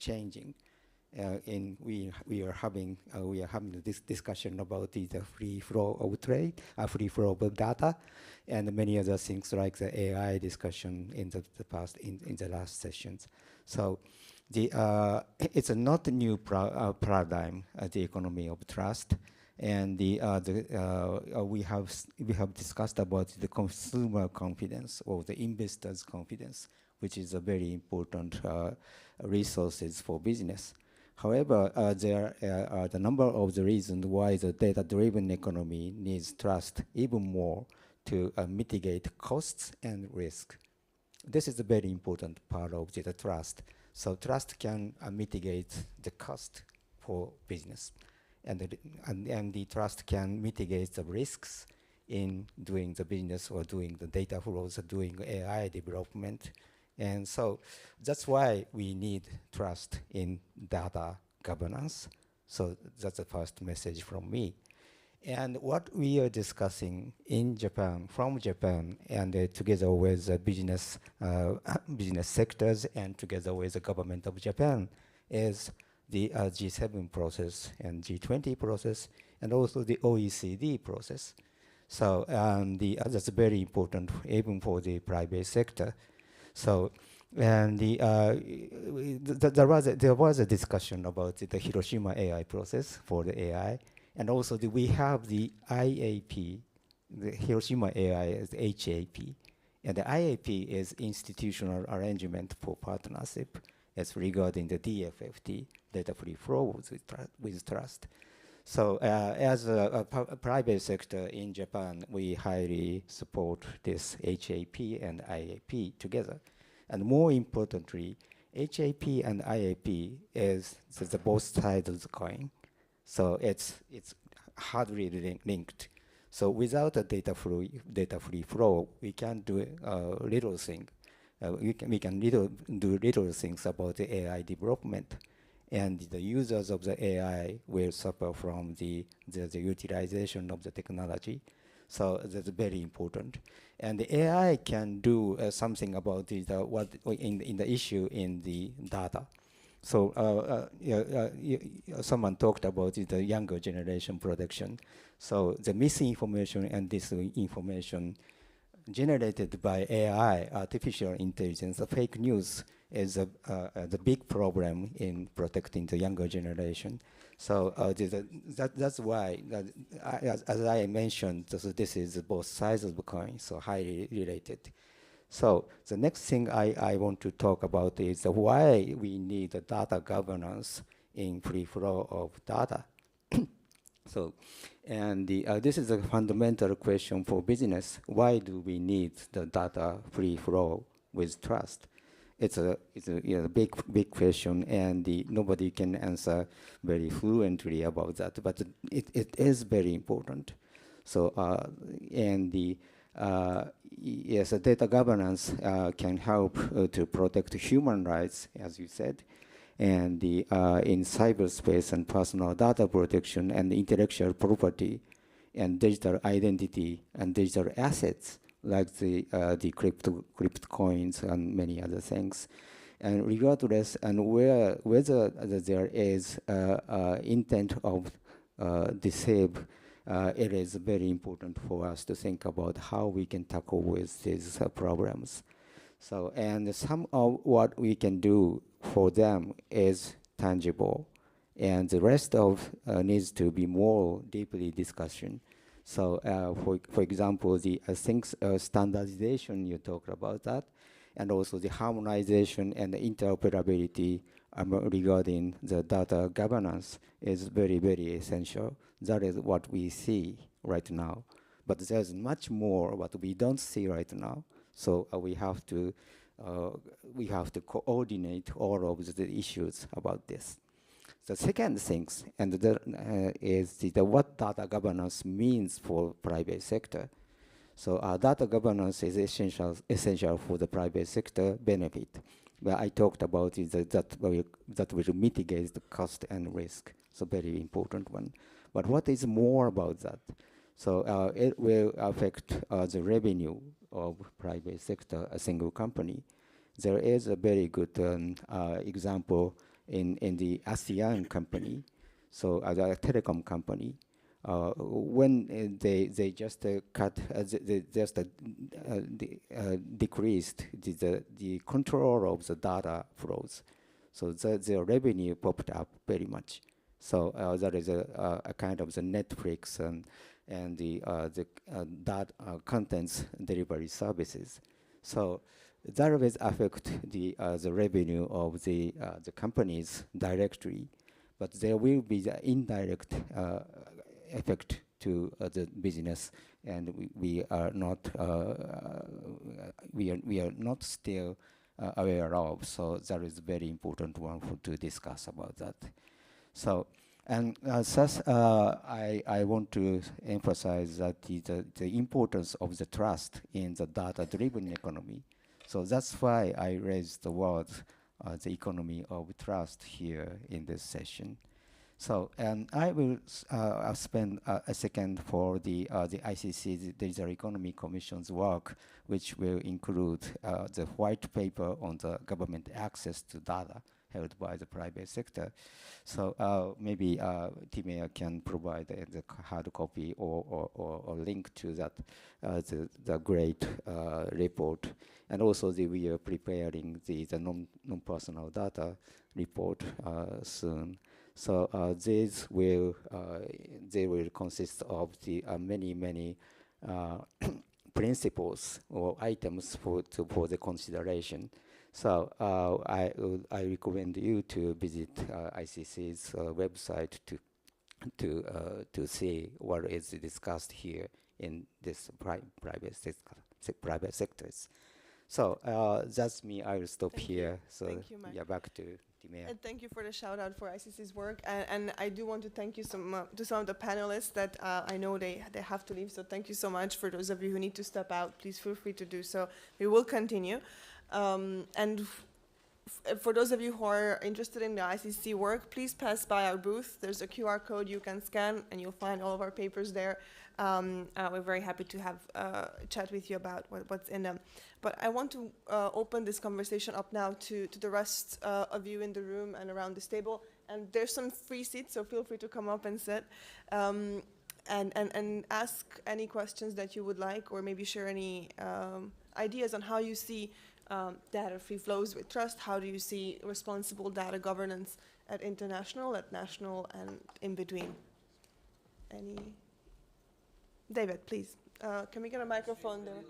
changing. We are having this discussion about the free flow of trade, free flow of data, and many other things like the AI discussion in the past in the last sessions. So it's a not a new paradigm, the economy of trust, and we have discussed about the consumer confidence or the investors' confidence, which is a very important resources for business. However, there are the number of the reasons why the data-driven economy needs trust even more to mitigate costs and risk. This is a very important part of the trust. So trust can mitigate the cost for business, and the trust can mitigate the risks in doing the business or doing the data flows or doing AI development. And so that's why we need trust in data governance. So that's the first message from me. And what we are discussing in Japan, from Japan, and together with business sectors and together with the government of Japan, is the G7 process and G20 process, and also the OECD process. So that's very important even for the private sector. So, and there was a discussion about the Hiroshima AI process for the AI, and also we have the IAP, the Hiroshima AI is HAP, and the IAP is institutional arrangement for partnership as regarding the DFFT, data free flow with trust. So as a private sector in Japan, we highly support this HAP and IAP together. And more importantly, HAP and IAP is the both sides of the coin. So it's hardly linked. So without a data free flow, we can't do little thing. We can do little things about the AI development, and the users of the AI will suffer from the utilization of the technology. So that's very important. And the AI can do something about what in the issue in the data. So someone talked about the younger generation protection. So the misinformation and disinformation generated by AI, artificial intelligence, the fake news is the big problem in protecting the younger generation. So that's why, as I mentioned, this is both sides of the coin, so highly related. So the next thing I want to talk about is why we need a data governance in free flow of data. So, and this is a fundamental question for business. Why do we need the data free flow with trust? It's a big question, and nobody can answer very fluently about that, but it is very important. So, yes, data governance can help to protect human rights, as you said, and in cyberspace and personal data protection and intellectual property and digital identity and digital assets like the crypto coins and many other things. And regardless and whether there is intent of deceive, it is very important for us to think about how we can tackle with these problems. So, and some of what we can do for them is tangible, and the rest of needs to be more deeply discussion. So, for example, the things standardization, you talked about that, and also the harmonization and the interoperability regarding the data governance is very, very essential. That is what we see right now. But there's much more what we don't see right now. So we have to coordinate all of the issues about this. The second thing, and is what data governance means for private sector. So data governance is essential for the private sector benefit. But I talked about is that will mitigate the cost and risk. So very important one. But what is more about that? So it will affect the revenue of private sector, a single company. There is a very good example in the ASEAN company, so as a telecom company, when they just cut, they just decreased the control of the data flows, so the revenue popped up very much. So that is a kind of the Netflix and the that contents delivery services. So that will affect the revenue of the companies directly, but there will be the indirect effect to the business, and we are not we are not still aware of. So that is very important one to discuss about that. So, and thus, I want to emphasize that the importance of the trust in the data-driven economy. So that's why I raised the word, the economy of trust here in this session. So, and I will spend a second for the ICC's Digital Economy Commission's work, which will include the white paper on the government access to data held by the private sector. So maybe Timea can provide the hard copy or link to that, the great report. And also we are preparing the non-personal data report soon. So these will they will consist of the many principles or items for the consideration. So I recommend you to visit ICC's website to see what is discussed here in this private sectors. So that's me. I will stop here. So thank you, Mike. Yeah, back to Timea. And thank you for the shout out for ICC's work. And I do want to thank you to some of the panelists that I know they have to leave. So thank you so much. For those of you who need to step out, please feel free to do so. We will continue. And for those of you who are interested in the ICC work, please pass by our booth. There's a QR code you can scan, and you'll find all of our papers there. We're very happy to have a chat with you about what's in them. But I want to open this conversation up now to the rest of you in the room and around this table. And there's some free seats, so feel free to come up and sit. And ask any questions that you would like, or maybe share any ideas on how you see data-free flows with trust. How do you see responsible data governance at international, at national, and in between? Any? David, please. Can we get a microphone there?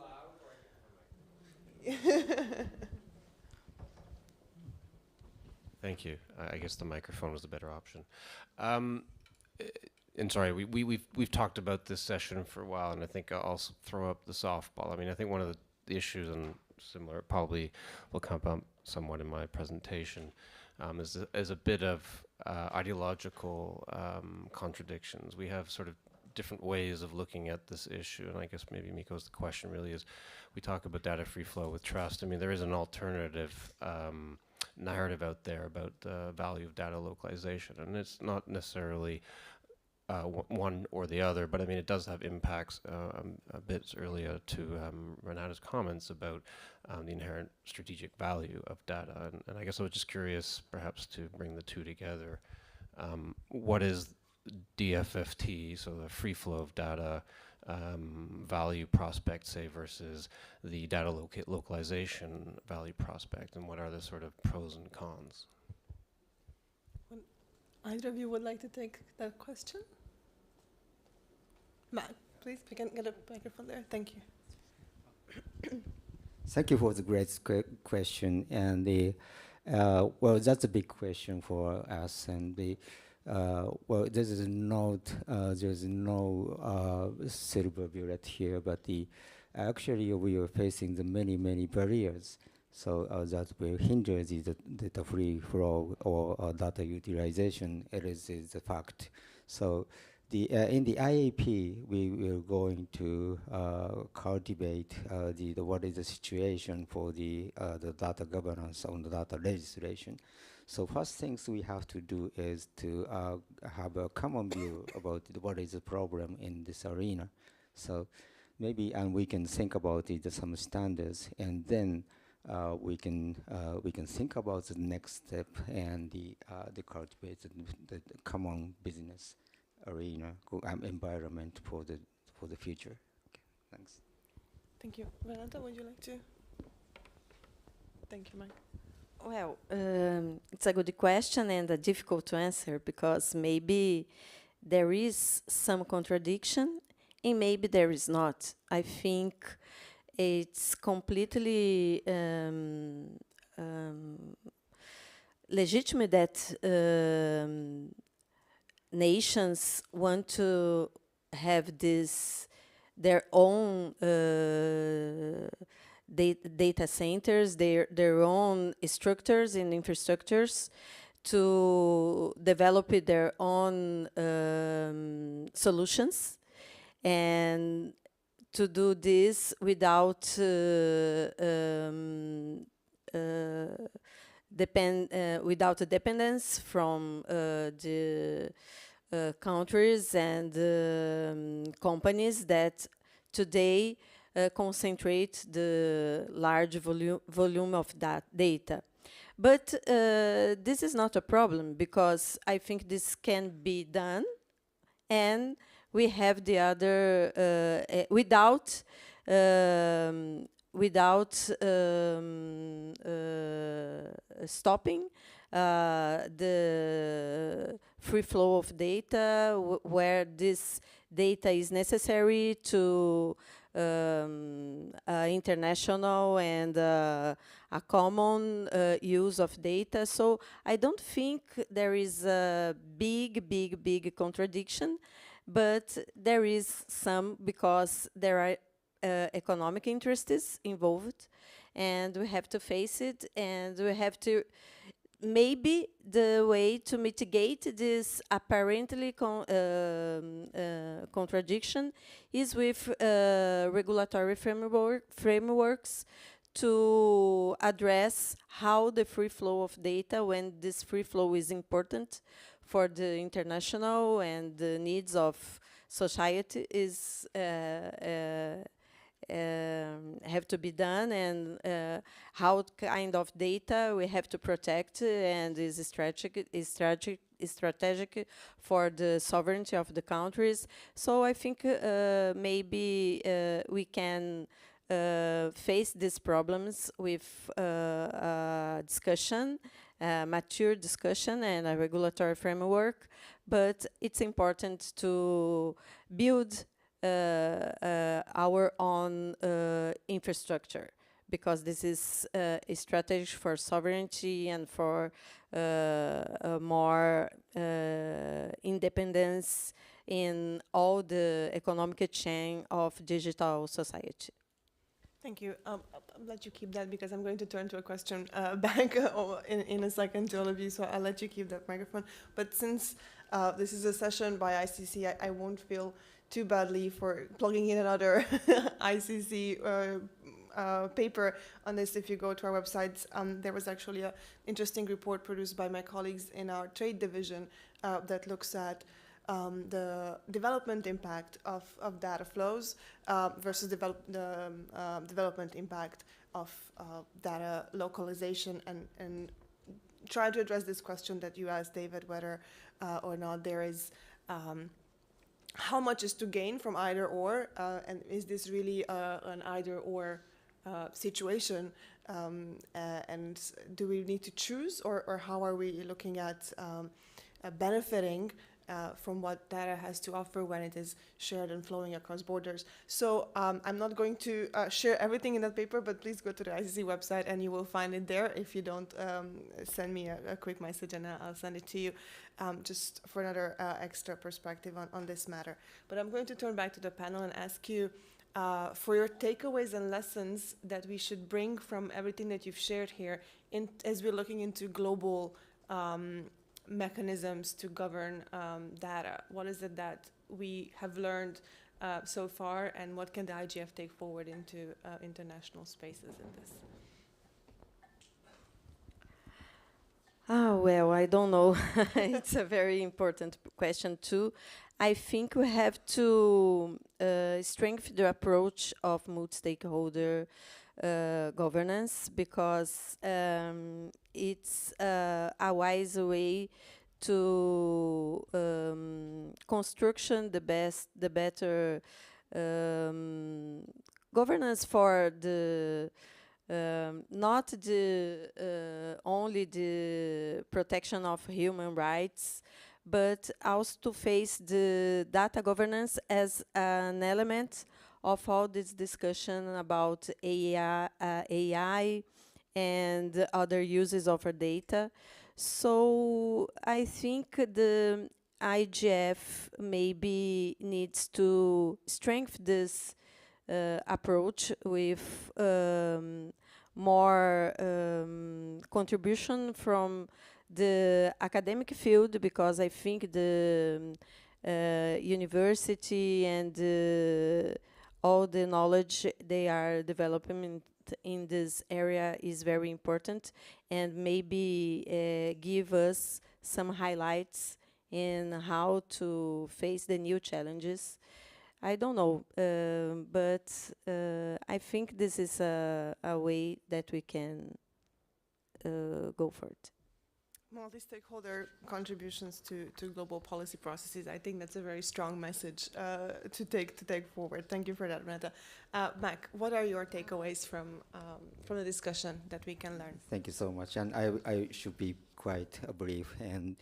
Thank you. I guess the microphone was the better option. And sorry, we've talked about this session for a while, and I think I'll throw up the softball. I mean, I think one of the issues, and similar, probably will come up somewhat in my presentation, is a bit of ideological contradictions. We have sort of different ways of looking at this issue, and I guess maybe Miko's the question really is, we talk about data-free flow with trust. I mean, there is an alternative narrative out there about the value of data localization, and it's not necessarily one or the other, but I mean, it does have impacts a bit earlier to Renata's comments about the inherent strategic value of data. And I guess I was just curious, perhaps to bring the two together, what is DFFT, so the free flow of data value prospect, say, versus the data localization value prospect, and what are the sort of pros and cons? Either of you would like to take that question? Matt, please, we can get a microphone there. Thank you. Thank you for the great question. And well, that's a big question for us. And well, there's no silver bullet here, but actually we are facing the many barriers. So that will hinder the data free flow or data utilization. It is a fact. So in the IAP, we are going to cultivate what is the situation for the data governance on the data legislation. So first things we have to do is to have a common view about what is the problem in this arena. So maybe, and we can think about some standards, and then we can think about the next step and the cultivate the common business arena environment for the future. Okay, thanks. Thank you. Renata, would you like to? Thank you, Mike. Well, it's a good question and difficult to answer because maybe there is some contradiction and maybe there is not. I think it's completely legitimate that nations want to have their own data centers, their own structures and infrastructures to develop their own solutions, and to do this without without a dependence from the countries and companies that today concentrate the large volume of that data. But this is not a problem because I think this can be done, and we have the other without stopping the free flow of data where this data is necessary to international and a common use of data. So I don't think there is a big contradiction, but there is some because there are economic interests involved, and we have to face it, and we have to maybe the way to mitigate this apparently contradiction is with regulatory frameworks to address how the free flow of data, when this free flow is important for the international and the needs of society, is have to be done, and how kind of data we have to protect and is strategic for the sovereignty of the countries. So I think maybe we can face these problems with discussion, mature discussion and a regulatory framework, but it's important to build our own infrastructure, because this is a strategy for sovereignty and for more independence in all the economic chain of digital society. Thank you. I'll let you keep that because I'm going to turn to a question back in a second to all of you, so I'll let you keep that microphone. But since this is a session by ICC, I won't feel too badly for plugging in another ICC paper on this. If you go to our website, there was actually an interesting report produced by my colleagues in our trade division that looks at the development impact of data flows versus the development impact of data localization, and try to address this question that you asked, David, whether or not there is how much is to gain from either or, and is this really an either or situation, and do we need to choose, or how are we looking at benefiting from what data has to offer when it is shared and flowing across borders? So I'm not going to share everything in that paper, but please go to the ICC website and you will find it there. If you don't, send me a quick message and I'll send it to you, just for another extra perspective on this matter. But I'm going to turn back to the panel and ask you for your takeaways and lessons that we should bring from everything that you've shared here as we're looking into global mechanisms to govern data. What is it that we have learned so far, and what can the IGF take forward into international spaces in this? Well, I don't know. It's a very important question too. I think we have to strengthen the approach of multi-stakeholder governance, because it's a wise way to construction the better governance for the not the only the protection of human rights, but also to face the data governance as an element of all this discussion about AI and other uses of our data. So I think the IGF maybe needs to strengthen this approach with more contribution from the academic field, because I think the university and all the knowledge they are developing in this area is very important, and maybe give us some highlights in how to face the new challenges. I don't know, but I think this is a way that we can go for it. Multi-stakeholder contributions to global policy processes. I think that's a very strong message to take forward. Thank you for that, Renata. Mac, what are your takeaways from the discussion that we can learn? Thank you so much. And I should be quite brief. And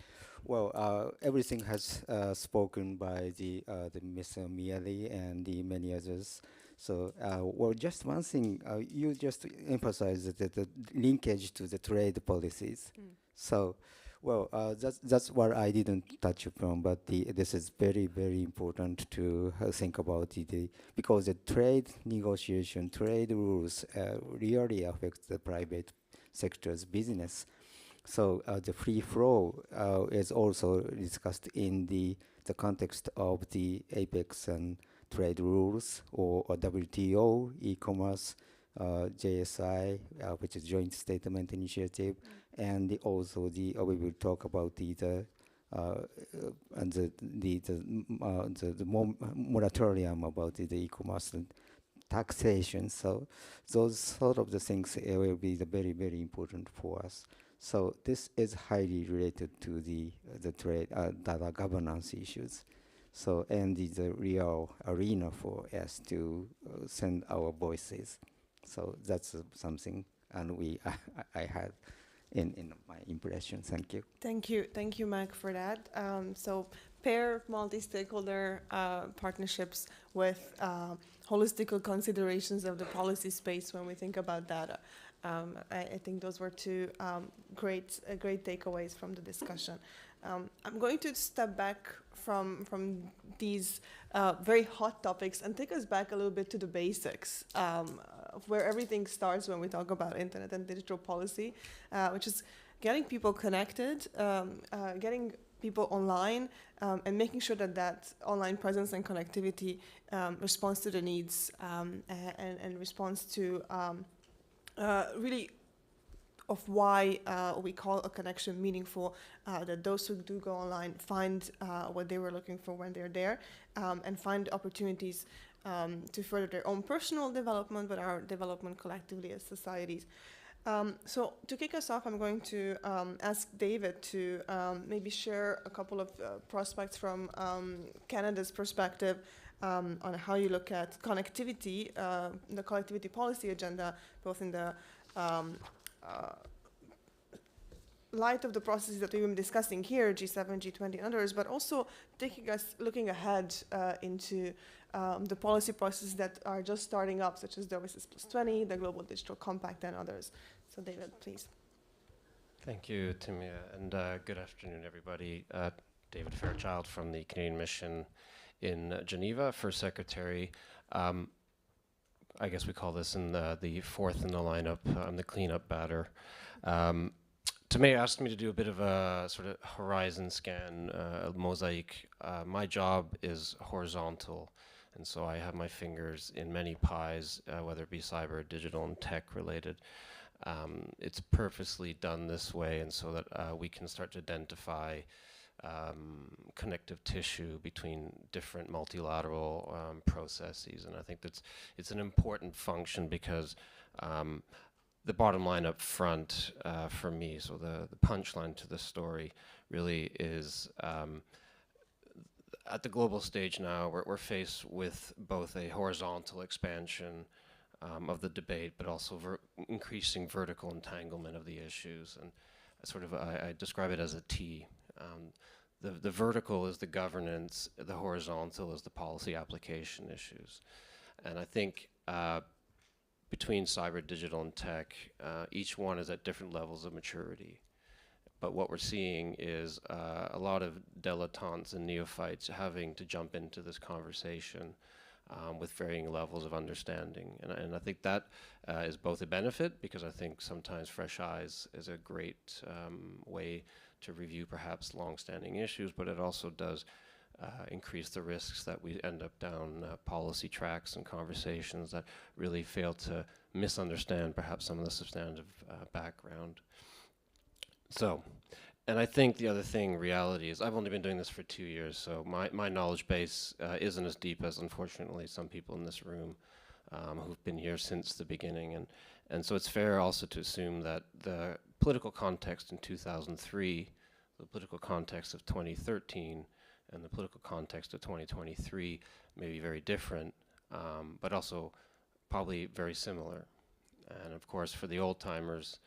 well, everything has spoken by the Mr. Miele and the many others. So, well, just one thing, you just emphasized that the linkage to the trade policies. So, well, that's what I didn't touch upon, but this is very, very important to think about because the trade negotiation, trade rules really affect the private sector's business. So the free flow is also discussed in the context of the APEX and trade rules, or WTO, e-commerce, JSI, which is Joint Statement Initiative, and also we will talk about the moratorium about the e-commerce and taxation. So those sort of the things will be very, very important for us. So this is highly related to the trade data governance issues. So, and it's a real arena for us to send our voices. So that's something, and I had in my impression. Thank you. Thank you, Mac, for that. So pair multi-stakeholder partnerships with holistical considerations of the policy space when we think about data. I think those were two great takeaways from the discussion. I'm going to step back from these very hot topics and take us back a little bit to the basics of where everything starts when we talk about internet and digital policy, which is getting people connected, getting people online, and making sure that online presence and connectivity responds to the needs and responds to really of why we call a connection meaningful, that those who do go online find what they were looking for when they're there, and find opportunities to further their own personal development, but our development collectively as societies. So to kick us off, I'm going to ask David to maybe share a couple of prospects from Canada's perspective on how you look at connectivity, the connectivity policy agenda, both in the light of the processes that we've been discussing here, G7, G20, and others, but also looking ahead into the policy processes that are just starting up, such as the Oasis Plus 20, the Global Digital Compact, and others. So David, please. Thank you, Timia, and good afternoon, everybody. David Fairchild from the Canadian Mission in Geneva, First Secretary. I guess we call this in the fourth in the lineup. I'm the cleanup batter. Timea asked me to do a bit of a sort of horizon scan, a mosaic. My job is horizontal, and so I have my fingers in many pies, whether it be cyber, digital, and tech related. It's purposely done this way, and so that we can start to identify connective tissue between different multilateral processes. And I think it's an important function because the bottom line up front for me, so the punchline to the story really is at the global stage now, we're faced with both a horizontal expansion of the debate, but also increasing vertical entanglement of the issues. And I describe it as a T. The vertical is the governance, the horizontal is the policy application issues. And I think between cyber, digital, and tech, each one is at different levels of maturity. But what we're seeing is a lot of dilettantes and neophytes having to jump into this conversation with varying levels of understanding. And I think that is both a benefit, because I think sometimes fresh eyes is a great way to review perhaps long-standing issues, but it also does increase the risks that we end up down policy tracks and conversations that really fail to misunderstand perhaps some of the substantive background. So, and I think the other thing, reality is, I've only been doing this for 2 years, so my knowledge base isn't as deep as, unfortunately, some people in this room who've been here since the beginning. And so it's fair also to assume that the political context in 2003, the political context of 2013, and the political context of 2023 may be very different, but also probably very similar. And of course, for the old timers,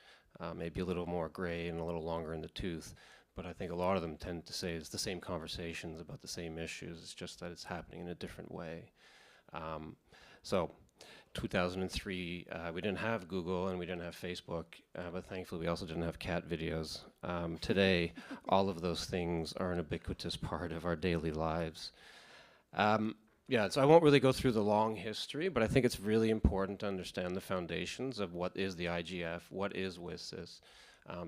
maybe a little more gray and a little longer in the tooth, but I think a lot of them tend to say it's the same conversations about the same issues. It's just that it's happening in a different way. So 2003, we didn't have Google and we didn't have Facebook, but thankfully we also didn't have cat videos. Today, all of those things are an ubiquitous part of our daily lives. Yeah, so I won't really go through the long history, but I think it's really important to understand the foundations of what is the IGF, what is WSIS,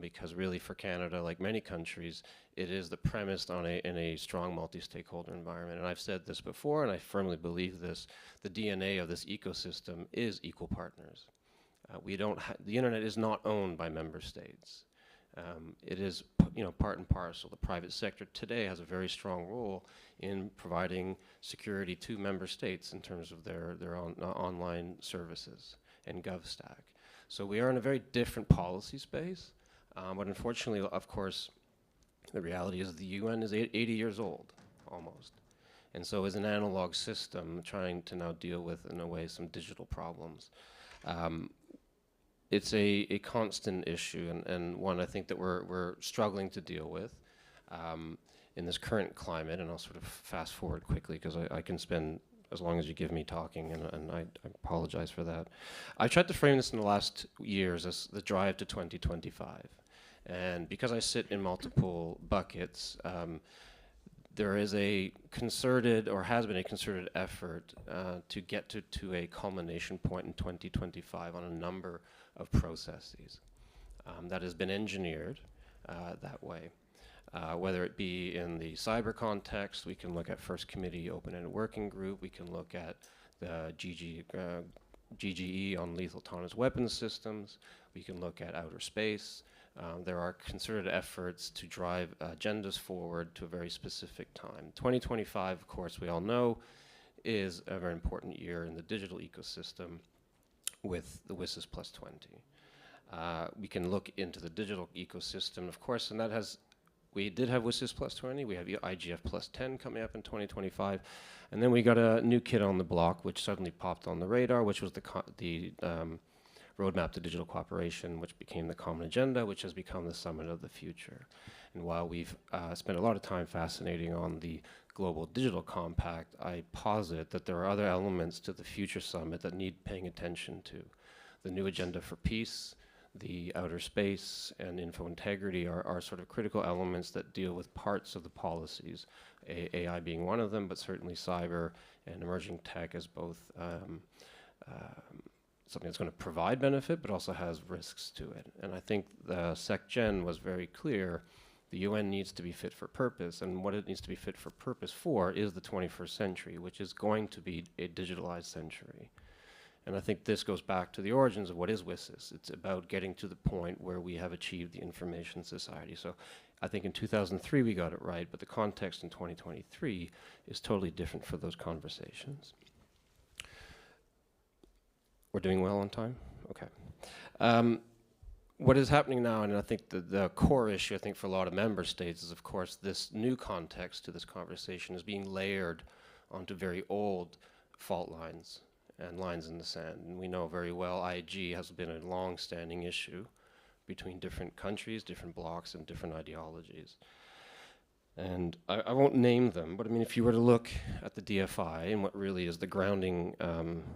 because really for Canada, like many countries, it is the premise on in a strong multi-stakeholder environment. And I've said this before, and I firmly believe this, the DNA of this ecosystem is equal partners. The internet is not owned by member states. It is, part and parcel. The private sector today has a very strong role in providing security to member states in terms of their online services and GovStack. So we are in a very different policy space, but unfortunately, of course, the reality is the UN is 80 years old, almost. And so is an analog system trying to now deal with, in a way, some digital problems. It's a constant issue, and one I think that we're struggling to deal with in this current climate. And I'll sort of fast forward quickly, because I can spend as long as you give me talking, and I apologize for that. I tried to frame this in the last years as the drive to 2025. And because I sit in multiple buckets, there is a concerted, or has been a concerted effort to get to a culmination point in 2025 on a number of processes that has been engineered that way. Whether it be in the cyber context, we can look at First Committee Open-Ended Working Group, we can look at the GGE on lethal autonomous weapons systems, we can look at outer space. There are concerted efforts to drive agendas forward to a very specific time. 2025, of course, we all know, is a very important year in the digital ecosystem with the WSIS plus 20. We can look into the digital ecosystem, of course, and we did have WSIS plus 20, we have IGF plus 10 coming up in 2025, and then we got a new kid on the block which suddenly popped on the radar, which was the Roadmap to Digital Cooperation, which became the Common Agenda, which has become the Summit of the Future. And while we've spent a lot of time fascinating on the Global Digital Compact, I posit that there are other elements to the Future Summit that need paying attention to. The new Agenda for Peace, the outer space, and info integrity are sort of critical elements that deal with parts of the policies, AI being one of them, but certainly cyber and emerging tech as both something that's going to provide benefit, but also has risks to it. And I think the SecGen was very clear. The UN needs to be fit for purpose, and what it needs to be fit for purpose for is the 21st century, which is going to be a digitalized century. And I think this goes back to the origins of what is WSIS. It's about getting to the point where we have achieved the information society. So I think in 2003 we got it right, but the context in 2023 is totally different for those conversations. We're doing well on time? Okay. What is happening now, and I think the core issue, I think, for a lot of member states is, of course, this new context to this conversation is being layered onto very old fault lines and lines in the sand. And we know very well IG has been a long-standing issue between different countries, different blocs, and different ideologies. And I won't name them, but I mean, if you were to look at the DFI and what really is the grounding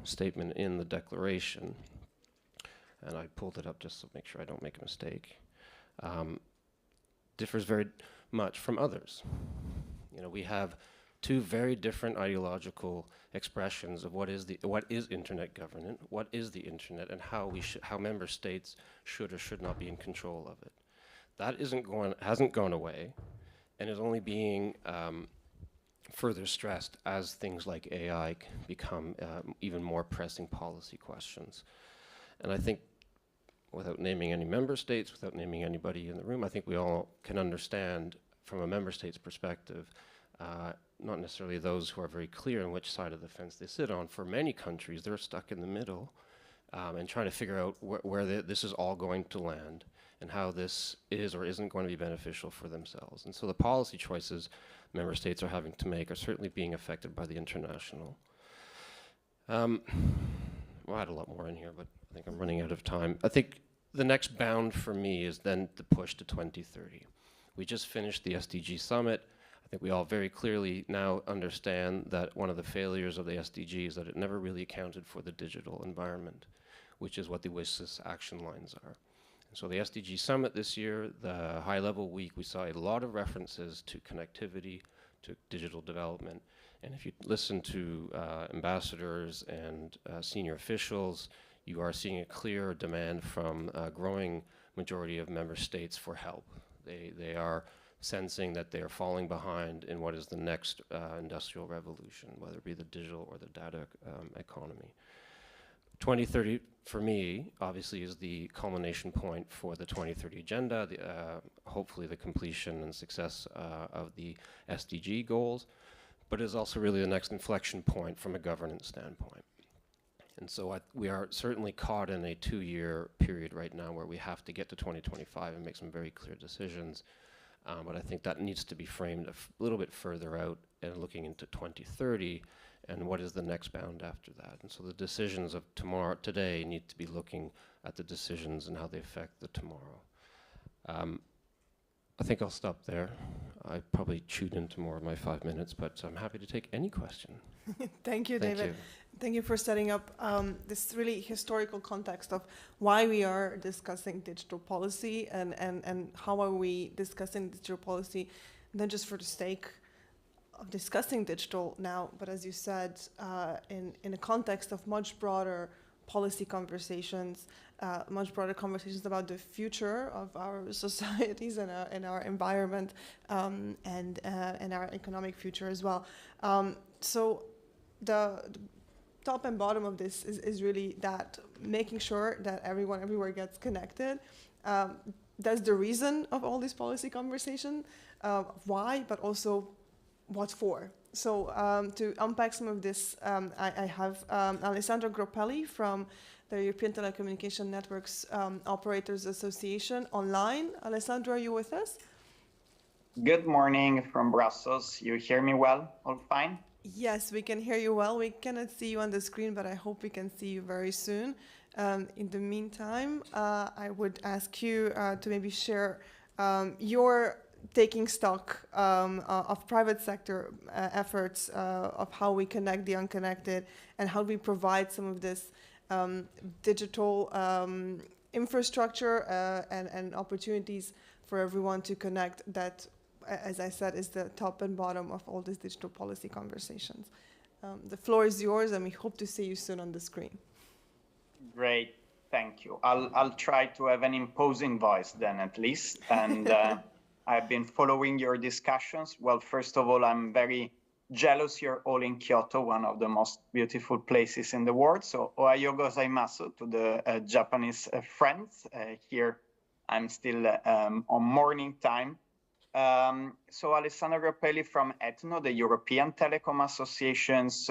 statement in the declaration, and I pulled it up just to make sure I don't make a mistake, differs very much from others. You know, we have two very different ideological expressions of what is internet governance, what is the internet, and how member states should or should not be in control of it. That hasn't gone away, and is only being further stressed as things like AI become even more pressing policy questions. And I think, without naming any member states, without naming anybody in the room, I think we all can understand from a member state's perspective, not necessarily those who are very clear on which side of the fence they sit on. For many countries, they're stuck in the middle and trying to figure out where this is all going to land and how this is or isn't going to be beneficial for themselves. And so the policy choices member states are having to make are certainly being affected by the international. Well, I had a lot more in here, but I think I'm running out of time. I think the next bound for me is then the push to 2030. We just finished the SDG summit. I think we all very clearly now understand that one of the failures of the SDG is that it never really accounted for the digital environment, which is what the WSIS action lines are. And so the SDG summit this year, the high-level week, we saw a lot of references to connectivity, to digital development. And if you listen to ambassadors and senior officials, you are seeing a clear demand from a growing majority of member states for help. They are sensing that they are falling behind in what is the next industrial revolution, whether it be the digital or the data economy. 2030, for me, obviously is the culmination point for the 2030 agenda, hopefully the completion and success of the SDG goals, but is also really the next inflection point from a governance standpoint. And so we are certainly caught in a 2-year period right now where we have to get to 2025 and make some very clear decisions. But I think that needs to be framed a little bit further out and looking into 2030 and what is the next bound after that. And so the decisions of today need to be looking at the decisions and how they affect the tomorrow. I think I'll stop there. I probably chewed into more of my 5 minutes, but I'm happy to take any question. Thank you, Thank David. you. Thank you for setting up this really historical context of why we are discussing digital policy and how are we discussing digital policy, not just for the sake of discussing digital now, but as you said, in a context of much broader policy conversations, much broader conversations about the future of our societies and our environment and our economic future as well. So the top and bottom of this is really that making sure that everyone everywhere gets connected. That's the reason of all this policy conversation, why, but also what for. So to unpack some of this, I have Alessandro Groppelli from the European Telecommunication Networks Operators Association online. Alessandro, are you with us? Good morning from Brussels. You hear me well? All fine? Yes, we can hear you well. We cannot see you on the screen, but I hope we can see you very soon. In the meantime, I would ask you to maybe share your taking stock of private sector efforts of how we connect the unconnected and how we provide some of this digital infrastructure and opportunities for everyone to connect that, as I said, is the top and bottom of all these digital policy conversations. The floor is yours, and we hope to see you soon on the screen. Great, thank you. I'll try to have an imposing voice then, at least. And I've been following your discussions. Well, first of all, I'm very jealous you're all in Kyoto, one of the most beautiful places in the world. So ohayo gozaimasu to the Japanese friends. Here, I'm still on morning time So Alessandro Grappelli from ETNO, the European Telecom Associations.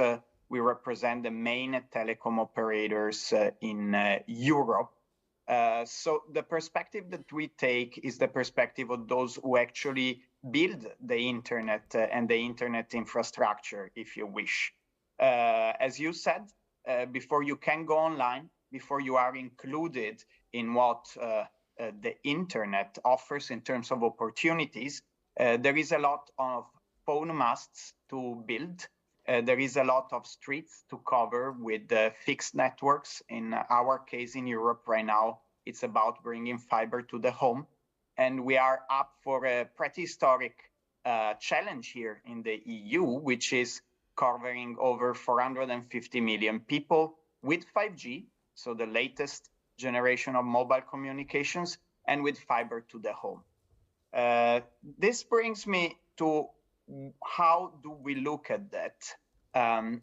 We represent the main telecom operators in Europe. So the perspective that we take is the perspective of those who actually build the internet and the internet infrastructure, if you wish. As you said, before you can go online, before you are included in what the internet offers in terms of opportunities, there is a lot of phone masts to build. There is a lot of streets to cover with fixed networks. In our case in Europe right now, it's about bringing fiber to the home. And we are up for a pretty historic challenge here in the EU, which is covering over 450 million people with 5G, so the latest generation of mobile communications, and with fiber to the home. This brings me to how do we look at that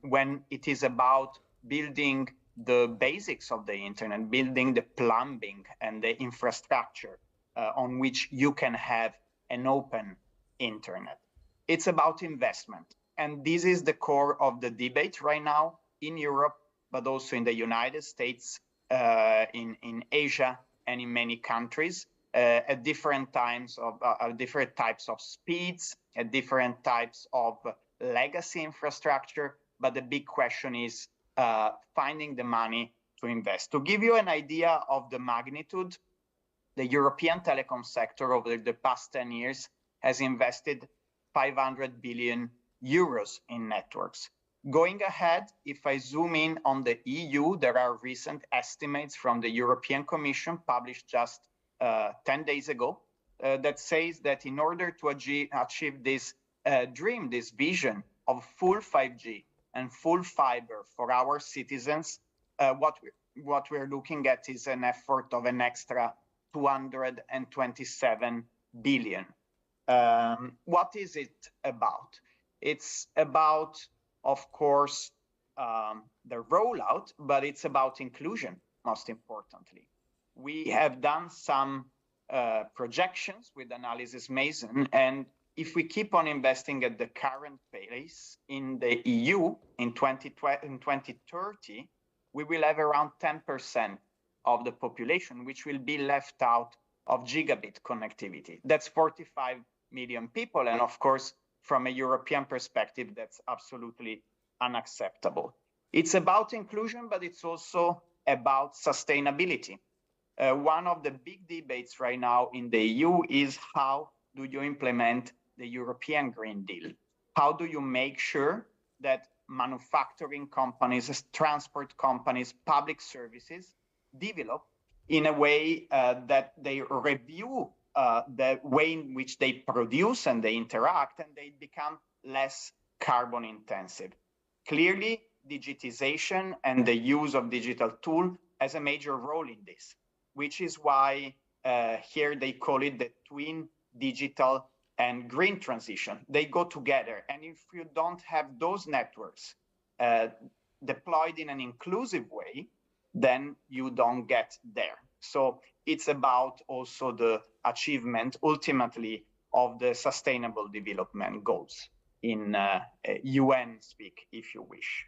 when it is about building the basics of the internet, building the plumbing and the infrastructure on which you can have an open internet. It's about investment. And this is the core of the debate right now in Europe, but also in the United States, in Asia, and in many countries. At different times of different types of speeds, at different types of legacy infrastructure. But the big question is finding the money to invest. To give you an idea of the magnitude, the European telecom sector over the past 10 years has invested 500 billion euros in networks. Going ahead, if I zoom in on the EU, there are recent estimates from the European Commission published just 10 days ago that says that in order to achieve this dream, this vision of full 5G and full fiber for our citizens, what we're looking at is an effort of an extra 227 billion. What is it about? It's about, of course, the rollout, but it's about inclusion, most importantly. We have done some projections with Analysis Mason, and if we keep on investing at the current pace in the EU in 2030, we will have around 10% of the population which will be left out of gigabit connectivity. That's 45 million people, and of course, from a European perspective, that's absolutely unacceptable. It's about inclusion, but it's also about sustainability. One of the big debates right now in the EU is how do you implement the European Green Deal? How do you make sure that manufacturing companies, transport companies, public services develop in a way that they review the way in which they produce and they interact, and they become less carbon intensive? Clearly, digitization and the use of digital tools has a major role in this, which is why here they call it the twin digital and green transition. They go together. And if you don't have those networks deployed in an inclusive way, then you don't get there. So it's about also the achievement ultimately of the sustainable development goals in UN speak, if you wish.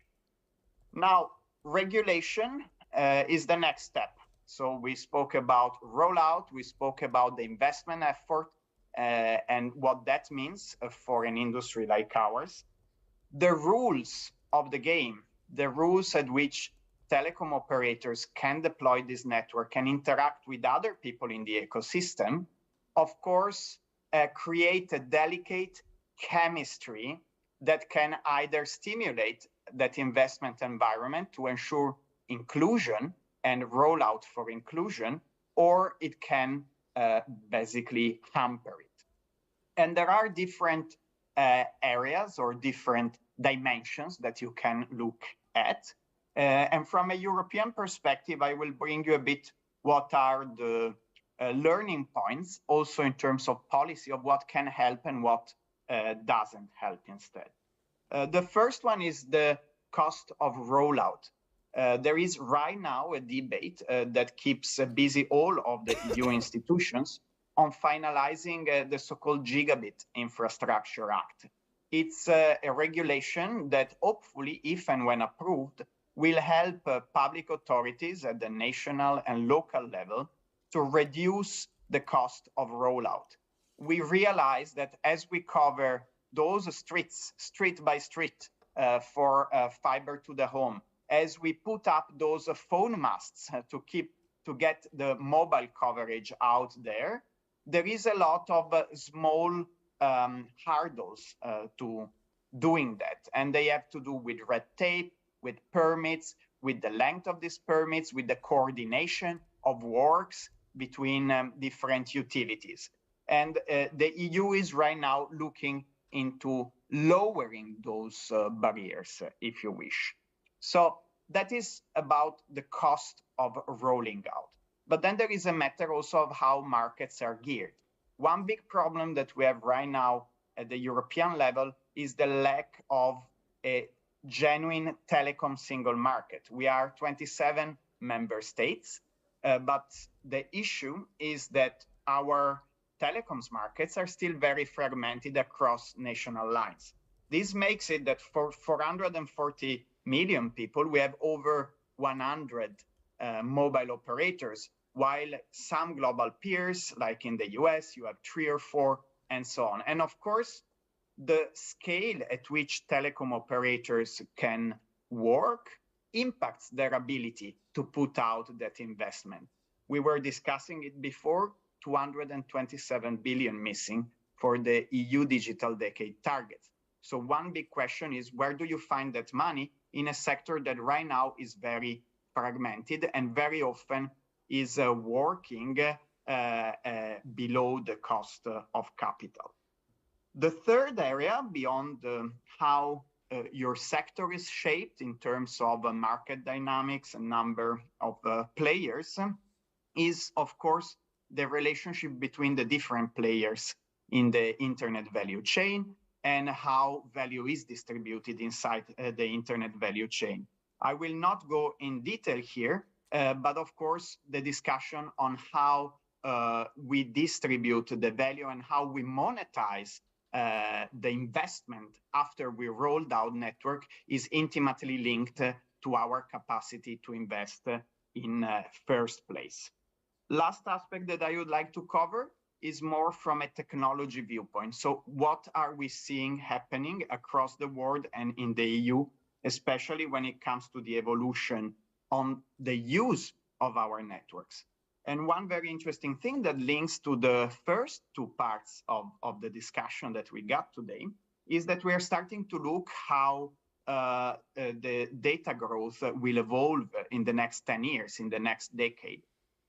Now, regulation is the next step. So we spoke about rollout, we spoke about the investment effort and what that means for an industry like ours. The rules of the game, the rules at which telecom operators can deploy this network and interact with other people in the ecosystem, of course, create a delicate chemistry that can either stimulate that investment environment to ensure inclusion and rollout for inclusion, or it can basically hamper it. And there are different areas or different dimensions that you can look at. And from a European perspective, I will bring you a bit what are the learning points, also in terms of policy, of what can help and what doesn't help instead. The first one is the cost of rollout. There is right now a debate that keeps busy all of the EU institutions on finalizing the so-called Gigabit Infrastructure Act. It's a regulation that hopefully, if and when approved, will help public authorities at the national and local level to reduce the cost of rollout. We realize that as we cover those streets, street by street, for fiber to the home, as we put up those phone masts to get the mobile coverage out there, there is a lot of small hurdles to doing that. And they have to do with red tape, with permits, with the length of these permits, with the coordination of works between different utilities. And the EU is right now looking into lowering those barriers, if you wish. So that is about the cost of rolling out. But then there is a matter also of how markets are geared. One big problem that we have right now at the European level is the lack of a genuine telecom single market. We are 27 member states, but the issue is that our telecoms markets are still very fragmented across national lines. This makes it that for 440 million people, we have over 100 mobile operators, while some global peers, like in the US, you have 3 or 4, and so on. And of course, the scale at which telecom operators can work impacts their ability to put out that investment. We were discussing it before, 227 billion missing for the EU Digital Decade target. So one big question is, where do you find that money in a sector that right now is very fragmented and very often is working below the cost of capital? The third area, beyond how your sector is shaped in terms of market dynamics and number of players, is, of course, the relationship between the different players in the internet value chain and how value is distributed inside the internet value chain. I will not go in detail here, but of course, the discussion on how we distribute the value and how we monetize the investment after we rolled out network is intimately linked to our capacity to invest in first place. Last aspect that I would like to cover is more from a technology viewpoint. So what are we seeing happening across the world and in the EU, especially when it comes to the evolution on the use of our networks? And one very interesting thing that links to the first two parts of the discussion that we got today is that we are starting to look how the data growth will evolve in the next 10 years, in the next decade.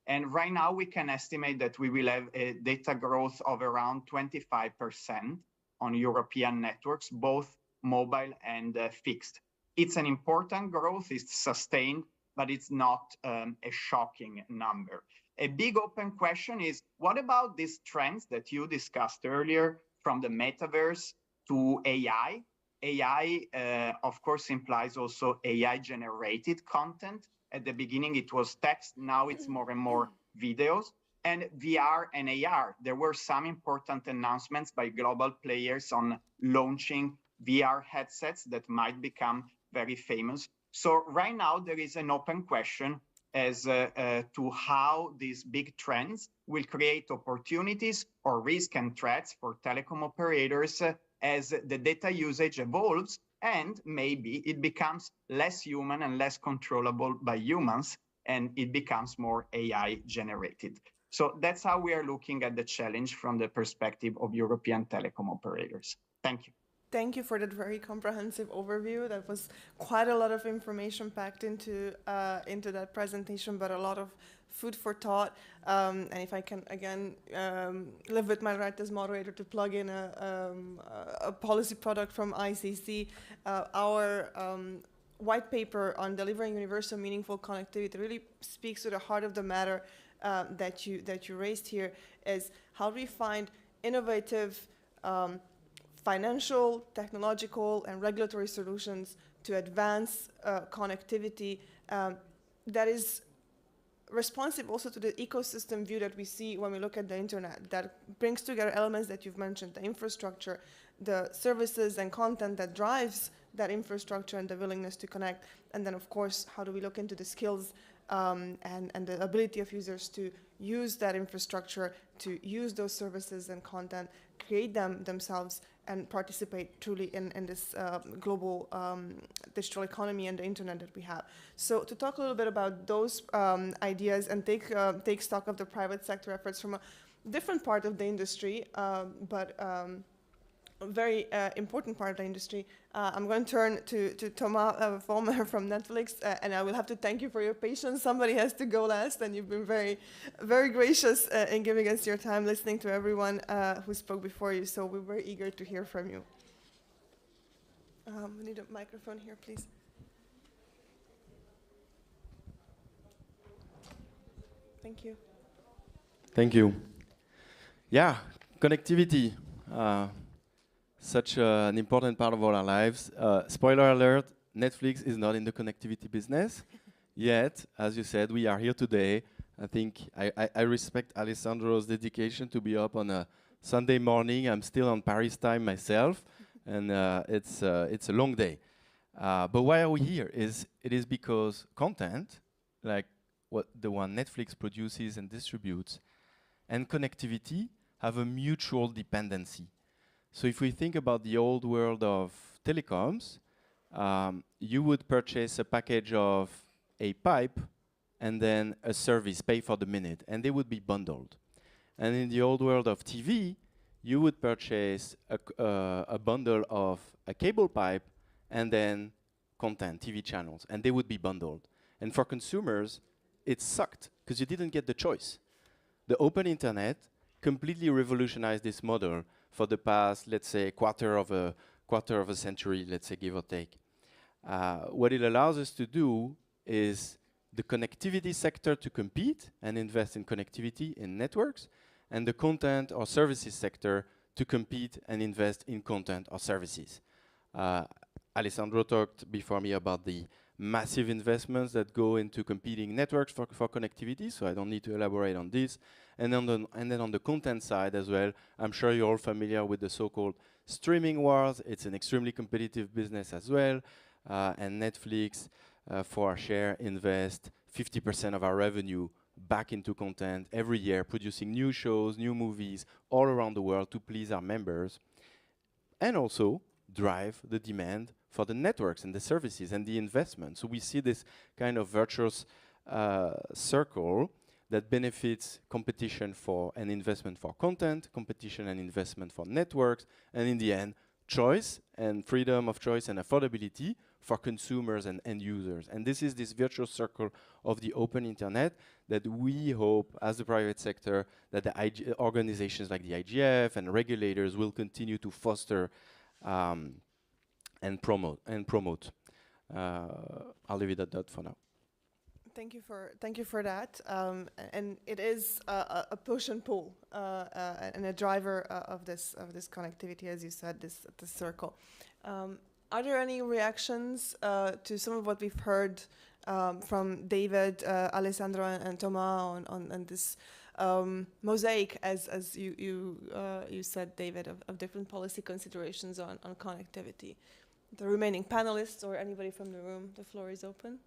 And right now we can estimate that we will have a data growth of around 25% on European networks, both mobile and fixed. It's an important growth, it's sustained, but it's not a shocking number. A big open question is, what about these trends that you discussed earlier, from the metaverse to AI? AI, of course, implies also AI-generated content. At the beginning, it was text. Now it's more and more videos. And VR and AR. There were some important announcements by global players on launching VR headsets that might become very famous. So right now, there is an open question as to how these big trends will create opportunities or risk and threats for telecom operators as the data usage evolves, and maybe it becomes less human and less controllable by humans, and it becomes more AI generated. So that's how we are looking at the challenge from the perspective of European telecom operators. Thank you. Thank you for that very comprehensive overview. That was quite a lot of information packed into that presentation, but a lot of food for thought. And if I can again live with my right as moderator to plug in a policy product from ICC, our white paper on delivering universal meaningful connectivity really speaks to the heart of the matter that you raised here. Is how do we find innovative financial, technological, and regulatory solutions to advance connectivity that is responsive also to the ecosystem view that we see when we look at the internet, that brings together elements that you've mentioned, the infrastructure, the services and content that drives that infrastructure and the willingness to connect. And then, of course, how do we look into the skills and the ability of users to use that infrastructure, to use those services and content, create them themselves, and participate truly in this global digital economy and the internet that we have. So to talk a little bit about those ideas and take stock of the private sector efforts from a different part of the industry, but a very important part of the industry, I'm going to turn to Thomas Vollmer from Netflix, and I will have to thank you for your patience. Somebody has to go last, and you've been very, very gracious in giving us your time, listening to everyone who spoke before you. So we're very eager to hear from you. We need a microphone here, please. Thank you. Thank you. Yeah, connectivity. Such an important part of all our lives. Spoiler alert, Netflix is not in the connectivity business yet. As you said, we are here today. I think I respect Alessandro's dedication to be up on a Sunday morning. I'm still on Paris time myself, and it's a long day. But why are we here? It is because content, like what the one Netflix produces and distributes, and connectivity have a mutual dependency. So if we think about the old world of telecoms, you would purchase a package of a pipe and then a service, pay for the minute, and they would be bundled. And in the old world of TV, you would purchase a bundle of a cable pipe and then content, TV channels, and they would be bundled. And for consumers, it sucked because you didn't get the choice. The open internet completely revolutionized this model for the past, let's say, quarter of a century, let's say, give or take. What it allows us to do is the connectivity sector to compete and invest in connectivity in networks, and the content or services sector to compete and invest in content or services. Alessandro talked before me about the massive investments that go into competing networks for connectivity, so I don't need to elaborate on this. And then on the content side as well, I'm sure you're all familiar with the so-called streaming wars. It's an extremely competitive business as well. And Netflix, for our share, invest 50% of our revenue back into content every year, producing new shows, new movies all around the world to please our members. And also drive the demand for the networks and the services and the investment. So we see this kind of virtuous circle that benefits competition for and investment for content, competition and investment for networks, and in the end, choice and freedom of choice and affordability for consumers and end users. And this is this virtuous circle of the open internet that we hope, as the private sector, that the organizations like the IGF and regulators will continue to foster and promote. I'll leave it at that for now. Thank you for that. And it is a push and pull and a driver of this connectivity, as you said, this circle. Are there any reactions to some of what we've heard from David, Alessandro, and Thomas on this mosaic, as you said, David, of different policy considerations on connectivity? The remaining panelists or anybody from the room, the floor is open.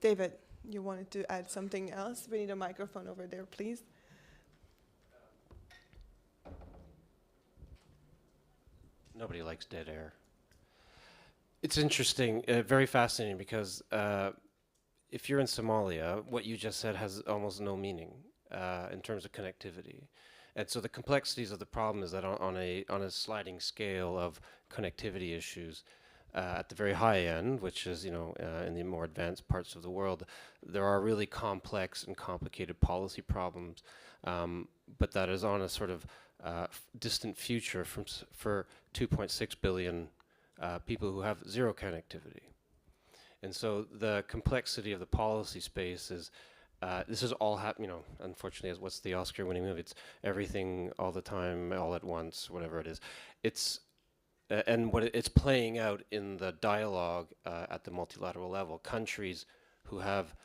David, you wanted to add something else? We need a microphone over there, please. Nobody likes dead air. It's interesting, very fascinating, because if you're in Somalia, what you just said has almost no meaning in terms of connectivity. And so the complexities of the problem is that on a sliding scale of connectivity issues, at the very high end, which is, in the more advanced parts of the world, there are really complex and complicated policy problems, but that is on a sort of distant future for 2.6 billion people who have zero connectivity. And so the complexity of the policy space is, this is all happening, unfortunately, as what's the Oscar-winning movie? It's everything all the time, all at once, whatever it is. and what it's playing out in the dialogue at the multilateral level. Countries who have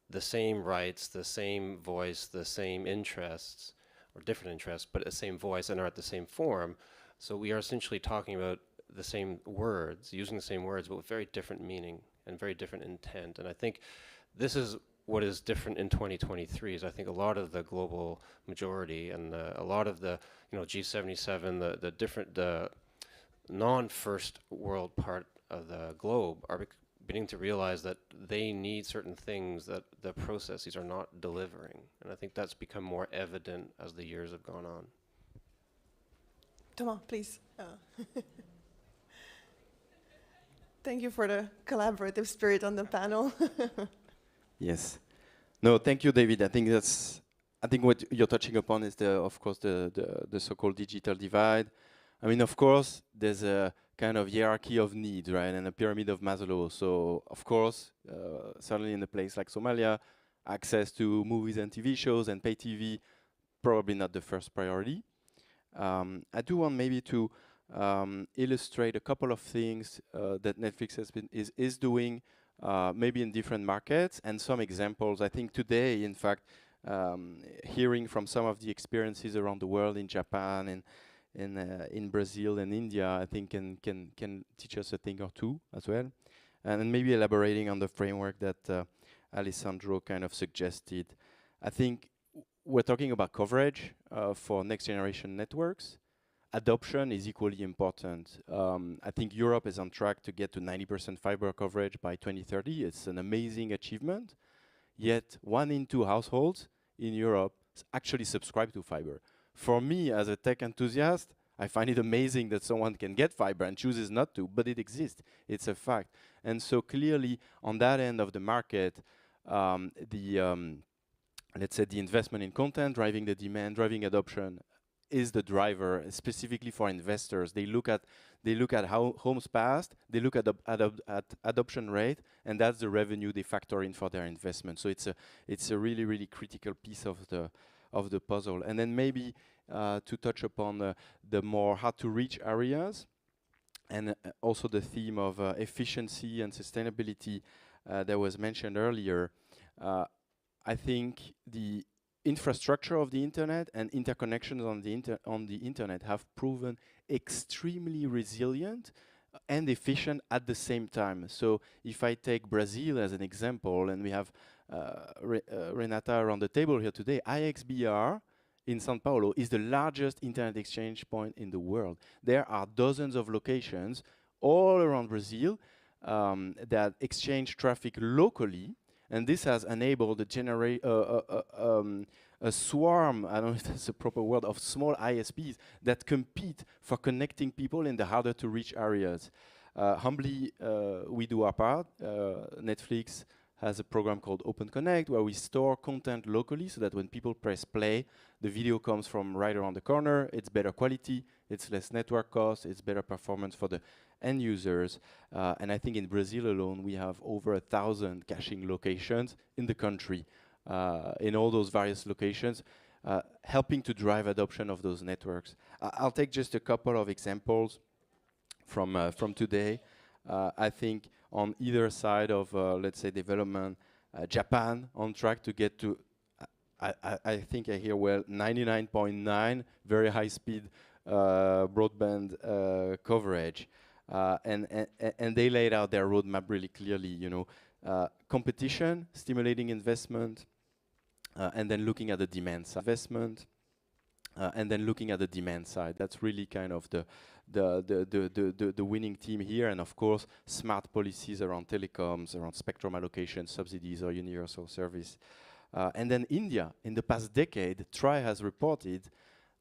the same rights, the same voice, the same interests, or different interests, but the same voice and are at the same forum. So we are essentially talking about the same words, using the same words, but with very different meaning and very different intent. And I think this is what is different in 2023 is I think a lot of the global majority and a lot of the, G77, the different, the non-first world part of the globe are beginning to realize that they need certain things that the processes are not delivering. And I think that's become more evident as the years have gone on. Thomas, please. Thank you for the collaborative spirit on the panel. Yes. No, thank you, David. I think what you're touching upon is of course, the so-called digital divide. I mean, of course, there's a kind of hierarchy of needs, right, and a pyramid of Maslow. So, of course, certainly in a place like Somalia, access to movies and TV shows and pay TV, probably not the first priority. I do want maybe to illustrate a couple of things that Netflix is doing, maybe in different markets, and some examples. I think today, in fact, hearing from some of the experiences around the world in Japan and in Brazil and India, I think can teach us a thing or two as well, and then maybe elaborating on the framework that Alessandro kind of suggested. I think we're talking about coverage for next generation networks. Adoption is equally important. I think Europe is on track to get to 90% fiber coverage by 2030. It's an amazing achievement. Yet 1 in 2 households in Europe actually subscribe to fiber. For me, as a tech enthusiast, I find it amazing that someone can get fiber and chooses not to, but it exists. It's a fact. And so clearly, on that end of the market, let's say the investment in content, driving the demand, driving adoption, is the driver, specifically for investors. They look at how homes passed, they look at adoption rate, and that's the revenue they factor in for their investment. So it's a really, really critical piece of the puzzle. And then maybe to touch upon the more hard-to-reach areas, and also the theme of efficiency and sustainability that was mentioned earlier. I think the infrastructure of the internet and interconnections on the internet have proven extremely resilient and efficient at the same time. So if I take Brazil as an example, and we have Renata around the table here today, IXBR in São Paulo is the largest internet exchange point in the world. There are dozens of locations all around Brazil that exchange traffic locally. And this has enabled a swarm, I don't know if that's a proper word, of small ISPs that compete for connecting people in the harder to reach areas. Humbly, we do our part. Netflix has a program called Open Connect where we store content locally so that when people press play, the video comes from right around the corner. It's better quality, it's less network cost, it's better performance for the end users. And I think in Brazil alone, we have over 1,000 caching locations in the country, in all those various locations, helping to drive adoption of those networks. I'll take just a couple of examples from today. I think on either side of, let's say, development, Japan on track to get to, I think I hear well, 99.9 very high speed broadband coverage. And they laid out their roadmap really clearly, competition, stimulating investment, and then looking at the demand side. And then looking at the demand side. That's really kind of the winning team here. And of course, smart policies around telecoms, around spectrum allocation, subsidies, or universal service. And then India, in the past decade, TRI has reported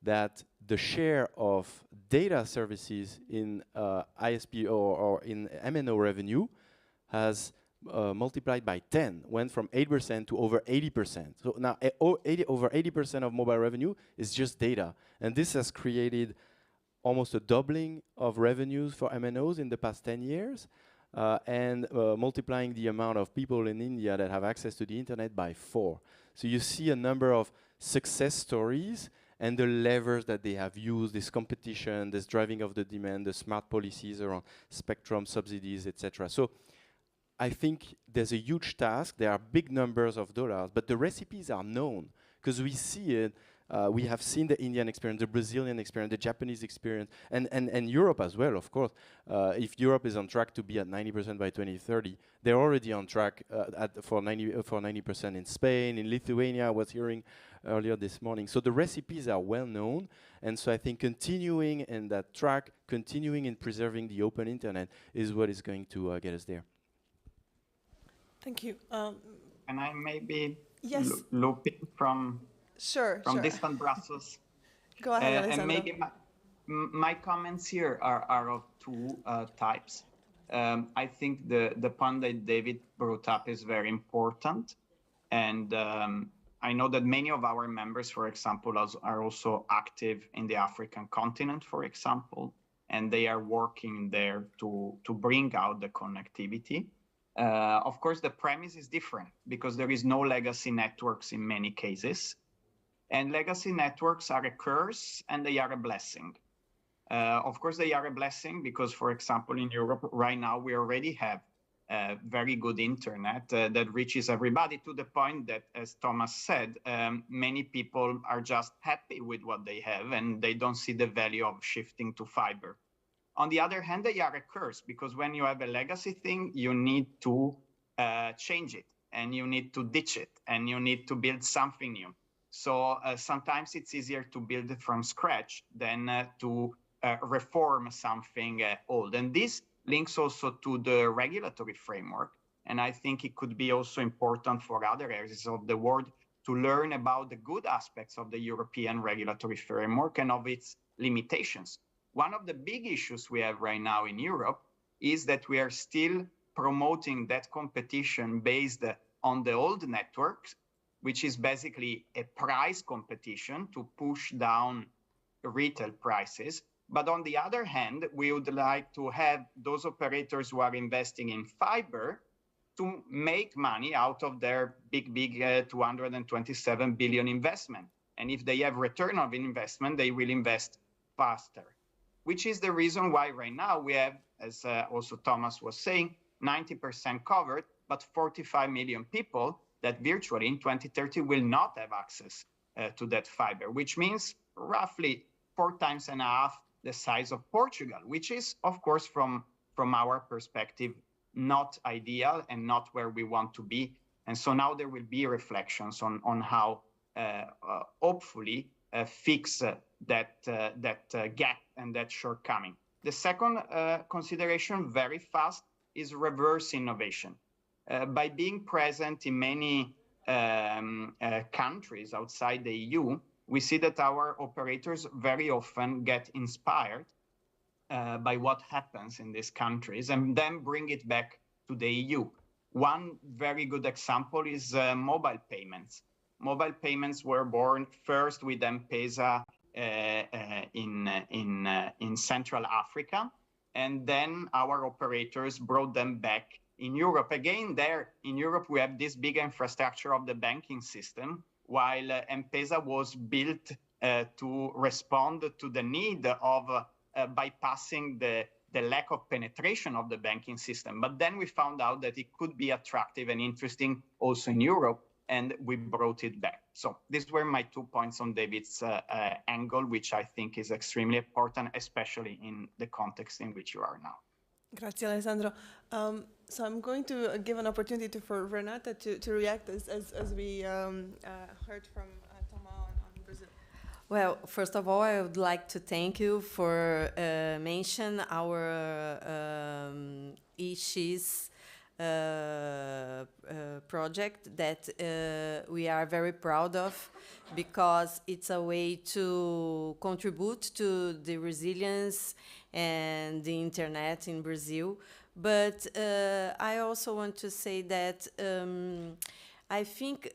that the share of data services in ISP or in MNO revenue has multiplied by 10, went from 8% to over 80%. So now over 80% of mobile revenue is just data. And this has created almost a doubling of revenues for MNOs in the past 10 years, and multiplying the amount of people in India that have access to the internet by 4. So you see a number of success stories and the levers that they have used, this competition, this driving of the demand, the smart policies around spectrum subsidies, etc. So I think there's a huge task. There are big numbers of dollars, but the recipes are known because we see it. We have seen the Indian experience, the Brazilian experience, the Japanese experience, and Europe as well, of course. If Europe is on track to be at 90% by 2030, they're already on track for 90% in Spain, in Lithuania, I was hearing earlier this morning. So the recipes are well known, and so I think continuing in that track, continuing in preserving the open internet is what is going to get us there. Thank you. Can I maybe Yes. loop in from Sure. distant Brussels? Go ahead, And Alessandro. maybe my comments here are of two types. I think the point that David brought up is very important. And I know that many of our members, for example, are also active in the African continent, for example, and they are working there to bring out the connectivity. Of course, the premise is different because there is no legacy networks in many cases. And legacy networks are a curse and they are a blessing. Of course, they are a blessing because, for example, in Europe right now, we already have very good internet that reaches everybody to the point that, as Thomas said, many people are just happy with what they have and they don't see the value of shifting to fiber. On the other hand, they are a curse because when you have a legacy thing, you need to change it and you need to ditch it and you need to build something new. So sometimes it's easier to build it from scratch than to reform something old. And this links also to the regulatory framework. And I think it could be also important for other areas of the world to learn about the good aspects of the European regulatory framework and of its limitations. One of the big issues we have right now in Europe is that we are still promoting that competition based on the old networks, which is basically a price competition to push down retail prices. But on the other hand, we would like to have those operators who are investing in fiber to make money out of their big 227 billion investment. And if they have return of investment, they will invest faster, which is the reason why right now we have, as also Thomas was saying, 90% covered, but 45 million people that virtually in 2030 will not have access to that fiber, which means roughly 4.5 times the size of Portugal, which is, of course, from our perspective, not ideal and not where we want to be. And so now there will be reflections on how hopefully fix that gap and that shortcoming. The second consideration, very fast, is reverse innovation. By being present in many countries outside the EU, we see that our operators very often get inspired by what happens in these countries and then bring it back to the EU. One very good example is mobile payments. Mobile payments were born first with M-Pesa in Central Africa, and then our operators brought them back in Europe. Again, there in Europe, we have this big infrastructure of the banking system, while M-Pesa was built to respond to the need of bypassing the lack of penetration of the banking system. But then we found out that it could be attractive and interesting also in Europe, and we brought it back. So these were my 2 points on David's angle, which I think is extremely important, especially in the context in which you are now. Grazie, Alessandro. So I'm going to give an opportunity for Renata to react as we heard from Thomas on Brazil. Well, first of all, I would like to thank you for mention our IGF project that we are very proud of, because it's a way to contribute to the resilience and the internet in Brazil. But I also want to say that I think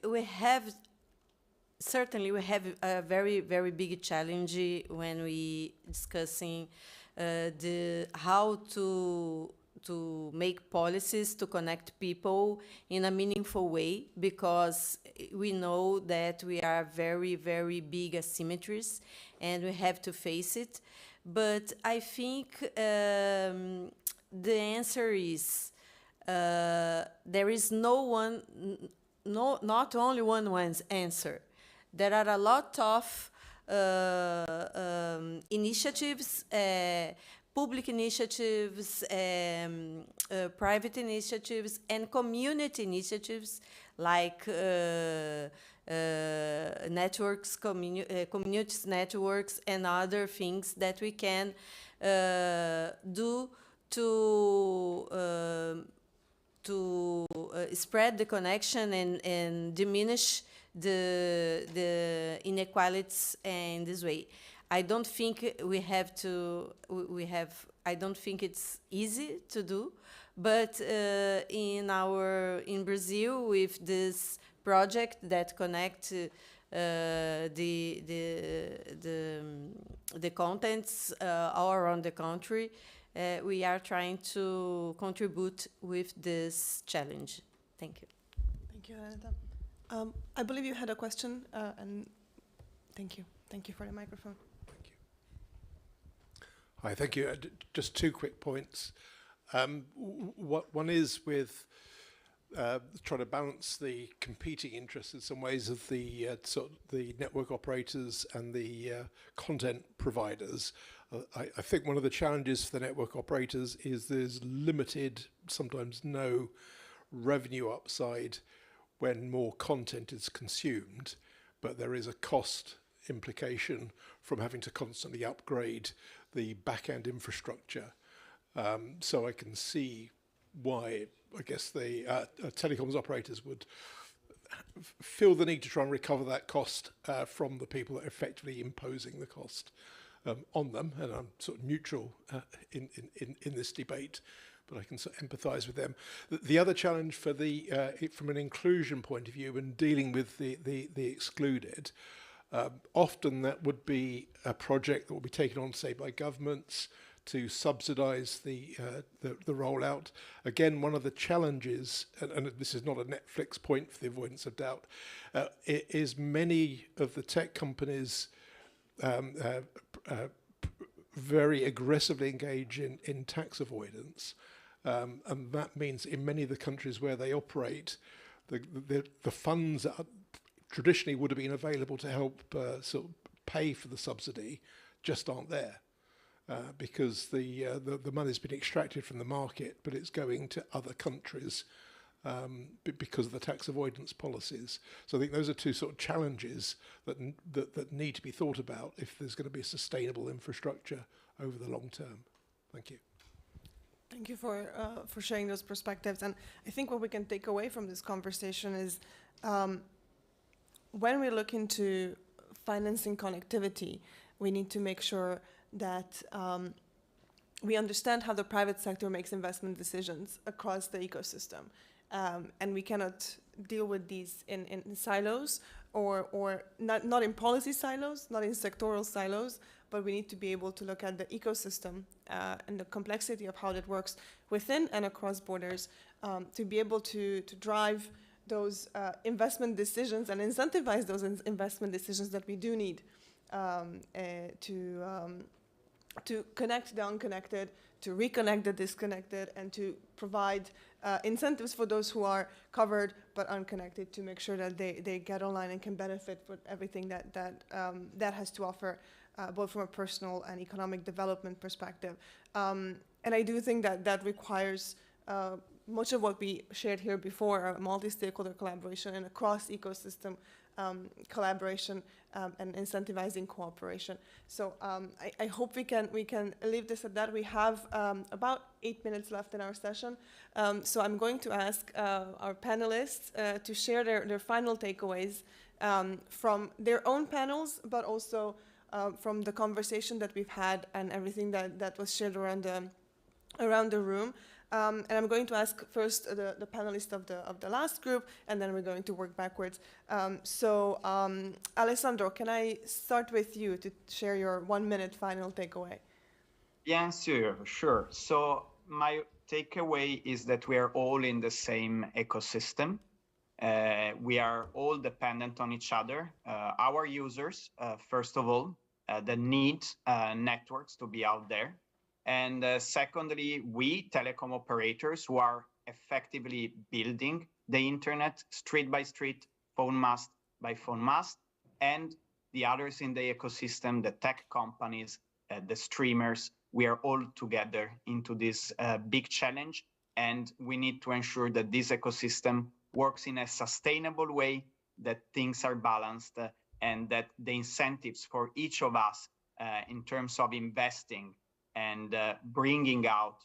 certainly we have a very, very big challenge when we discussing how to to make policies to connect people in a meaningful way, because we know that we are very, very big asymmetries and we have to face it. But I think the answer is there is not only one answer. There are a lot of initiatives, public initiatives, private initiatives, and community initiatives like networks, communities networks, and other things that we can do to spread the connection and diminish the inequalities in this way. I don't think I don't think it's easy to do, but in Brazil, with this project that connect the contents all around the country, we are trying to contribute with this challenge. Thank you. Thank you, Anita. I believe you had a question, and thank you. Thank you for the microphone. Thank you. Hi, thank you. Just two quick points. One is with trying to balance the competing interests in some ways of the the network operators and the content providers. I think one of the challenges for the network operators is there's limited, sometimes no, revenue upside when more content is consumed, but there is a cost implication from having to constantly upgrade the back-end infrastructure. So I can see why, I guess, the telecoms operators would feel the need to try and recover that cost from the people that are effectively imposing the cost on them. And I'm sort of neutral in this debate, but I can sort of empathise with them. The other challenge for from an inclusion point of view and dealing with the excluded, often that would be a project that will be taken on, say, by governments to subsidise the rollout. Again, one of the challenges, and this is not a Netflix point for the avoidance of doubt, is many of the tech companies very aggressively engage in tax avoidance, and that means in many of the countries where they operate, the funds that traditionally would have been available to help sort of pay for the subsidy just aren't there. Because the money's been extracted from the market, but it's going to other countries because of the tax avoidance policies. So I think those are two sort of challenges that need to be thought about if there's going to be a sustainable infrastructure over the long term. Thank you. Thank you for sharing those perspectives. And I think what we can take away from this conversation is when we look into financing connectivity, we need to make sure that we understand how the private sector makes investment decisions across the ecosystem. And we cannot deal with these in silos or not in policy silos, not in sectoral silos, but we need to be able to look at the ecosystem and the complexity of how that works within and across borders to be able to drive those investment decisions and incentivize those investment decisions that we do need to connect the unconnected, to reconnect the disconnected, and to provide incentives for those who are covered but unconnected to make sure that they get online and can benefit from everything that has to offer, both from a personal and economic development perspective. And I do think that requires much of what we shared here before, a multi-stakeholder collaboration and across ecosystem collaboration and incentivizing cooperation. So I hope we can leave this at that. We have about 8 minutes left in our session. So I'm going to ask our panelists to share their final takeaways from their own panels, but also from the conversation that we've had and everything that was shared around the room. And I'm going to ask first the panelists of the last group, and then we're going to work backwards. So Alessandro, can I start with you to share your 1 minute final takeaway? Bien sûr, sure. So my takeaway is that we are all in the same ecosystem. We are all dependent on each other. Our users, first of all, that need networks to be out there. And secondly, we telecom operators who are effectively building the internet street by street, phone mast by phone mast, and the others in the ecosystem, the tech companies, the streamers, we are all together into this big challenge. And we need to ensure that this ecosystem works in a sustainable way, that things are balanced, and that the incentives for each of us in terms of investing and bringing out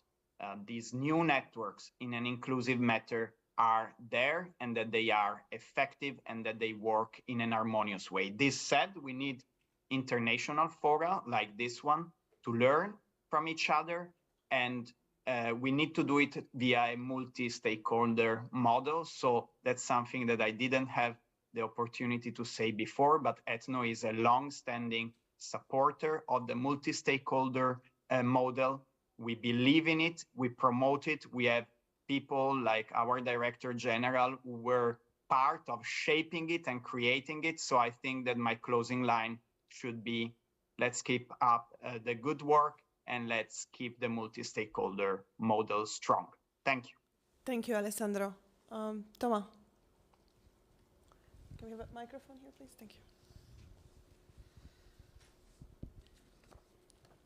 these new networks in an inclusive manner are there, and that they are effective and that they work in an harmonious way. This said, we need international fora like this one to learn from each other, and we need to do it via a multi-stakeholder model. So that's something that I didn't have the opportunity to say before, but Ethno is a long-standing supporter of the multi-stakeholder model. We believe in it, we promote it. We have people like our Director General who were part of shaping it and creating it. So I think that my closing line should be, let's keep up the good work, and let's keep the multi-stakeholder model strong. Thank you. Thank you, Alessandro. Thomas, can we have a microphone here, please? Thank you.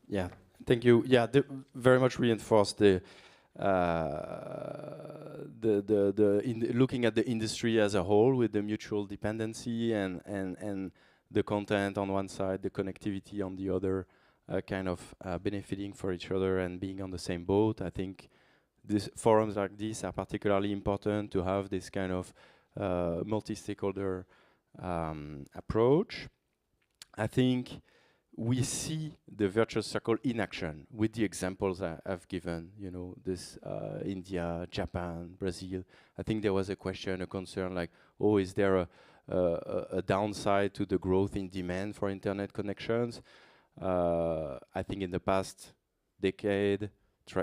Yeah, thank you. Yeah, very much reinforced looking at the industry as a whole with the mutual dependency and the content on one side, the connectivity on the other, kind of benefiting for each other and being on the same boat. I think these forums like this are particularly important to have this kind of multi-stakeholder approach. I think we see the virtuous circle in action with the examples I've given, you know, this India, Japan, Brazil. I think there was a question, a concern like, oh, is there a downside to the growth in demand for internet connections? I think in the past decade,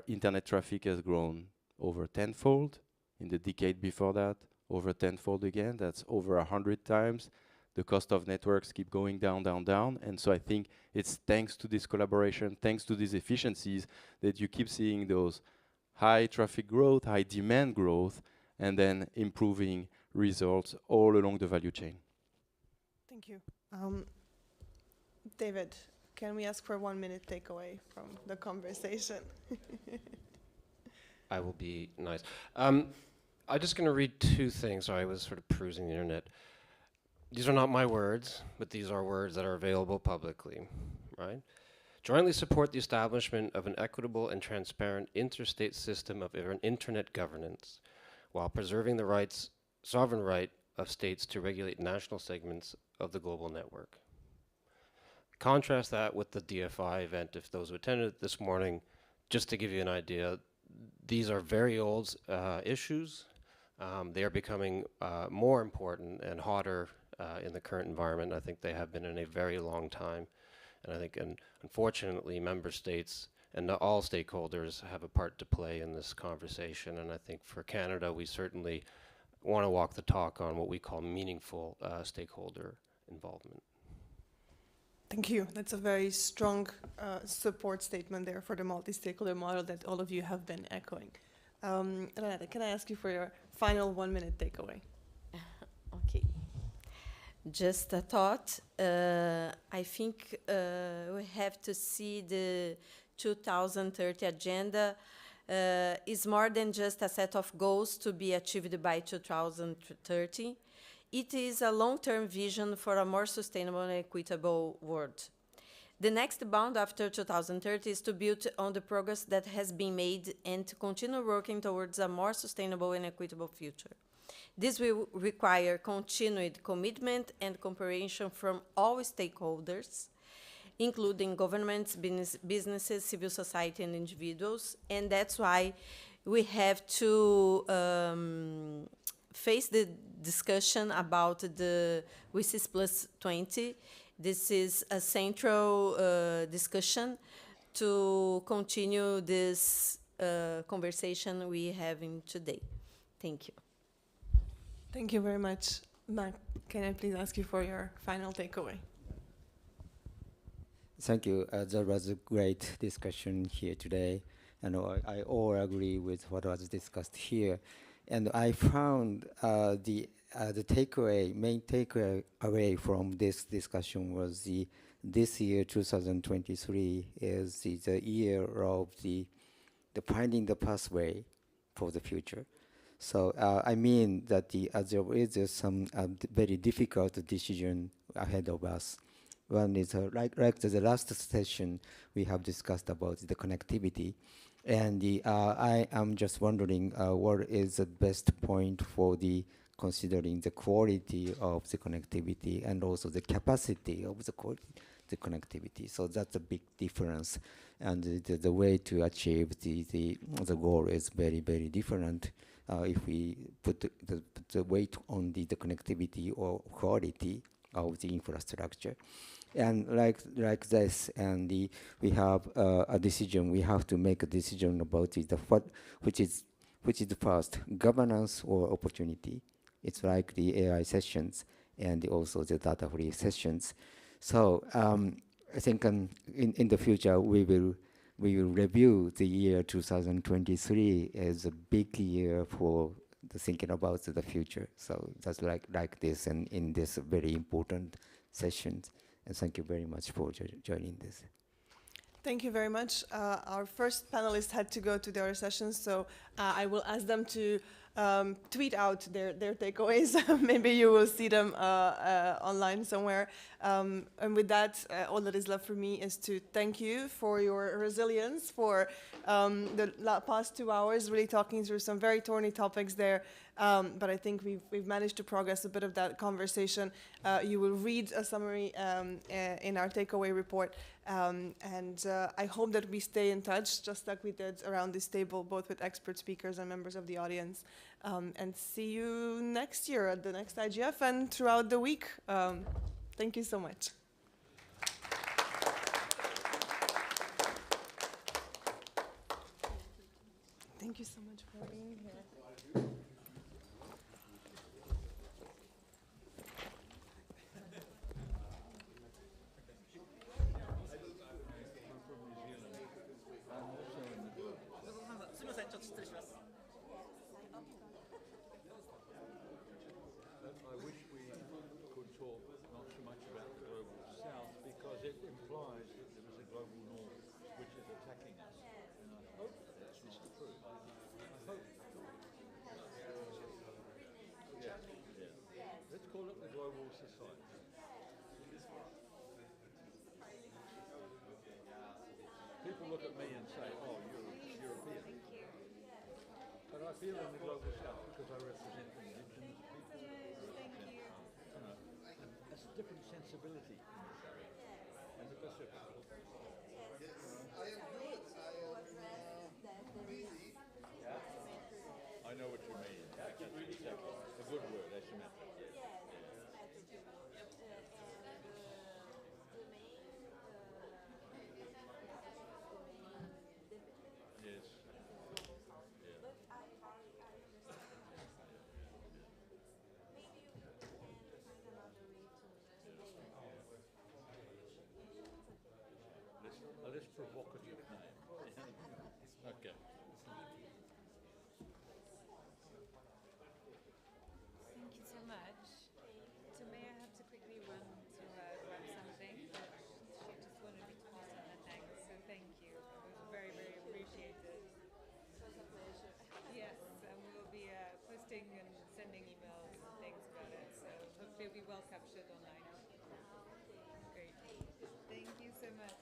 internet traffic has grown over tenfold. In the decade before that, over tenfold again. That's over 100 times. The cost of networks keep going down, down, down. And so I think it's thanks to this collaboration, thanks to these efficiencies, that you keep seeing those high traffic growth, high demand growth, and then improving results all along the value chain. Thank you. David, can we ask for 1 minute takeaway from the conversation? I will be nice. I'm just going to read two things. So I was sort of perusing the internet. These are not my words, but these are words that are available publicly, right? Jointly support the establishment of an equitable and transparent interstate system of internet governance while preserving the sovereign right of states to regulate national segments of the global network. Contrast that with the DFI event, if those who attended it this morning, just to give you an idea, these are very old issues. They are becoming more important and hotter in the current environment. I think they have been in a very long time. And I think, unfortunately, member states and all stakeholders have a part to play in this conversation. And I think for Canada, we certainly want to walk the talk on what we call meaningful stakeholder involvement. Thank you. That's a very strong support statement there for the multi-stakeholder model that all of you have been echoing. Renata, can I ask you for your final 1 minute takeaway? Okay. Just a thought. I think we have to see the 2030 agenda is more than just a set of goals to be achieved by 2030. It is a long-term vision for a more sustainable and equitable world. The next bound after 2030 is to build on the progress that has been made and to continue working towards a more sustainable and equitable future. This will require continued commitment and cooperation from all stakeholders, including governments, businesses, civil society, and individuals. And that's why we have to face the discussion about the WSIS Plus 20. This is a central discussion to continue this conversation we having today. Thank you. Thank you very much. Mark, can I please ask you for your final takeaway? Thank you. That was a great discussion here today, and I all agree with what was discussed here. And I found the main takeaway from this discussion was this year, 2023, is the year of the finding the pathway for the future. So I mean that there is some very difficult decision ahead of us. One is like the last session we have discussed about the connectivity, and I am just wondering what is the best point for considering the quality of the connectivity and also the capacity of the connectivity. So that's a big difference, and the way to achieve the goal is very, very different. If we put the weight on the connectivity or quality of the infrastructure. And like this, and we have a decision. We have to make a decision about which is first, governance or opportunity. It's like the AI sessions and also the data-free sessions. So I think in the future we will review the year 2023 as a big year for thinking about the future. So that's like this, and in this very important sessions. And thank you very much for joining this. Thank you very much. Our first panelist had to go to their sessions, so I will ask them to tweet out their takeaways. Maybe you will see them online somewhere. And with that, all that is left for me is to thank you for your resilience, for the past 2 hours, really talking through some very thorny topics there. But I think we've managed to progress a bit of that conversation. You will read a summary in our takeaway report. And I hope that we stay in touch, just like we did around this table, both with expert speakers and members of the audience. And see you next year at the next IGF and throughout the week. Thank you so much. Thank you so much for being here. I wish we could talk not so much about the global south because it implies that there is a global north which is attacking us. And I hope that's not true. I hope. Yeah. Let's call it the global society. People look at me and say, oh, you're European. But I feel in the global south because I represent indigenous people. It's a different sensibility in this area. And the Pacific. I know what you mean. That's a good word, asymmetric. Yes. A less provocative name. Okay. Thank you so much. So may I have to quickly run to grab something? She just wanted me to pass on her thanks, so thank you. It was very, very appreciated. Yes, and we'll be posting and sending emails and things about it, so hopefully it'll be well captured online. Great. Thank you so much.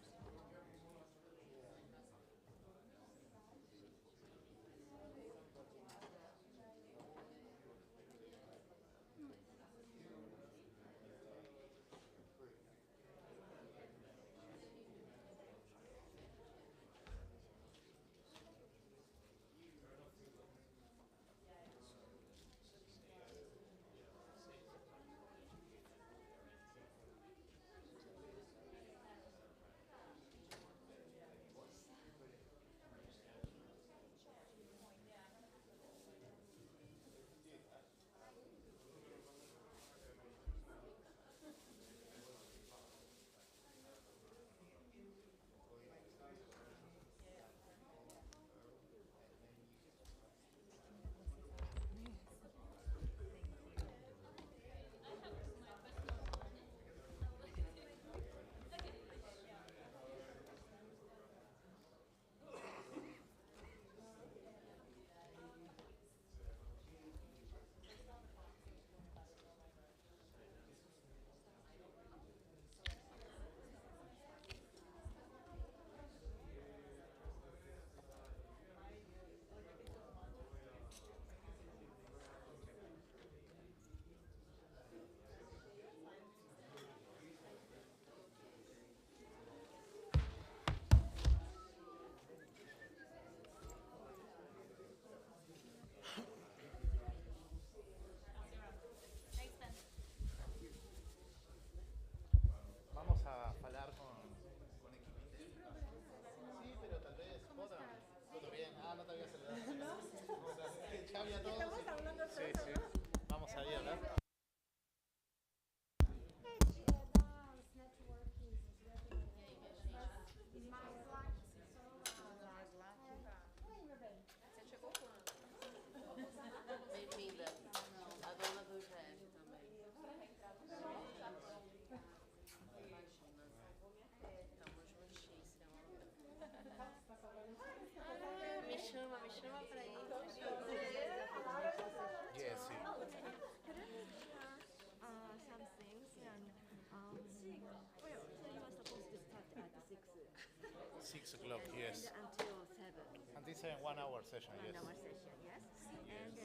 6 o'clock, yes. And until 7. Until 7, 1 hour session, yes. 1 hour session, yes. And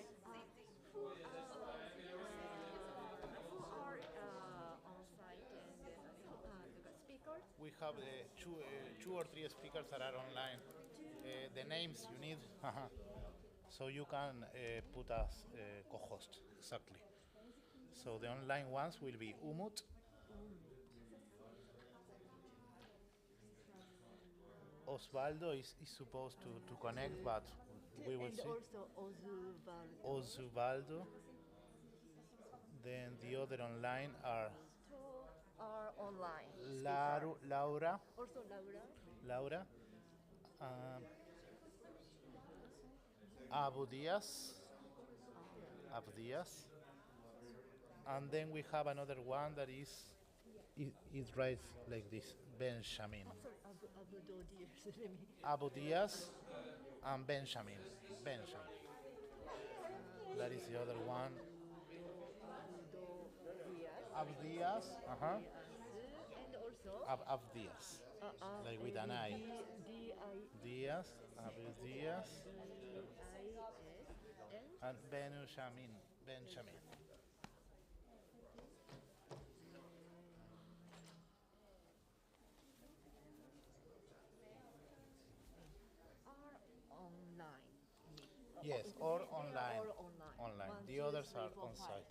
who are on site and the speakers? We have the two or three speakers that are online. The names you need, so you can put as co-host, exactly. So the online ones will be Umut, Osvaldo is supposed to connect, but we will and see. Also Osvaldo. Osvaldo. Then the other online are Two are online. Laura. Also Laura. Laura. Abu Diaz. And then we have another one that is, it writes like this, Benjamin. Oh, sorry, Abu Diaz. Abu Diaz and Benjamin. That is the other one. Abu Diaz. And also Abdias. Like with an I. Diaz. Abu Diaz. And Benjamin. online. Yes, or online. Or online. Online. One, The two, others three, are four, on five. site.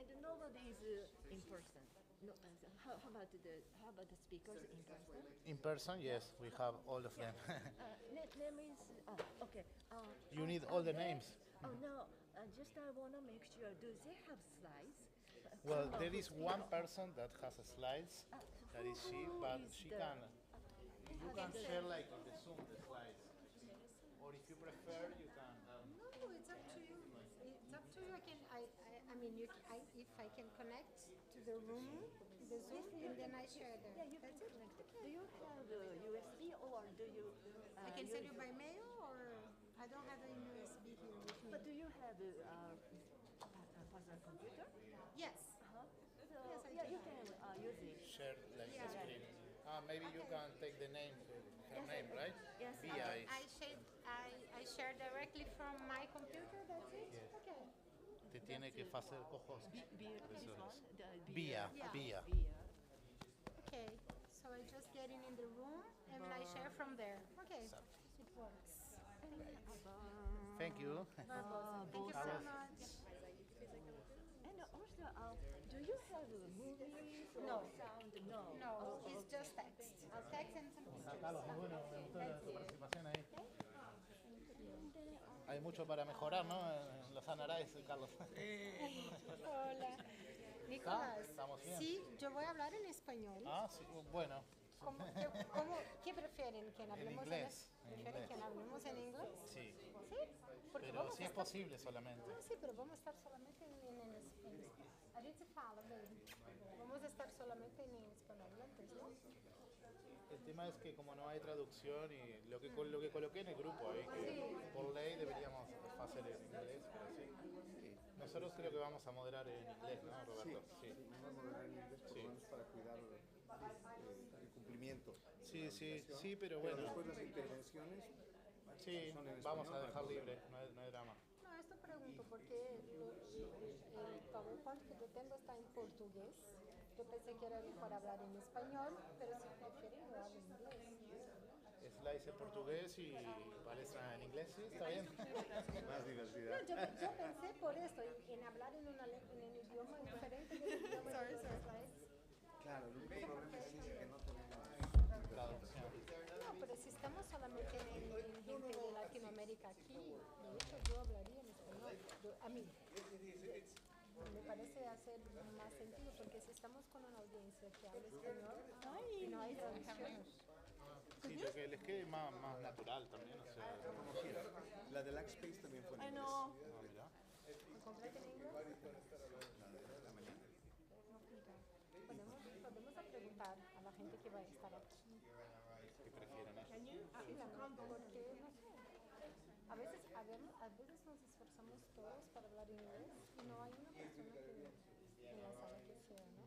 And nobody is in person. No, how about the speakers in person? In person, yes, we have all of them. Name is okay. You need all the names. Oh no, just I want to make sure. Do they have slides? Well, there is one person that has slides. That is she, but she can. You can share like in the Zoom the slides. Or if you prefer, you can. No, it's up to you. It's up to you. I mean, if I can connect to the room, the Zoom, and then I share there. Yeah, you That's can it. connect. Do you have USB or do you? I can send you by mail, or I don't have a USB here with me. But do you have a personal computer? Yes. So, Yes, I yeah, do. you can use it. Share like Yeah. the screen. Maybe you can take the name, her name, right? Yes. BI. I share directly from my computer. That's it. Yes. Okay. Te tiene que hacer co-host. Via. Via. Okay. So I just get in the room and I share from there. Okay. It works. Thank you. Thank you so much. And also, do you have movies or No. sound? No. No, it's just text. Text and some pictures. Carlos, muy bueno, me gustó tu participación ahí. Hay mucho para mejorar, ¿no? En los Anarais, Carlos. Hola. Nicolás, ¿Estamos bien? sí, yo voy a hablar en español. Sí, bueno. ¿Qué prefieren? ¿Que hablemos inglés, en ¿Prefieren inglés. que hablemos en inglés? Sí, ¿Sí? Porque pero vamos si a es estar- posible solamente. Sí, pero vamos a estar solamente en a gente fala, bem. Vamos a estar solamente en hispanohablantes, ¿no? El tema es que como no hay traducción y lo que coloqué en el grupo ahí, que por ley deberíamos hacer en inglés, pero sí. Nosotros creo que vamos a moderar en inglés, ¿no, Roberto? Sí. Vamos a moderar en inglés por lo menos para cuidar el cumplimiento. Sí, pero bueno. Después las intervenciones Sí, son en vamos a español, dejar no hay libre, no hay drama. No, esto pregunto porque el PowerPoint que yo tengo está en portugués. Yo pensé que era mejor hablar en español, pero si prefieren, lo hablo en inglés. Slides en portugués y palestra en inglés, sí, está bien. Más diversidad. No, yo pensé por esto, en hablar en un idioma diferente del idioma de los slides. Claro, el único problema es que no tenemos traducción. No, pero si estamos solamente en gente de Latinoamérica aquí, de hecho yo hablaría en español. A mí, me parece hacer más sentido, porque si estamos con una audiencia que habla español y no hay traducción. Sí, lo que les quede más natural también, o sea. La de Space también fue en inglés. Ah, mira. ¿Me completa en inglés? Podemos preguntar a la gente que va a estar aquí. ¿Qué prefieren ellos? Sí, porque, no sé, a veces nos esforzamos todos para hablar inglés y no hay una persona que en la sala que sea, ¿no?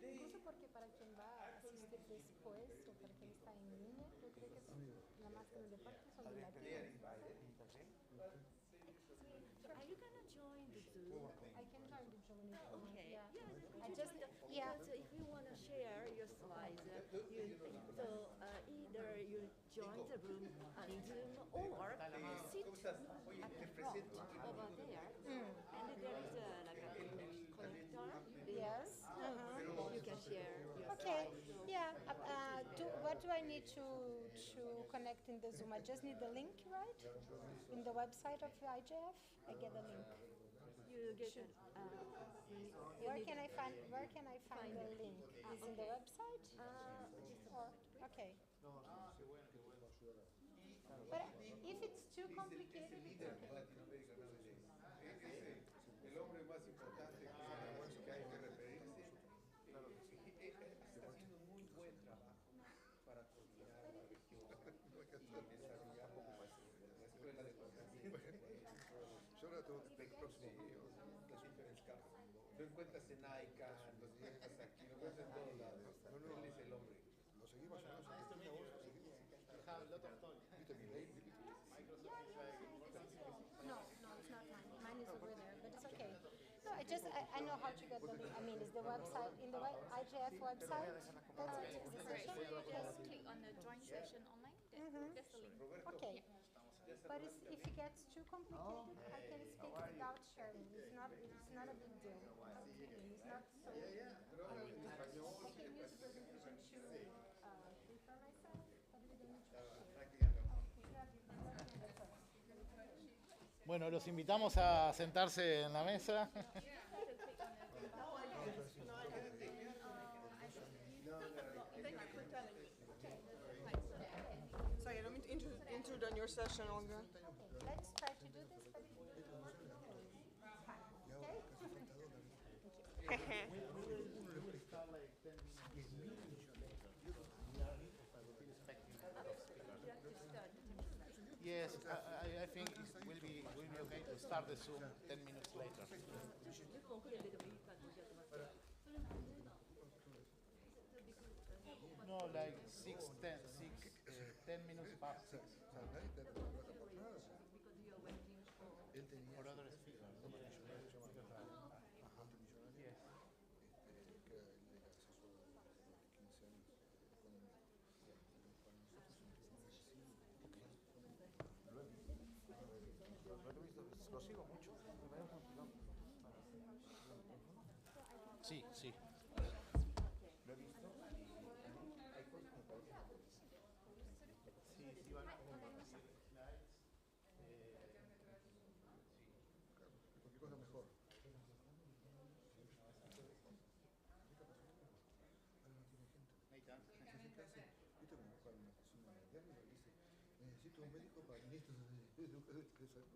Incluso porque para quien va a asistir después o para quien línea, yo creo que es la más grande parte son de latinos. Are you gonna join the Zoom? I can join the Zoom if you want. Okay. Yeah. Yeah, I just, yeah. because if you want to share your slides, either you join the room on Zoom or sit at the front over there, and there is like a connector. Yes. You can share your Okay. slides. Yeah. What do I need to connect in the Zoom? I just need the link, right? In the website of IGF, I get the link. You get Should- Where Where can I find the link? Is in the website? Or okay. But if it's too complicated, it's okay. El hombre más importante que hay que referirse, está haciendo un muy buen trabajo para coordinar la región y desarrollar la escuela de yo ahora tengo que el próximo los diferentes campos. Lo encuentras en ICA, lo encuentras aquí, lo encuentras en todos lados. Él es el hombre. Lo seguimos, lo seguimos. ¿Viste mi mail? No, it's not mine. Mine is over there, but it's okay. No, I know how to get the link. I mean, is the website in the IGF website? That's it. Is the session? Just click on the join session online. That's the link. Okay. But if it gets too complicated, I can speak without sharing. It's not a big deal. It's not so. I can use the presentation to prepare myself, but we don't need to share. Bueno, los invitamos a sentarse en la mesa. Sorry, I don't mean to intrude on your session, Olga. Okay, let's try to do this, but okay? Yes, I think it will be okay to start the Zoom 10 minutes later. No, like 10 minutes past 6. For other speakers. Yes. Lo sigo mucho. Sí, sí. Lo he visto. Hay cosas que me parecen. Sí, sí, van a Cualquier cosa mejor. ¿Viste cómo buscar una persona en el diario y dice, necesito un médico para ministro de salud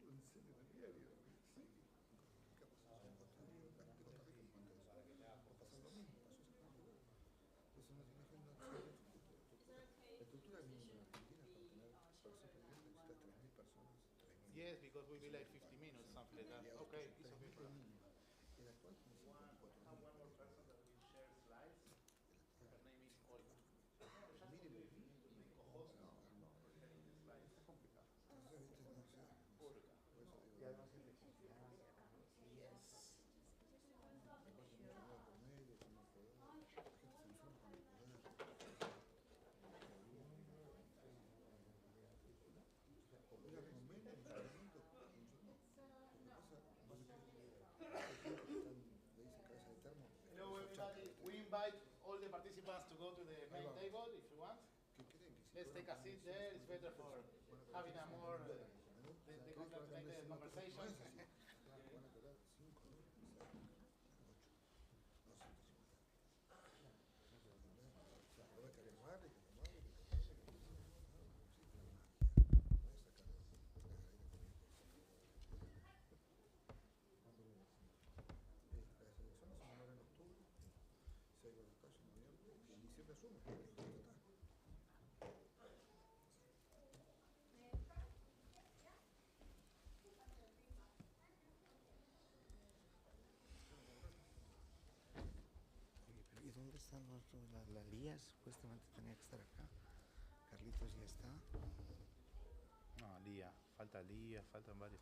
en serio en el diario? Sí. ¿Qué pasa? Te contaste que cuando va a pasar lo mismo, pasó exactamente igual. Entonces no tiene que la estructura mínima argentina para ser presidente necesita 3.000 personas. Yes, because we'll be like 50 minutes, something like that. Okay, it's okay for us. El actual tiene 54.000. One more person that will share slides. Her name is Olga. Y además es Hello everybody, we invite all the participants to go to the main table if you want. Let's take a seat there, it's better for having a more concentrated conversation. ¿Y dónde están las lías? Supuestamente tenía que estar acá. Carlitos ya está. No, Lía, faltan varios.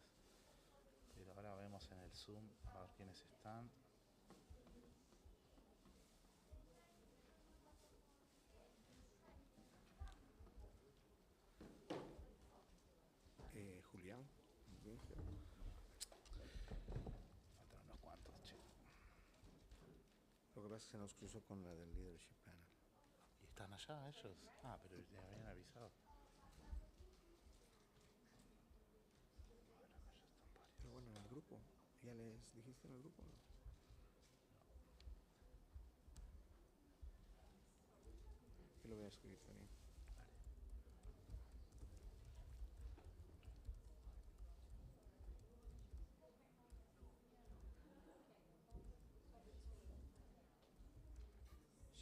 Pero ahora vemos en el Zoom a ver quiénes están. Julián. Faltan unos cuantos, che. Lo que pasa es que se nos cruzó con la del Leadership Panel. ¿Y están allá ellos? Ah, pero ya habían avisado. Pero bueno, en el grupo. ¿Ya les dijiste en el grupo? ¿No? Yo lo voy a escribir también.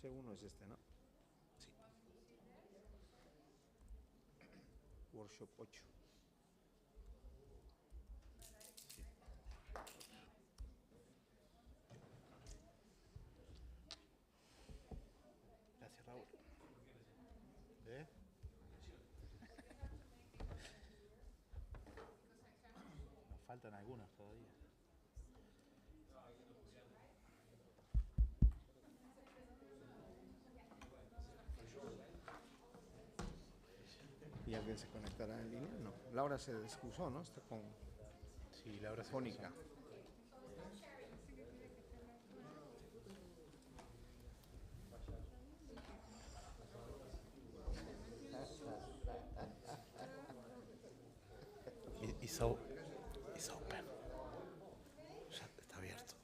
C1 es este, ¿no? Sí. Workshop 8. Gracias, Raúl. ¿Eh? Nos faltan algunos todavía. ¿Y alguien se conectará en línea? No. Laura se excusó, ¿no? Está con Sí, Laura se Fónica. It's open. Ya está abierto.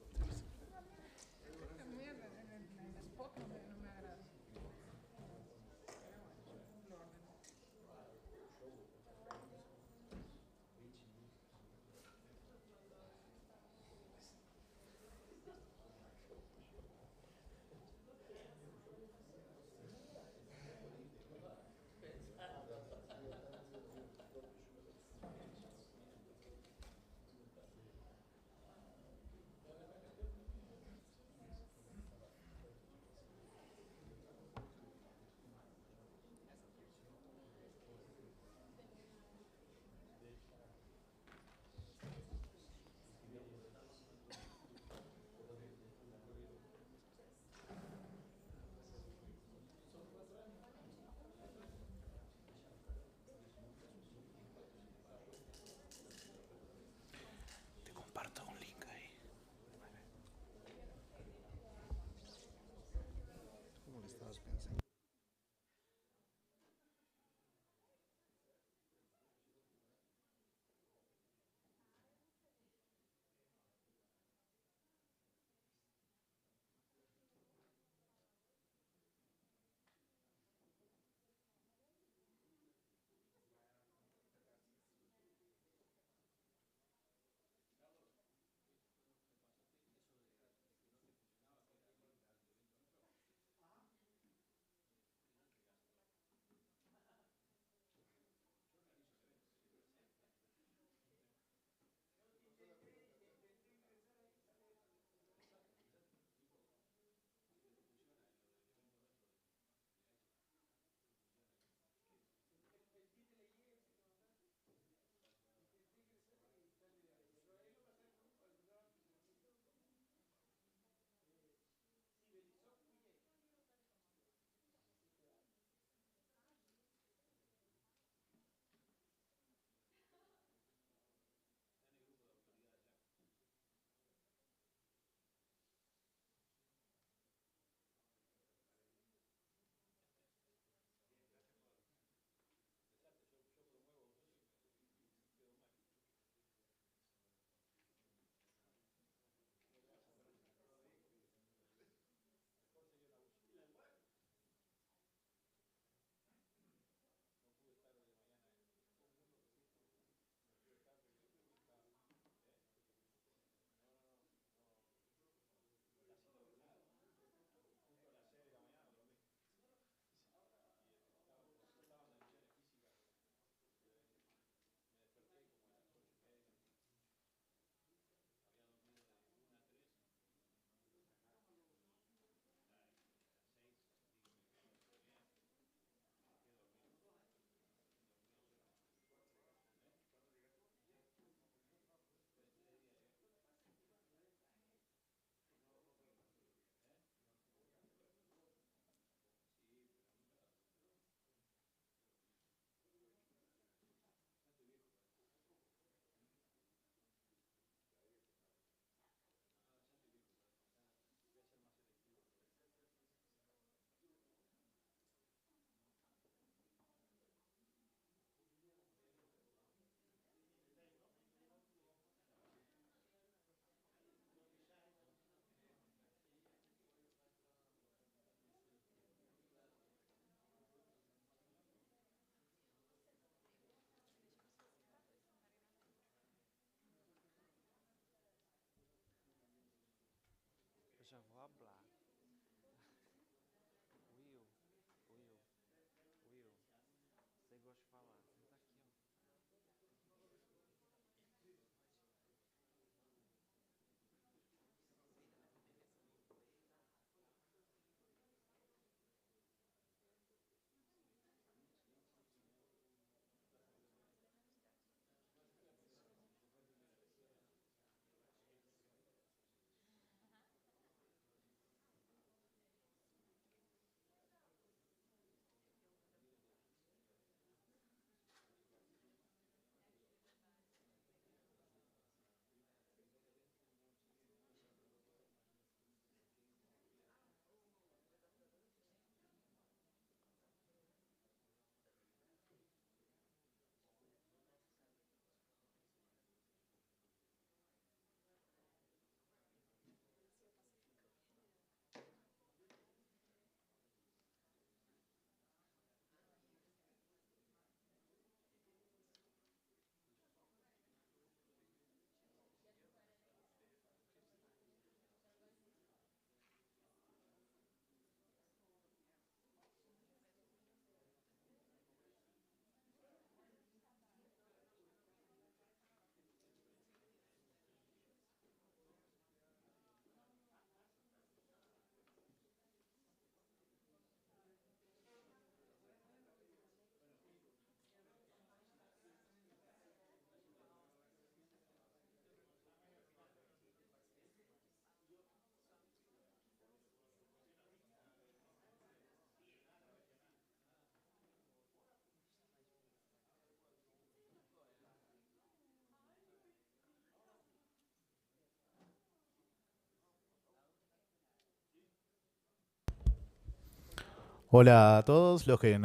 Hola a todos los que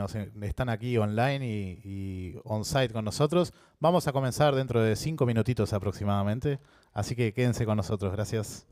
están aquí online y on-site con nosotros. Vamos a comenzar dentro de 5 minutitos aproximadamente, así que quédense con nosotros. Gracias.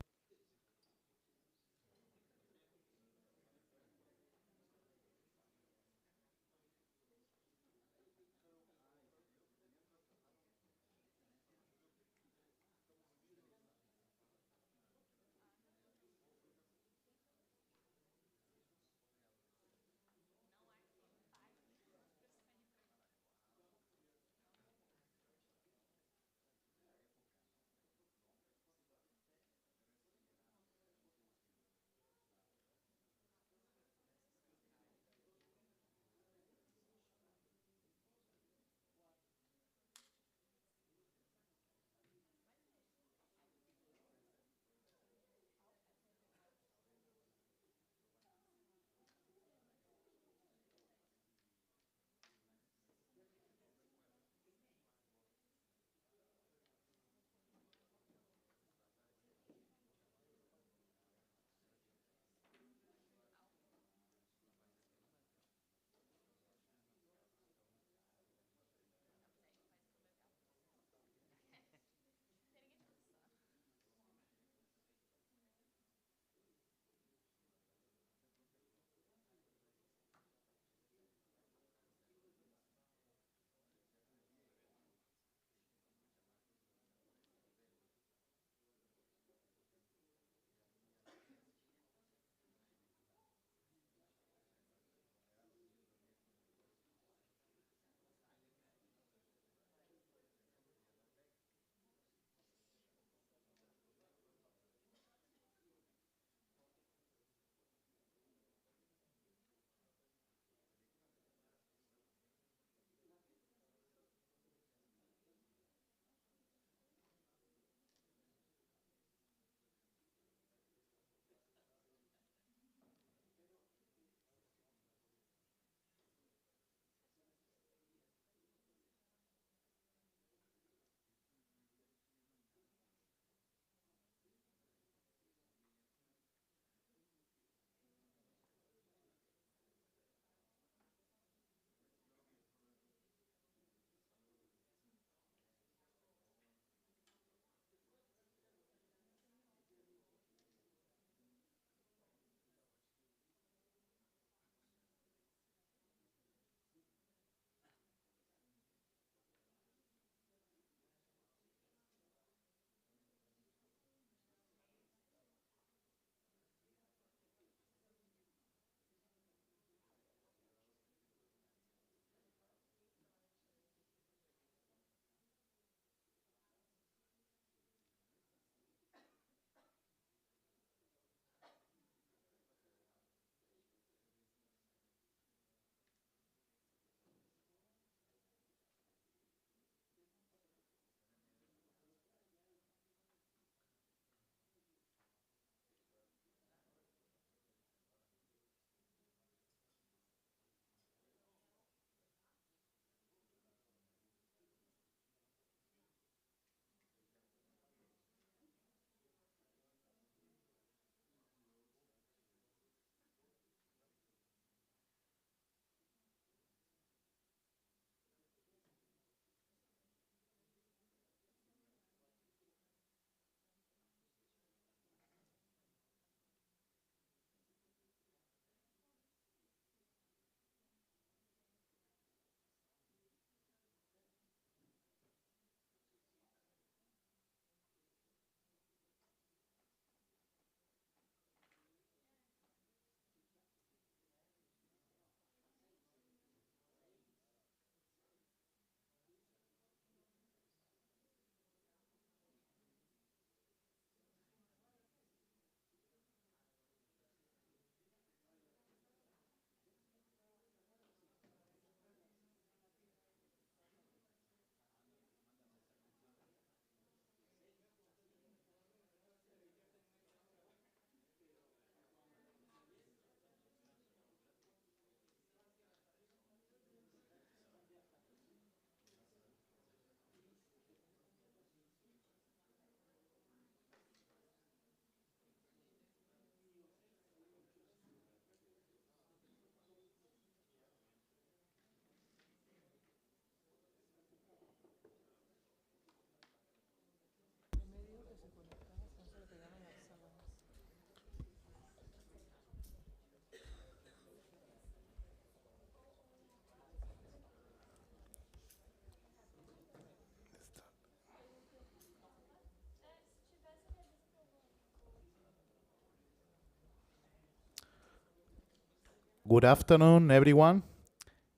Good afternoon, everyone.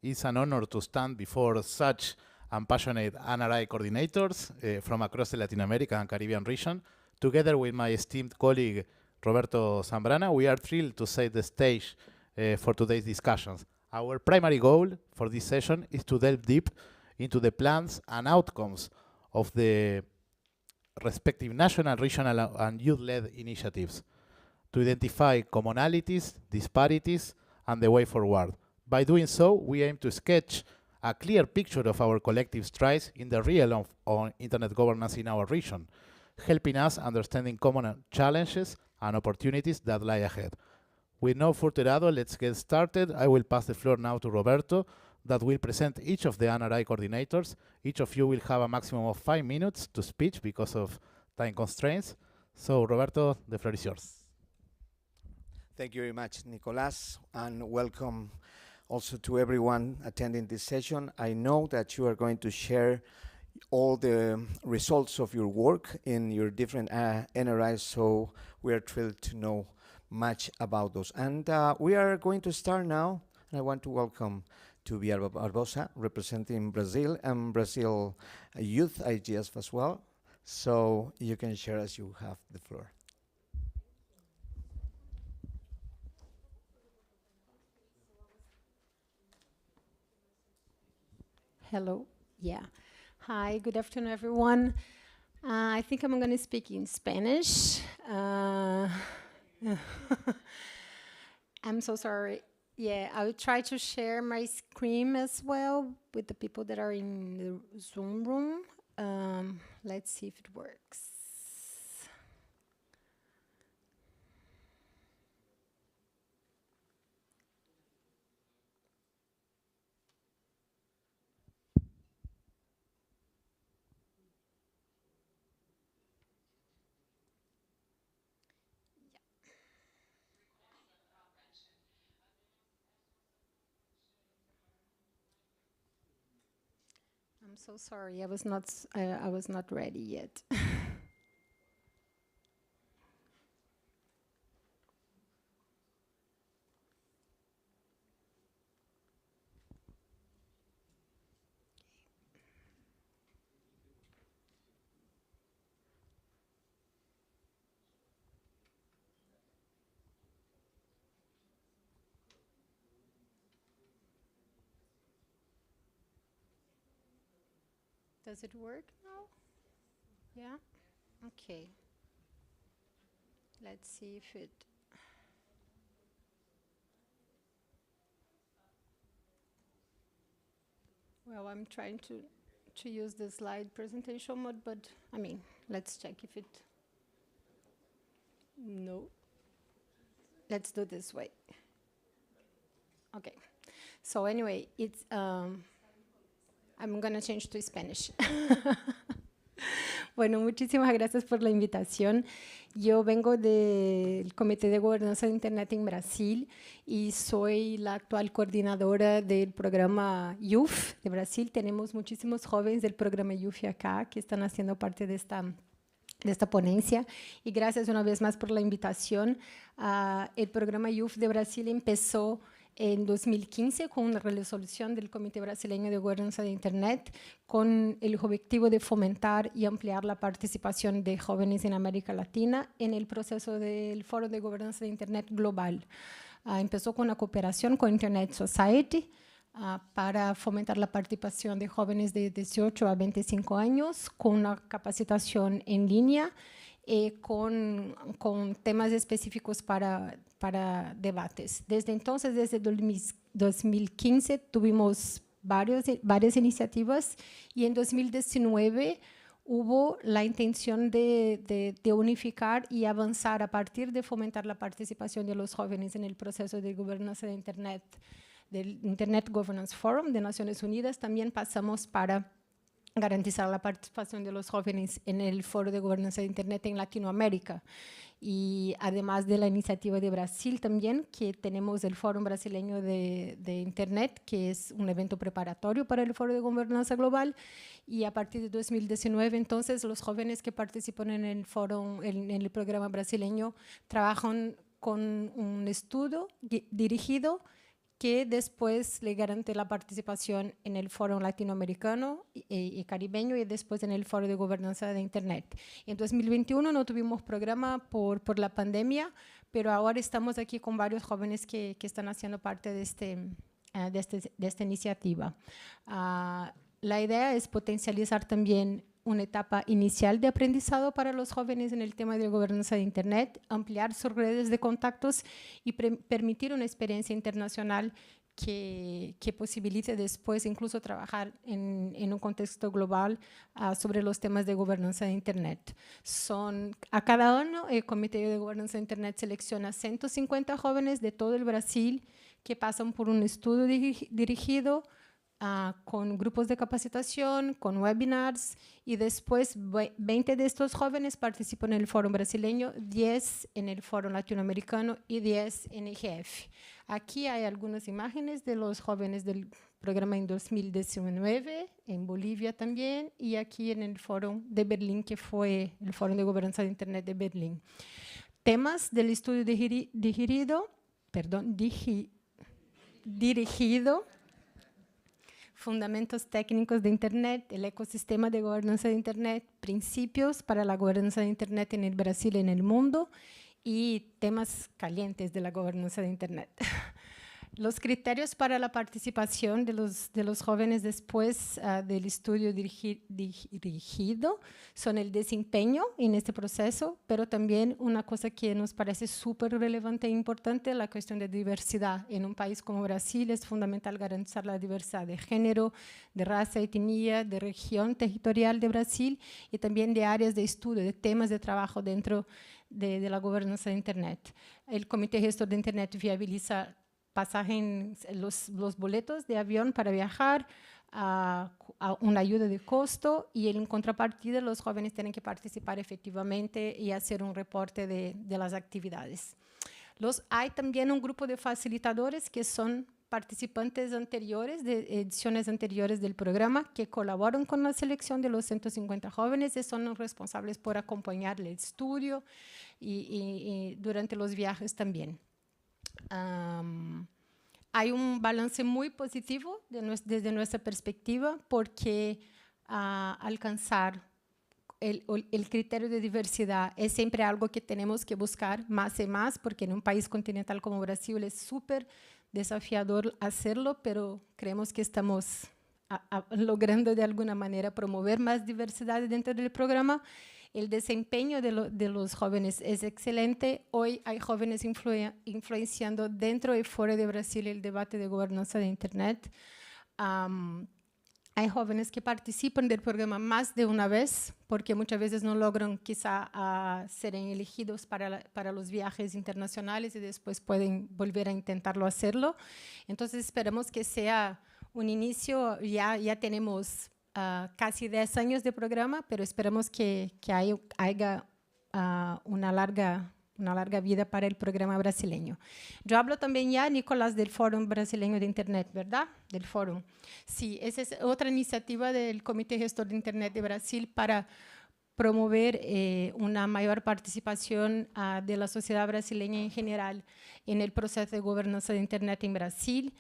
It's an honor to stand before such passionate NRI coordinators from across the Latin America and Caribbean region. Together with my esteemed colleague Roberto Zambrana, we are thrilled to set the stage for today's discussions. Our primary goal for this session is to delve deep into the plans and outcomes of the respective national, regional, and youth-led initiatives to identify commonalities, disparities, and the way forward. By doing so, we aim to sketch a clear picture of our collective strides in the realm of internet governance in our region, helping us understanding common challenges and opportunities that lie ahead. With no further ado, let's get started. I will pass the floor now to Roberto, that will present each of the NRI coordinators. Each of you will have a maximum of 5 minutes to speak because of time constraints. So, Roberto, the floor is yours. Thank you very much, Nicolas, and welcome also to everyone attending this session. I know that you are going to share all the results of your work in your different NRIs, so we are thrilled to know much about those. And we are going to start now, and I want to welcome Bia Barbosa, representing Brazil and Brazil Youth IGF as well. So you can share as you have the floor. Hello. Yeah. Hi, good afternoon, everyone. I think I'm going to speak in Spanish. I'm so sorry. Yeah, I will try to share my screen as well with the people that are in the Zoom room. Let's see if it works. I'm so sorry. I was not ready yet. Does it work now? Yeah? Okay. Let's see if it... Well, I'm trying to use the slide presentation mode, but I mean, let's check if it... No. Let's do this way. Okay. So anyway, it's... I'm going to change to Spanish. Bueno, muchísimas gracias por la invitación. Yo vengo del Comité de Gobernanza de Internet en Brasil y soy la actual coordinadora del programa IGF de Brasil. Tenemos muchísimos jóvenes del programa IGF acá que están haciendo parte de esta ponencia. Y gracias una vez más por la invitación. El programa IGF de Brasil empezó en 2015 con una resolución del Comité Brasileño de Gobernanza de Internet con el objetivo de fomentar y ampliar la participación de jóvenes en América Latina en el proceso del Foro de Gobernanza de Internet global. Empezó con una cooperación con Internet Society para fomentar la participación de jóvenes de 18 a 25 años con una capacitación en línea con temas específicos para debates. Desde entonces, desde 2015, tuvimos varias iniciativas y en 2019 hubo la intención de unificar y avanzar a partir de fomentar la participación de los jóvenes en el proceso de gobernanza de Internet, del Internet Governance Forum de Naciones Unidas. También pasamos para garantizar la participación de los jóvenes en el Foro de Gobernanza de Internet en Latinoamérica. Y además de la iniciativa de Brasil también, que tenemos el Foro Brasileño de Internet, que es un evento preparatorio para el Foro de Gobernanza Global. Y a partir de 2019, entonces, los jóvenes que participan en el foro, en el programa brasileño, trabajan con un estudio dirigido que después le garante la participación en el Foro Latinoamericano y Caribeño y después en el Foro de Gobernanza de Internet. En 2021 no tuvimos programa por la pandemia, pero ahora estamos aquí con varios jóvenes que están haciendo parte de esta iniciativa. La idea es potencializar también una etapa inicial de aprendizado para los jóvenes en el tema de gobernanza de Internet, ampliar sus redes de contactos y permitir una experiencia internacional que posibilite después incluso trabajar en un contexto global sobre los temas de gobernanza de Internet. A cada año el Comité de Gobernanza de Internet selecciona 150 jóvenes de todo el Brasil que pasan por un estudio dirigido con grupos de capacitación, con webinars, y después 20 de estos jóvenes participan en el Foro Brasileño, 10 en el Foro Latinoamericano y 10 en IGF. Aquí hay algunas imágenes de los jóvenes del programa en 2019, en Bolivia también, y aquí en el Foro de Berlín, que fue el Foro de Gobernanza de Internet de Berlín. Temas del estudio dirigido, fundamentos técnicos de Internet, el ecosistema de gobernanza de Internet, principios para la gobernanza de Internet en el Brasil y en el mundo, y temas calientes de la gobernanza de Internet. Los criterios para la participación de los jóvenes después del estudio dirigido son el desempeño en este proceso, pero también una cosa que nos parece súper relevante e importante, la cuestión de diversidad. En un país como Brasil es fundamental garantizar la diversidad de género, de raza, etnia, de región territorial de Brasil y también de áreas de estudio, de temas de trabajo dentro de la gobernanza de Internet. El Comité Gestor de Internet viabiliza pasajes, los boletos de avión para viajar, a una ayuda de costo, y en contrapartida los jóvenes tienen que participar efectivamente y hacer un reporte de las actividades. Hay también un grupo de facilitadores que son participantes anteriores, de ediciones anteriores del programa, que colaboran con la selección de los 150 jóvenes y son los responsables por acompañar el estudio y durante los viajes también. Hay un balance muy positivo desde nuestra perspectiva, porque alcanzar el criterio de diversidad es siempre algo que tenemos que buscar más y más, porque en un país continental como Brasil es súper desafiador hacerlo, pero creemos que estamos logrando de alguna manera promover más diversidad dentro del programa. El desempeño de los jóvenes es excelente. Hoy hay jóvenes influenciando dentro y fuera de Brasil el debate de gobernanza de Internet. Hay jóvenes que participan del programa más de una vez, porque muchas veces no logran quizá ser elegidos para los viajes internacionales y después pueden volver a intentarlo hacerlo. Entonces esperamos que sea un inicio. Ya tenemos casi 10 años de programa, pero esperamos que haya una larga vida para el programa brasileño. Yo hablo también ya, Nicolás, del Fórum Brasileño de Internet, ¿verdad? Del Fórum. Sí, esa es otra iniciativa del Comité Gestor de Internet de Brasil para promover una mayor participación de la sociedad brasileña en general en el proceso de gobernanza de Internet en Brasil,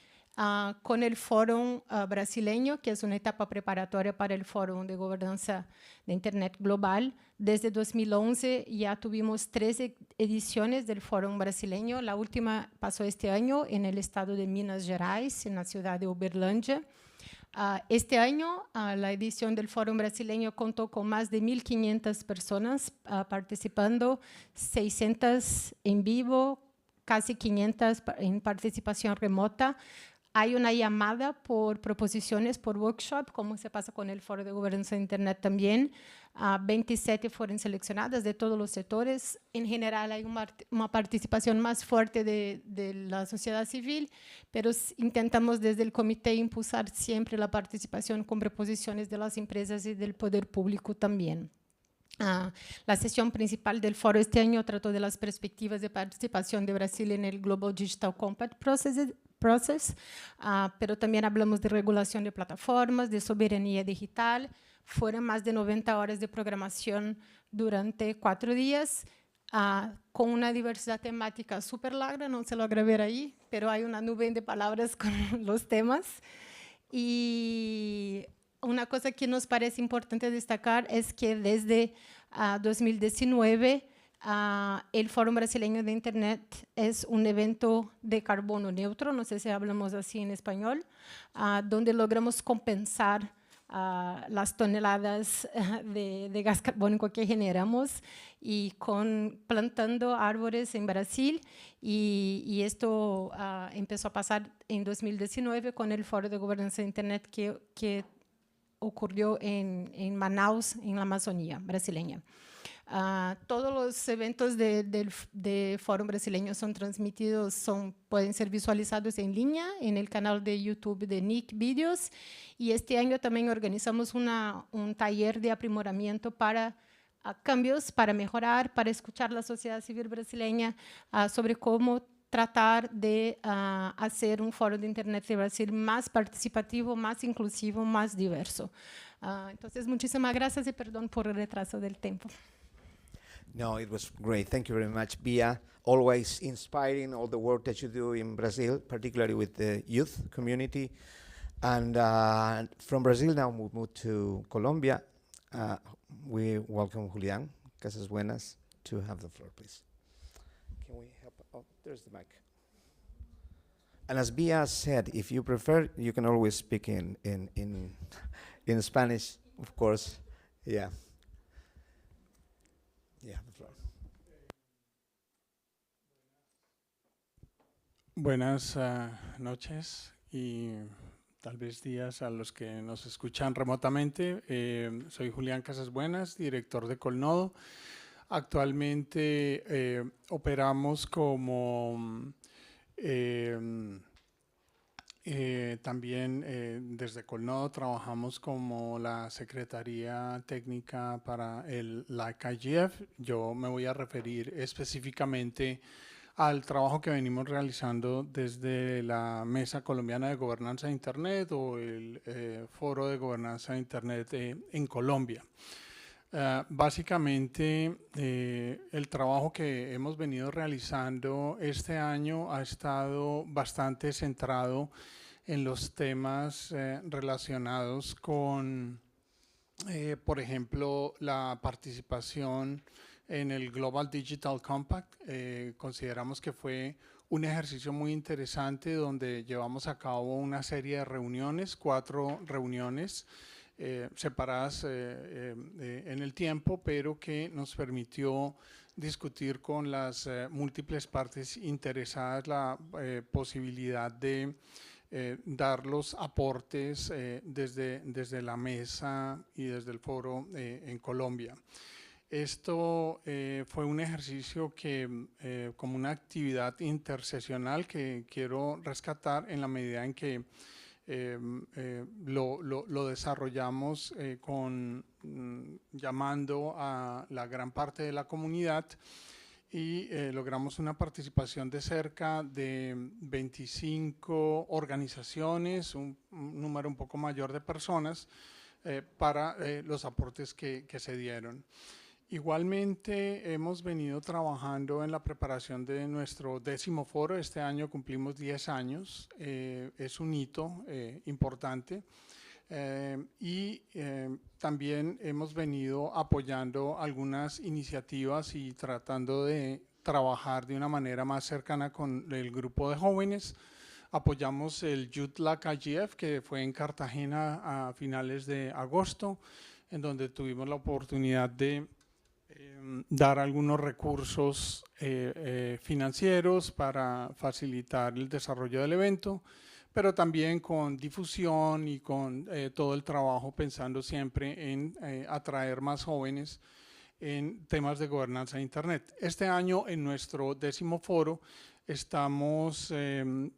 con el Fórum Brasileño, que es una etapa preparatoria para el Fórum de Gobernanza de Internet Global. Desde 2011 ya tuvimos 13 ediciones del Fórum Brasileño. La última pasó este año en el estado de Minas Gerais, en la ciudad de Uberlândia. Este año, la edición del Fórum Brasileño contó con más de 1.500 personas participando, 600 en vivo, casi 500 en participación remota. Hay una llamada por proposiciones, por workshop, como se pasa con el Foro de Gobernanza de Internet también. 27 fueron seleccionadas de todos los sectores. En general hay una participación más fuerte de la sociedad civil, pero intentamos desde el comité impulsar siempre la participación con proposiciones de las empresas y del poder público también. La sesión principal del foro este año trató de las perspectivas de participación de Brasil en el Global Digital Compact Process, pero también hablamos de regulación de plataformas, de soberanía digital. Fueron más de 90 horas de programación durante 4 días. con una diversidad temática súper larga, no se logra ver ahí, pero hay una nube de palabras con los temas. Y una cosa que nos parece importante destacar es que desde 2019 el Foro Brasileño de Internet es un evento de carbono neutro, no sé si hablamos así en español, donde logramos compensar las toneladas de gas carbónico que generamos y plantando árboles en Brasil, y esto empezó a pasar en 2019 con el Foro de Gobernanza de Internet que ocurrió en Manaus, en la Amazonía brasileña. Todos los eventos de Foro Brasileño son transmitidos, pueden ser visualizados en línea en el canal de YouTube de Nick Videos, y este año también organizamos un taller de aprimoramiento para cambios, para mejorar, para escuchar la sociedad civil brasileña sobre cómo tratar de hacer un foro de Internet de Brasil más participativo, más inclusivo, más diverso. Entonces, muchísimas gracias y perdón por el retraso del tiempo. No, it was great. Thank you very much, Bia. Always inspiring all the work that you do in Brazil, particularly with the youth community. And from Brazil now we move to Colombia. We welcome Julián Casas Buenas to have the floor, please. Can we help? Oh, there's the mic. And as Bia said, if you prefer, you can always speak in Spanish, of course. Yeah. Yeah, the floor. Buenas noches y tal vez días a los que nos escuchan remotamente. Soy Julián Casas Buenas, director de Colnodo. Actualmente operamos como también desde Colnodo trabajamos como la Secretaría Técnica para el IGF. Yo me voy a referir específicamente al trabajo que venimos realizando desde la Mesa Colombiana de Gobernanza de Internet o el Foro de Gobernanza de Internet en Colombia. Básicamente, el trabajo que hemos venido realizando este año ha estado bastante centrado en los temas relacionados con, por ejemplo, la participación en el Global Digital Compact. Consideramos que fue un ejercicio muy interesante donde llevamos a cabo una serie de reuniones, 4 reuniones, separadas en el tiempo, pero que nos permitió discutir con las múltiples partes interesadas la posibilidad de dar los aportes desde la mesa y desde el foro en Colombia. Esto fue un ejercicio que, como una actividad interseccional que quiero rescatar en la medida en que lo desarrollamos llamando a la gran parte de la comunidad y logramos una participación de cerca de 25 organizaciones, un número un poco mayor de personas para los aportes que se dieron. Igualmente hemos venido trabajando en la preparación de nuestro 10º foro. Este año cumplimos 10 años, es un hito importante y también hemos venido apoyando algunas iniciativas y tratando de trabajar de una manera más cercana con el grupo de jóvenes. Apoyamos el Youth Lac IGF, que fue en Cartagena a finales de agosto, en donde tuvimos la oportunidad de dar algunos recursos financieros para facilitar el desarrollo del evento, pero también con difusión y con todo el trabajo pensando siempre en atraer más jóvenes en temas de gobernanza de Internet. Este año en nuestro 10º foro estamos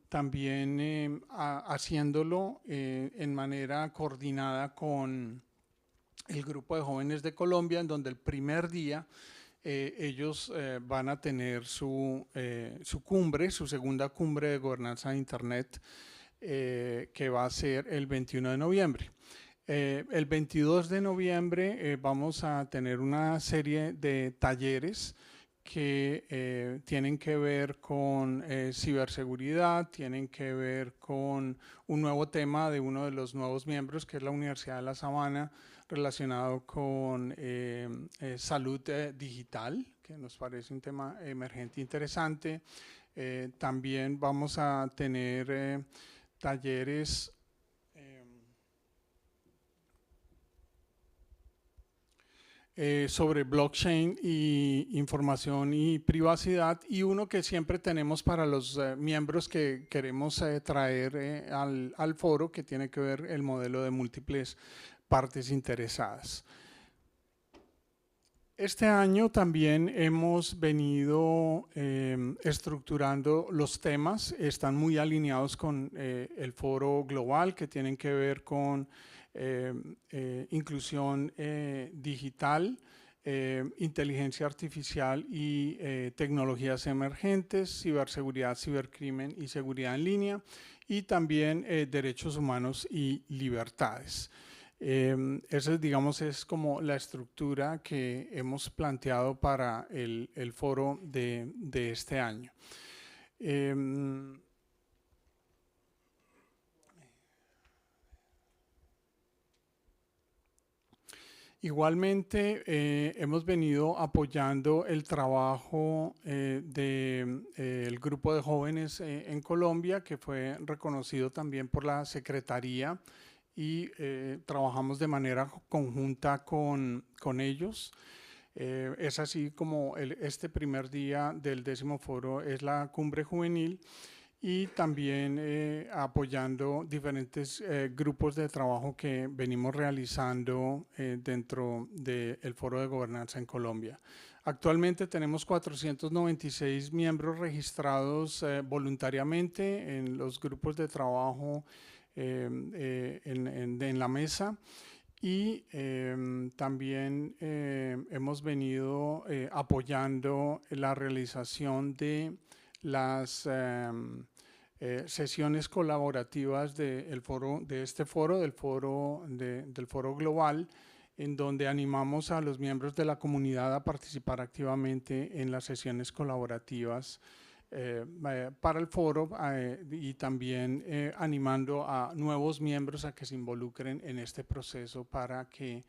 también haciéndolo en manera coordinada con el grupo de jóvenes de Colombia, en donde el primer día ellos van a tener su cumbre, su segunda cumbre de gobernanza de Internet, que va a ser el 21 de noviembre. El 22 de noviembre vamos a tener una serie de talleres que tienen que ver con ciberseguridad, tienen que ver con un nuevo tema de uno de los nuevos miembros, que es la Universidad de La Sabana, relacionado con salud digital, que nos parece un tema emergente interesante. También vamos a tener talleres sobre blockchain y información y privacidad, y uno que siempre tenemos para los miembros que queremos traer al foro, que tiene que ver el modelo de múltiples partes interesadas. Este año también hemos venido estructurando los temas, están muy alineados con el foro global, que tienen que ver con inclusión digital, inteligencia artificial y tecnologías emergentes, ciberseguridad, cibercrimen y seguridad en línea, y también derechos humanos y libertades. Esa, digamos, es como la estructura que hemos planteado para el foro de este año. Igualmente, hemos venido apoyando el trabajo del grupo de jóvenes en Colombia, que fue reconocido también por la Secretaría, y trabajamos de manera conjunta con ellos. Es así como este primer día del 10º foro es la cumbre juvenil, y también apoyando diferentes grupos de trabajo que venimos realizando dentro del Foro de Gobernanza en Colombia. Actualmente tenemos 496 miembros registrados voluntariamente en los grupos de trabajo en la mesa, y también hemos venido apoyando la realización de las sesiones colaborativas del foro, del foro global, en donde animamos a los miembros de la comunidad a participar activamente en las sesiones colaborativas para el foro, y también animando a nuevos miembros a que se involucren en este proceso para que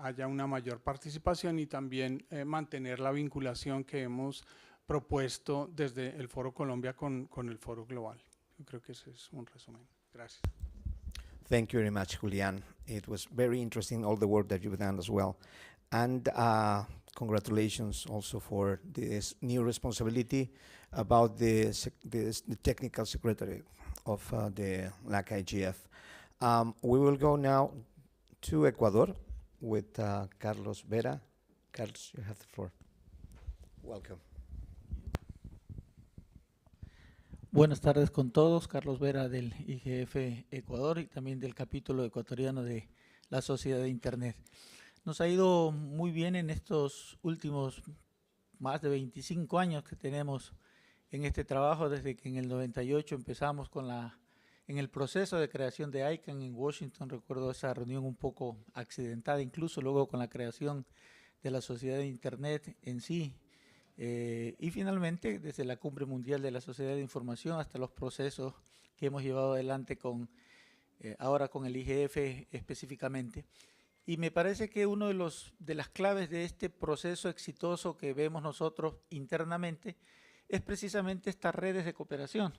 haya una mayor participación, y también mantener la vinculación que hemos propuesto desde el Foro Colombia con el Foro Global. Yo creo que ese es un resumen. Gracias. Thank you very much, Julian. It was very interesting, all the work that you've done as well. And congratulations also for this new responsibility about the technical secretary of the LAC IGF. We will go now to Ecuador with Carlos Vera. Carlos, you have the floor. Welcome. Buenas tardes con todos, Carlos Vera del IGF Ecuador y también del capítulo ecuatoriano de la Sociedad de Internet. Nos ha ido muy bien en estos últimos más de 25 años que tenemos en este trabajo, desde que en el 98 empezamos en el proceso de creación de ICANN en Washington. Recuerdo esa reunión un poco accidentada, incluso luego con la creación de la Sociedad de Internet en sí. Y finalmente, desde la Cumbre Mundial de la Sociedad de Información hasta los procesos que hemos llevado adelante ahora con el IGF específicamente. Y me parece que uno de las claves de este proceso exitoso que vemos nosotros internamente es precisamente estas redes de cooperación.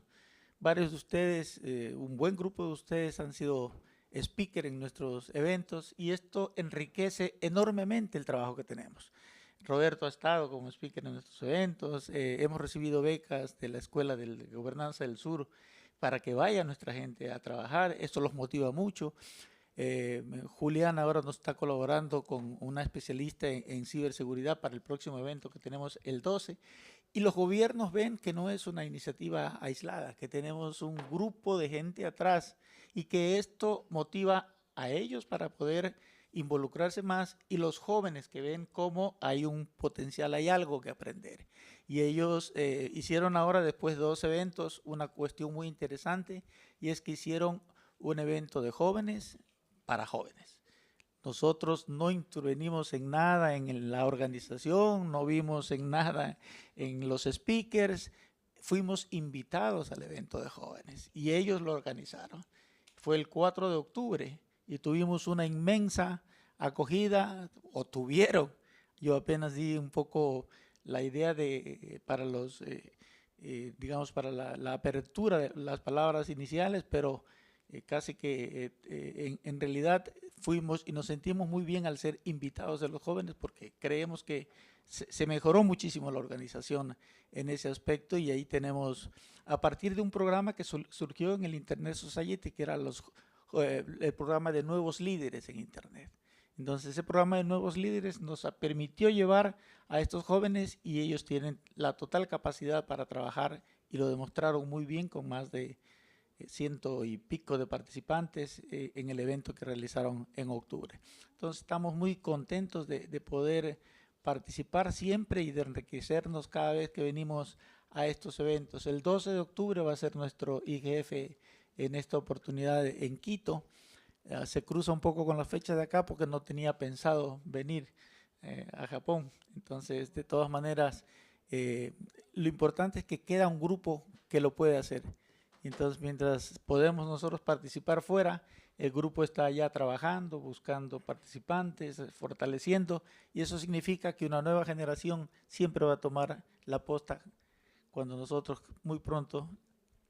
Varios de ustedes, un buen grupo de ustedes han sido speaker en nuestros eventos, y esto enriquece enormemente el trabajo que tenemos. Roberto ha estado como speaker en nuestros eventos, hemos recibido becas de la Escuela de Gobernanza del Sur para que vaya nuestra gente a trabajar. Esto los motiva mucho. Julián ahora nos está colaborando con una especialista en ciberseguridad para el próximo evento que tenemos el 12. Y los gobiernos ven que no es una iniciativa aislada, que tenemos un grupo de gente atrás, y que esto motiva a ellos para poder involucrarse más, y los jóvenes que ven cómo hay un potencial, hay algo que aprender. Y ellos hicieron ahora, después de 2 eventos, una cuestión muy interesante, y es que hicieron un evento de jóvenes para jóvenes. Nosotros no intervenimos en nada en la organización, no vimos en nada en los speakers, fuimos invitados al evento de jóvenes y ellos lo organizaron. Fue el 4 de octubre y tuvimos una inmensa acogida, o tuvieron. Yo apenas di un poco la idea de, para los, digamos, para la apertura de las palabras iniciales, pero casi que en realidad fuimos y nos sentimos muy bien al ser invitados de los jóvenes porque creemos que se mejoró muchísimo la organización en ese aspecto y ahí tenemos, a partir de un programa que surgió en el Internet Society, que era el programa de nuevos líderes en Internet. Entonces ese programa de nuevos líderes nos permitió llevar a estos jóvenes y ellos tienen la total capacidad para trabajar y lo demostraron muy bien con más de 100 y pico de participantes en el evento que realizaron en octubre. Entonces estamos muy contentos de poder participar siempre y de enriquecernos cada vez que venimos a estos eventos. El 12 de octubre va a ser nuestro IGF en esta oportunidad en Quito. Se cruza un poco con la fecha de acá porque no tenía pensado venir a Japón. Entonces, de todas maneras, lo importante es que queda un grupo que lo puede hacer. Entonces, mientras podemos nosotros participar fuera, el grupo está allá trabajando, buscando participantes, fortaleciendo, y eso significa que una nueva generación siempre va a tomar la posta cuando nosotros muy pronto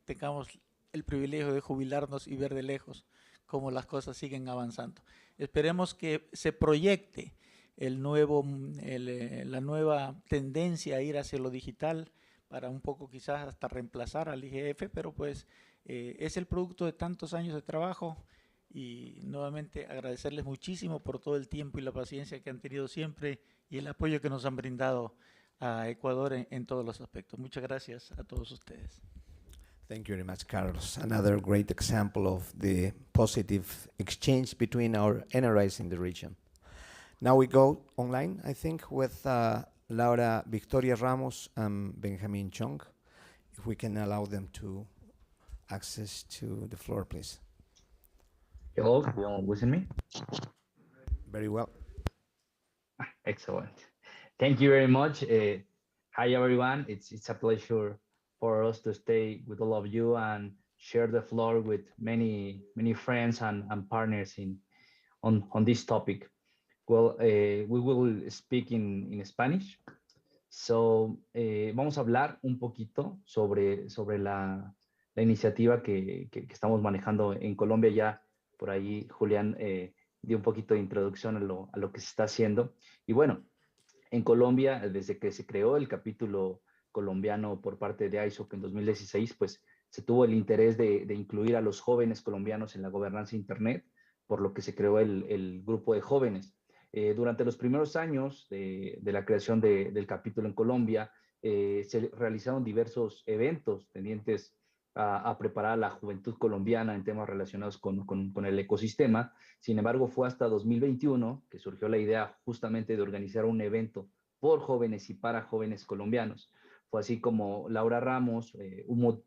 tengamos el privilegio de jubilarnos y ver de lejos cómo las cosas siguen avanzando. Esperemos que se proyecte la nueva tendencia a ir hacia lo digital para un poco quizás hasta reemplazar al IGF, pero pues es el producto de tantos años de trabajo y nuevamente agradecerles muchísimo por todo el tiempo y la paciencia que han tenido siempre y el apoyo que nos han brindado a Ecuador en todos los aspectos. Muchas gracias a todos ustedes. Thank you very much, Carlos. Another great example of the positive exchange between our NRIs in the region. Now we go online, I think, with Laura Victoria Ramos and Benjamin Chong. If we can allow them to access to the floor, please. Hello, you listen me? Very well. Excellent. Thank you very much. Hi, everyone. It's a pleasure for us to stay with all of you and share the floor with many friends and partners on this topic. Well, we will speak in Spanish. So, vamos a hablar un poquito sobre la iniciativa que estamos manejando en Colombia. Ya por ahí Julián dio un poquito de introducción a lo que se está haciendo. Y bueno, en Colombia, desde que se creó el capítulo colombiano por parte de ISOC en 2016, pues se tuvo el interés de incluir a los jóvenes colombianos en la gobernanza Internet, por lo que se creó el grupo de jóvenes. Durante los primeros años de la creación del capítulo en Colombia, se realizaron diversos eventos tendientes a preparar a la juventud colombiana en temas relacionados con el ecosistema. Sin embargo, fue hasta 2021 que surgió la idea justamente de organizar un evento por jóvenes y para jóvenes colombianos. Fue así como Laura Ramos, Humo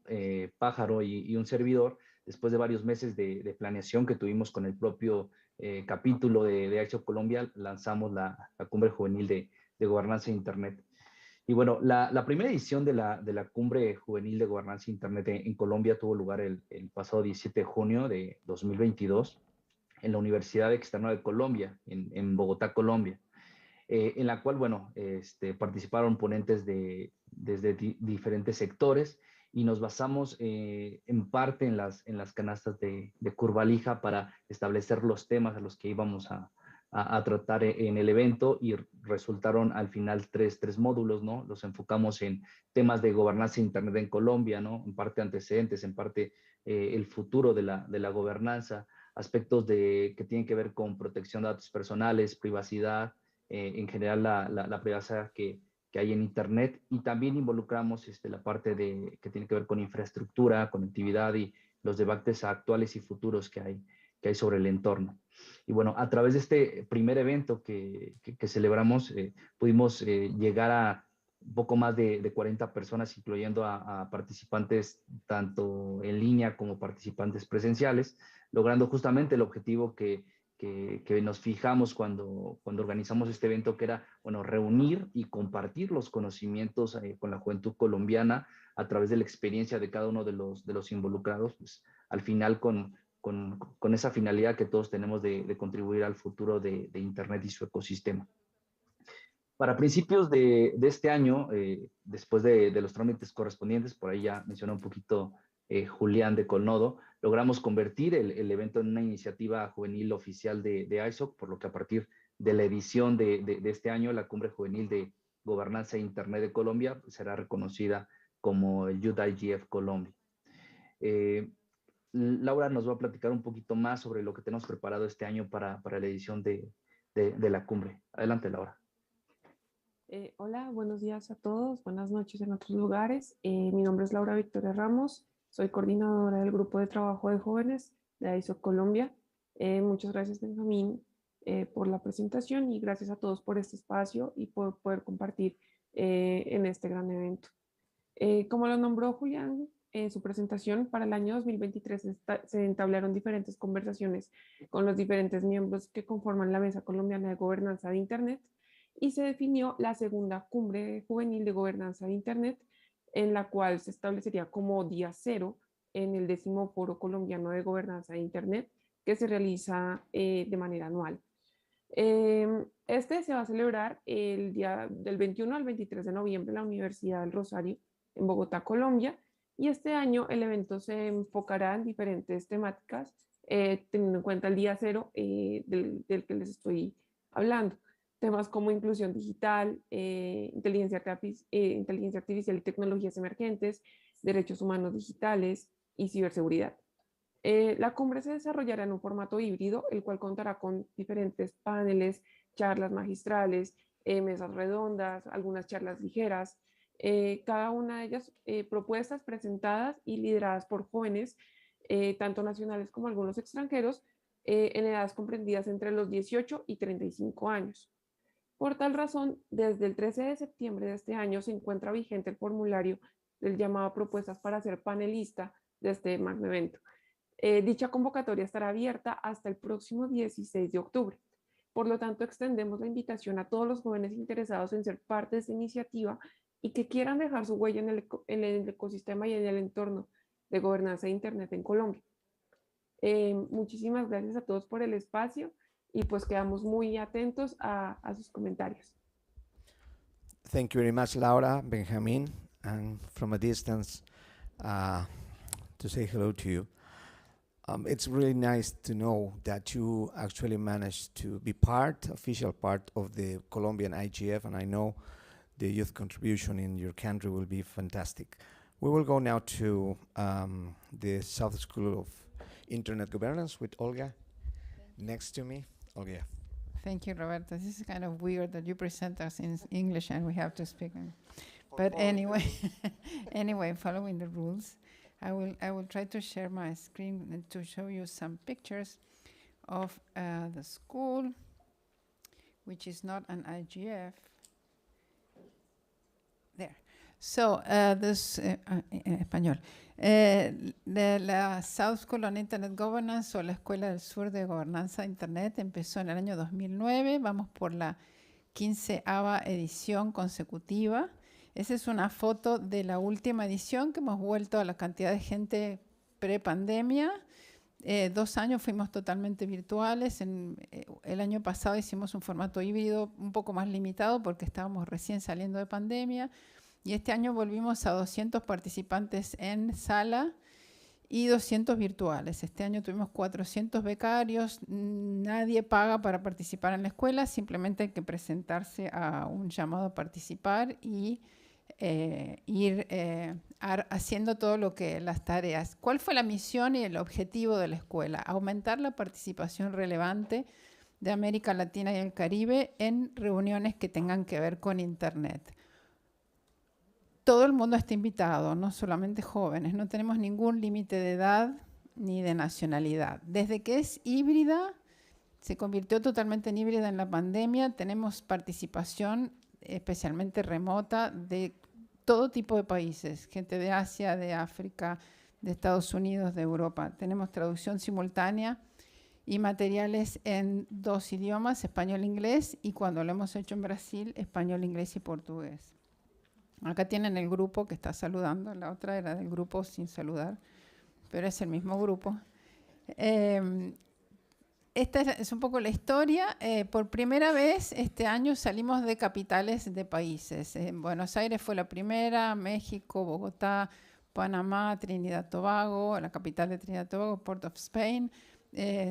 Pájaro y un servidor, después de varios meses de planeación que tuvimos con el propio capítulo de Acción Colombia, lanzamos la Cumbre Juvenil de Gobernanza de Internet. Y bueno, la primera edición de la Cumbre Juvenil de Gobernanza Internet en Colombia tuvo lugar el pasado 17 de junio de 2022 en la Universidad Externa de Colombia, en Bogotá, Colombia, en la cual, bueno, participaron ponentes desde diferentes sectores y nos basamos en parte en las canastas de Curvalija para establecer los temas a los que íbamos a tratar en el evento, y resultaron al final tres módulos, ¿no? Los enfocamos en temas de gobernanza Internet en Colombia, ¿no? En parte antecedentes, en parte el futuro de la gobernanza, aspectos que tienen que ver con protección de datos personales, privacidad, en general la privacidad que hay en Internet, y también involucramos la parte que tiene que ver con infraestructura, conectividad y los debates actuales y futuros que hay sobre el entorno. Y bueno, a través de este primer evento que celebramos, pudimos llegar a un poco más de 40 personas, incluyendo a participantes tanto en línea como participantes presenciales, logrando justamente el objetivo que que nos fijamos cuando organizamos este evento, que era, bueno, reunir y compartir los conocimientos con la juventud colombiana a través de la experiencia de cada uno de los involucrados, pues al final con esa finalidad que todos tenemos de contribuir al futuro de Internet y su ecosistema. Para principios de este año, después de los trámites correspondientes, por ahí ya mencionó un poquito Julián de Colnodo, logramos convertir el evento en una iniciativa juvenil oficial de ISOC, por lo que a partir de la edición de este año, la Cumbre Juvenil de Gobernanza e Internet de Colombia será reconocida como Youth IGF Colombia. Laura nos va a platicar un poquito más sobre lo que tenemos preparado este año para la edición de la cumbre. Adelante, Laura. Hola, buenos días a todos, buenas noches en otros lugares. Mi nombre es Laura Victoria Ramos, soy coordinadora del Grupo de Trabajo de Jóvenes de ISOC Colombia. Muchas gracias, Benjamín, por la presentación y gracias a todos por este espacio y por poder compartir en este gran evento. Como lo nombró Julián en su presentación, para el año 2023 se entablaron diferentes conversaciones con los diferentes miembros que conforman la Mesa Colombiana de Gobernanza de Internet y se definió la segunda cumbre juvenil de gobernanza de Internet, en la cual se establecería como día cero en el 10º Foro Colombiano de Gobernanza de Internet, que se realiza de manera anual. Este se va a celebrar el día del 21 al 23 de noviembre en la Universidad del Rosario, en Bogotá, Colombia, y este año el evento se enfocará en diferentes temáticas, teniendo en cuenta el día cero del que les estoy hablando. Temas como inclusión digital, inteligencia artificial y tecnologías emergentes, derechos humanos digitales y ciberseguridad. La cumbre se desarrollará en un formato híbrido, el cual contará con diferentes paneles, charlas magistrales, mesas redondas, algunas charlas ligeras, cada una de ellas propuestas presentadas y lideradas por jóvenes, tanto nacionales como algunos extranjeros, en edades comprendidas entre los 18 y 35 años. Por tal razón, desde el 13 de septiembre de este año se encuentra vigente el formulario del llamado a propuestas para ser panelista de este magno evento. Dicha convocatoria estará abierta hasta el próximo 16 de octubre. Por lo tanto, extendemos la invitación a todos los jóvenes interesados en ser parte de esta iniciativa y que quieran dejar su huella en el ecosistema y en el entorno de gobernanza de Internet en Colombia. Muchísimas gracias a todos por el espacio y pues quedamos muy atentos a sus comentarios. Thank you very much, Laura, Benjamin, and from a distance to say hello to you. It's really nice to know that you actually managed to be official part of the Colombian IGF, and I know the youth contribution in your country will be fantastic. We will go now to the South School of Internet Governance with Olga next to me. Olga. Thank you, Roberto. This is kind of weird that you present us in English and we have to speak. But anyway, anyway, following the rules, I will try to share my screen to show you some pictures of the school, which is not an IGF. There. So this en español. De la South School on Internet Governance, o la Escuela del Sur de Gobernanza de Internet, empezó en el año 2009. Vamos por la 15ª edición consecutiva. Esa es una foto de la última edición, que hemos vuelto a la cantidad de gente pre-pandemia. 2 años fuimos totalmente virtuales. El año pasado hicimos un formato híbrido un poco más limitado porque estábamos recién saliendo de pandemia. Y este año volvimos a 200 participantes en sala y 200 virtuales. Este año tuvimos 400 becarios. Nadie paga para participar en la escuela, simplemente hay que presentarse a un llamado a participar y ir haciendo todo lo que las tareas. ¿Cuál fue la misión y el objetivo de la escuela? Aumentar la participación relevante de América Latina y el Caribe en reuniones que tengan que ver con Internet. Todo el mundo está invitado, no solamente jóvenes. No tenemos ningún límite de edad ni de nacionalidad. Desde que es híbrida, se convirtió totalmente en híbrida en la pandemia. Tenemos participación especialmente remota de todo tipo de países. Gente de Asia, de África, de Estados Unidos, de Europa. Tenemos traducción simultánea y materiales en 2 idiomas, español e inglés, y cuando lo hemos hecho en Brasil, español, inglés y portugués. Acá tienen el grupo que está saludando, la otra era del grupo sin saludar, pero es el mismo grupo. Esta es un poco la historia. Por primera vez este año salimos de capitales de países. Buenos Aires fue la primera, México, Bogotá, Panamá, Trinidad Tobago, la capital de Trinidad Tobago, Port of Spain,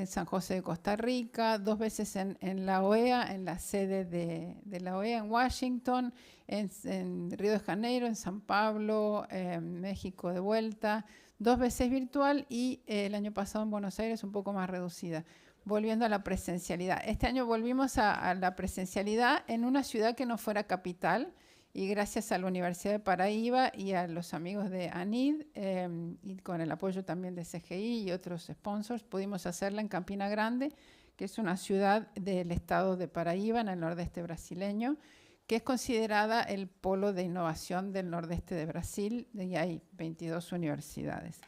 San José de Costa Rica, 2 veces en la OEA, en la sede de la OEA en Washington, en Río de Janeiro, en San Pablo, México de vuelta, 2 veces virtual y el año pasado en Buenos Aires un poco más reducida. Volviendo a la presencialidad. Este año volvimos a la presencialidad en una ciudad que no fuera capital, y gracias a la Universidad de Paraíba y a los amigos de ANID y con el apoyo también de CGI y otros sponsors, pudimos hacerla en Campina Grande, que es una ciudad del estado de Paraíba, en el nordeste brasileño, que es considerada el polo de innovación del nordeste de Brasil, y hay 22 universidades.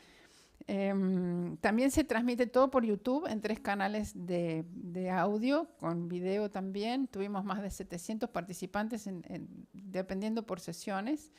También se transmite todo por YouTube en 3 canales de audio, con video también. Tuvimos más de 700 participantes dependiendo por sesiones.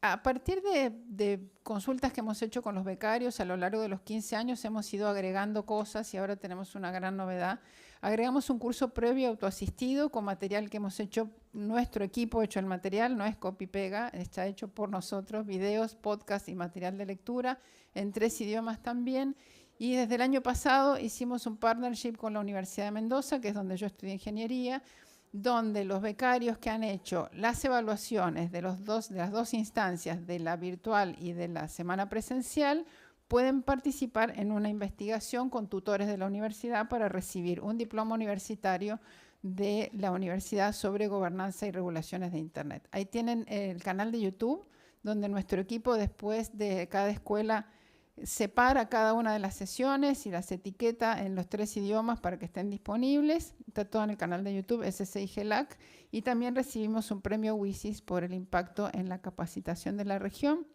A partir de consultas que hemos hecho con los becarios a lo largo de los 15 años, hemos ido agregando cosas y ahora tenemos una gran novedad. Agregamos un curso previo autoasistido con material que hemos hecho, nuestro equipo ha hecho el material, no es copy-pega, está hecho por nosotros, videos, podcast y material de lectura en 3 idiomas también. Y desde el año pasado hicimos un partnership con la Universidad de Mendoza, que es donde yo estudié ingeniería, donde los becarios que han hecho las evaluaciones de las 2 instancias, de la virtual y de la semana presencial, pueden participar en una investigación con tutores de la universidad para recibir un diploma universitario de la universidad sobre gobernanza y regulaciones de Internet. Ahí tienen el canal de YouTube, donde nuestro equipo después de cada escuela separa cada una de las sesiones y las etiqueta en los 3 idiomas para que estén disponibles. Está todo en el canal de YouTube, SSIGLAC, y también recibimos un premio WISIS por el impacto en la capacitación de la región.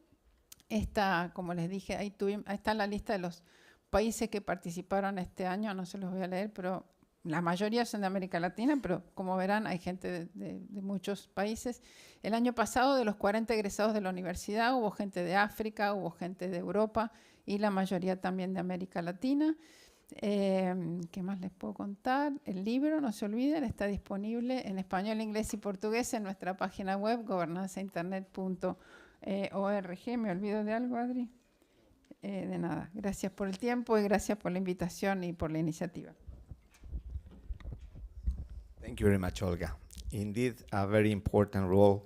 Como les dije, ahí está la lista de los países que participaron este año, no se los voy a leer, pero la mayoría son de América Latina, pero como verán hay gente de muchos países. El año pasado, de los 40 egresados de la universidad, hubo gente de África, hubo gente de Europa y la mayoría también de América Latina. ¿Qué más les puedo contar? El libro, no se olviden, está disponible en español, inglés y portugués en nuestra página web gobernanzainternet.org. ¿Me olvido de algo, Adri? De nada. Gracias por el tiempo y gracias por la invitación y por la iniciativa. Thank you very much, Olga. Indeed, a very important role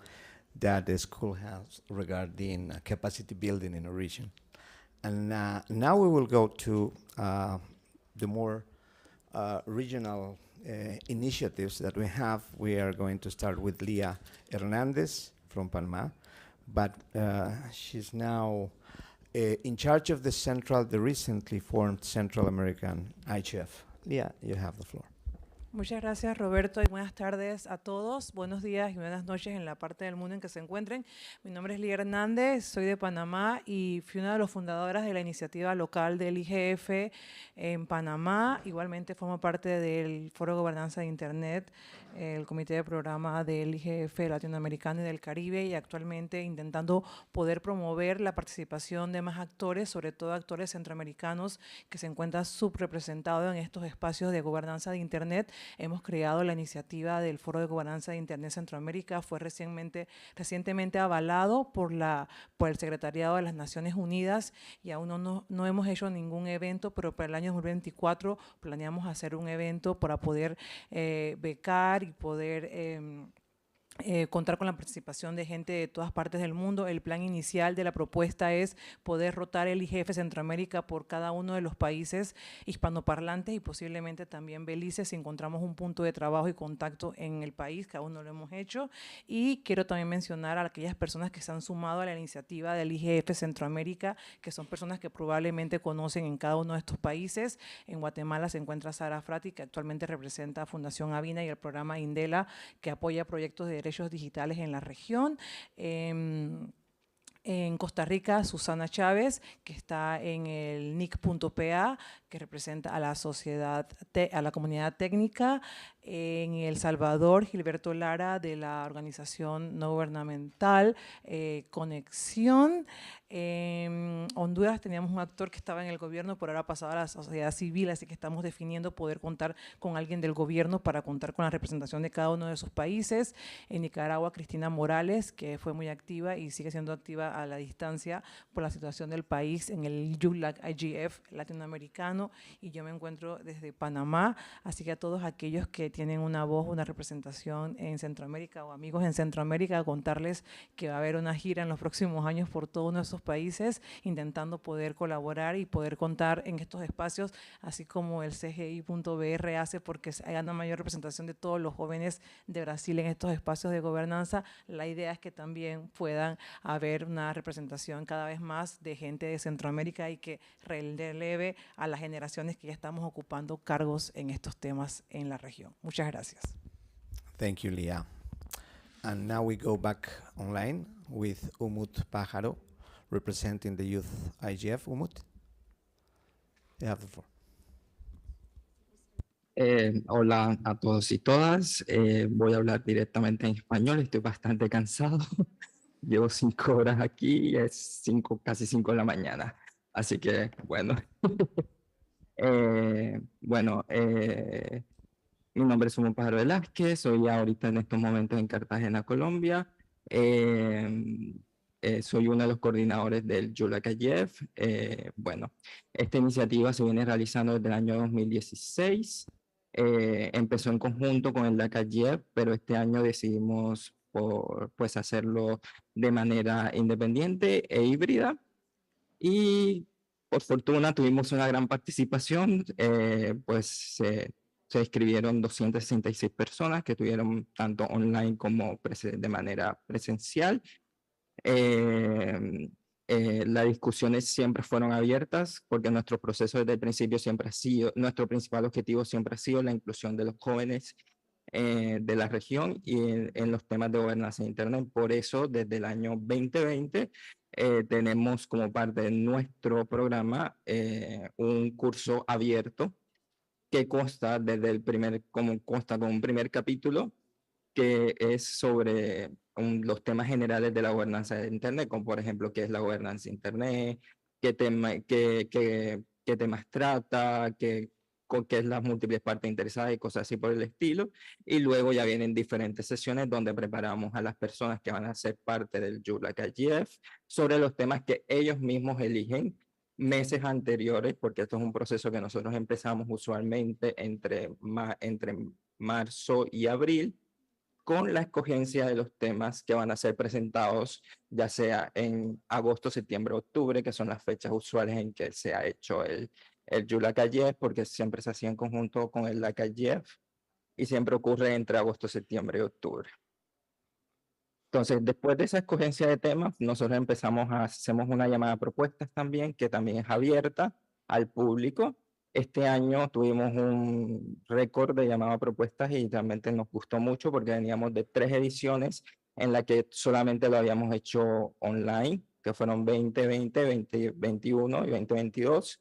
that the school has regarding capacity building in a region. And now we will go to the more regional initiatives that we have. We are going to start with Leah Hernandez from Panama, but she's now in charge of the recently formed Central American IGF. Leah, you have the floor. Muchas gracias, Roberto, y buenas tardes a todos. Buenos días y buenas noches en la parte del mundo en que se encuentren. Mi nombre es Lía Hernández, soy de Panamá y fui una de las fundadoras de la iniciativa local del IGF en Panamá. Igualmente formo parte del Foro de Gobernanza de Internet, el comité de programa del IGF latinoamericano y del Caribe, y actualmente intentando poder promover la participación de más actores, sobre todo actores centroamericanos que se encuentran subrepresentados en estos espacios de gobernanza de Internet. Hemos creado la iniciativa del Foro de Gobernanza de Internet Centroamérica, fue recientemente avalado por el Secretariado de las Naciones Unidas, y aún no hemos hecho ningún evento, pero para el año 2024 planeamos hacer un evento para poder becar y poder contar con la participación de gente de todas partes del mundo. El plan inicial de la propuesta es poder rotar el IGF Centroamérica por cada uno de los países hispanoparlantes y posiblemente también Belice, si encontramos un punto de trabajo y contacto en el país, que aún no lo hemos hecho. Y quiero también mencionar a aquellas personas que se han sumado a la iniciativa del IGF Centroamérica, que son personas que probablemente conocen en cada uno de estos países. En Guatemala se encuentra Sara Frati, que actualmente representa a Fundación Avina y el programa Indela, que apoya proyectos de derechos digitales en la región. En Costa Rica, Susana Chávez, que está en el nic.pa, que representa a la sociedad, a la comunidad técnica. En El Salvador, Gilberto Lara, de la organización no gubernamental Conexión. En Honduras teníamos un actor que estaba en el gobierno, pero ahora ha pasado a la sociedad civil, así que estamos definiendo poder contar con alguien del gobierno para contar con la representación de cada uno de esos países. En Nicaragua, Cristina Morales, que fue muy activa y sigue siendo activa a la distancia por la situación del país en el IGF latinoamericano, y yo me encuentro desde Panamá, así que a todos aquellos que tienen una voz, una representación en Centroamérica o amigos en Centroamérica, contarles que va a haber una gira en los próximos años por todos nuestros países, intentando poder colaborar y poder contar en estos espacios, así como el CGI.br hace, porque haya una mayor representación de todos los jóvenes de Brasil en estos espacios de gobernanza. La idea es que también puedan haber una representación cada vez más de gente de Centroamérica y que releve a las generaciones que ya estamos ocupando cargos en estos temas en la región. Muchas gracias. Thank you, Leah. And now we go back online with Umut Pájaro, representing the youth IGF. Umut, you have the floor. Hola a todos y todas. Voy a hablar directamente en español. Estoy bastante cansado. Llevo 5 horas aquí y es casi 5 de la mañana. Así que, bueno. Mi nombre es Humón Pájaro Velázquez. Soy ahorita en estos momentos en Cartagena, Colombia. Soy uno de los coordinadores del Yulak IGF. Esta iniciativa se viene realizando desde el año 2016. Empezó en conjunto con el IGF, pero este año decidimos pues hacerlo de manera independiente e híbrida. Y por fortuna tuvimos una gran participación, se inscribieron 266 personas que estuvieron tanto online como de manera presencial. Las discusiones siempre fueron abiertas porque nuestro proceso desde el principio siempre ha sido, nuestro principal objetivo siempre ha sido la inclusión de los jóvenes de la región y en los temas de gobernanza de Internet. Por eso, desde el año 2020, tenemos como parte de nuestro programa un curso abierto que consta consta con un primer capítulo que es sobre los temas generales de la gobernanza de Internet, como por ejemplo qué es la gobernanza de Internet, qué temas trata, qué es las múltiples partes interesadas y cosas así por el estilo. Y luego ya vienen diferentes sesiones donde preparamos a las personas que van a ser parte del Yulak IGF sobre los temas que ellos mismos eligen meses anteriores, porque esto es un proceso que nosotros empezamos usualmente entre marzo y abril, con la escogencia de los temas que van a ser presentados, ya sea en agosto, septiembre, octubre, que son las fechas usuales en que se ha hecho el Yulak IGF, porque siempre se hacía en conjunto con el LAC IGF, y siempre ocurre entre agosto, septiembre y octubre. Entonces, después de esa escogencia de temas, nosotros hacemos una llamada a propuestas también, que también es abierta al público. Este año tuvimos un récord de llamada a propuestas y realmente nos gustó mucho porque veníamos de 3 ediciones en la que solamente lo habíamos hecho online, que fueron 2020, 2021 y 2022.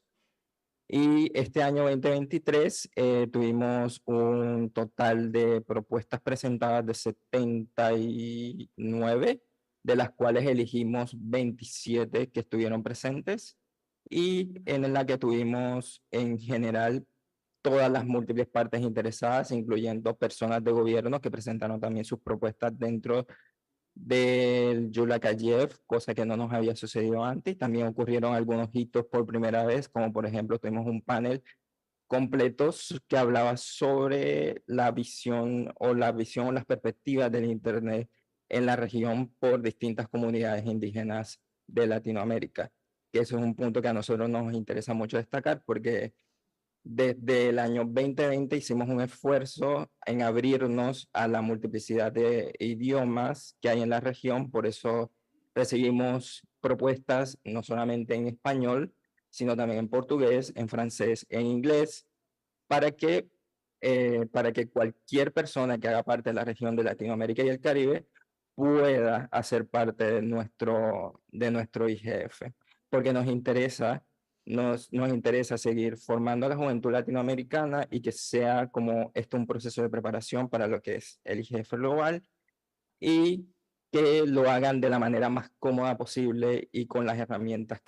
Y este año 2023 tuvimos un total de propuestas presentadas de 79, de las cuales elegimos 27 que estuvieron presentes, y en la que tuvimos en general todas las múltiples partes interesadas, incluyendo personas de gobierno que presentaron también sus propuestas dentro del Yulak IGF, cosa que no nos había sucedido antes. También ocurrieron algunos hitos por primera vez, como por ejemplo tuvimos un panel completos que hablaba sobre la visión o las perspectivas del Internet en la región por distintas comunidades indígenas de Latinoamérica, que eso es un punto que a nosotros nos interesa mucho destacar porque desde el año 2020 hicimos un esfuerzo en abrirnos a la multiplicidad de idiomas que hay en la región, por eso recibimos propuestas no solamente en español, sino también en portugués, en francés, en inglés, para que cualquier persona que haga parte de la región de Latinoamérica y el Caribe pueda hacer parte de nuestro IGF, porque nos interesa seguir formando a la juventud latinoamericana y que sea como esto un proceso de preparación para lo que es el IGF global y que lo hagan de la manera más cómoda posible y con las herramientas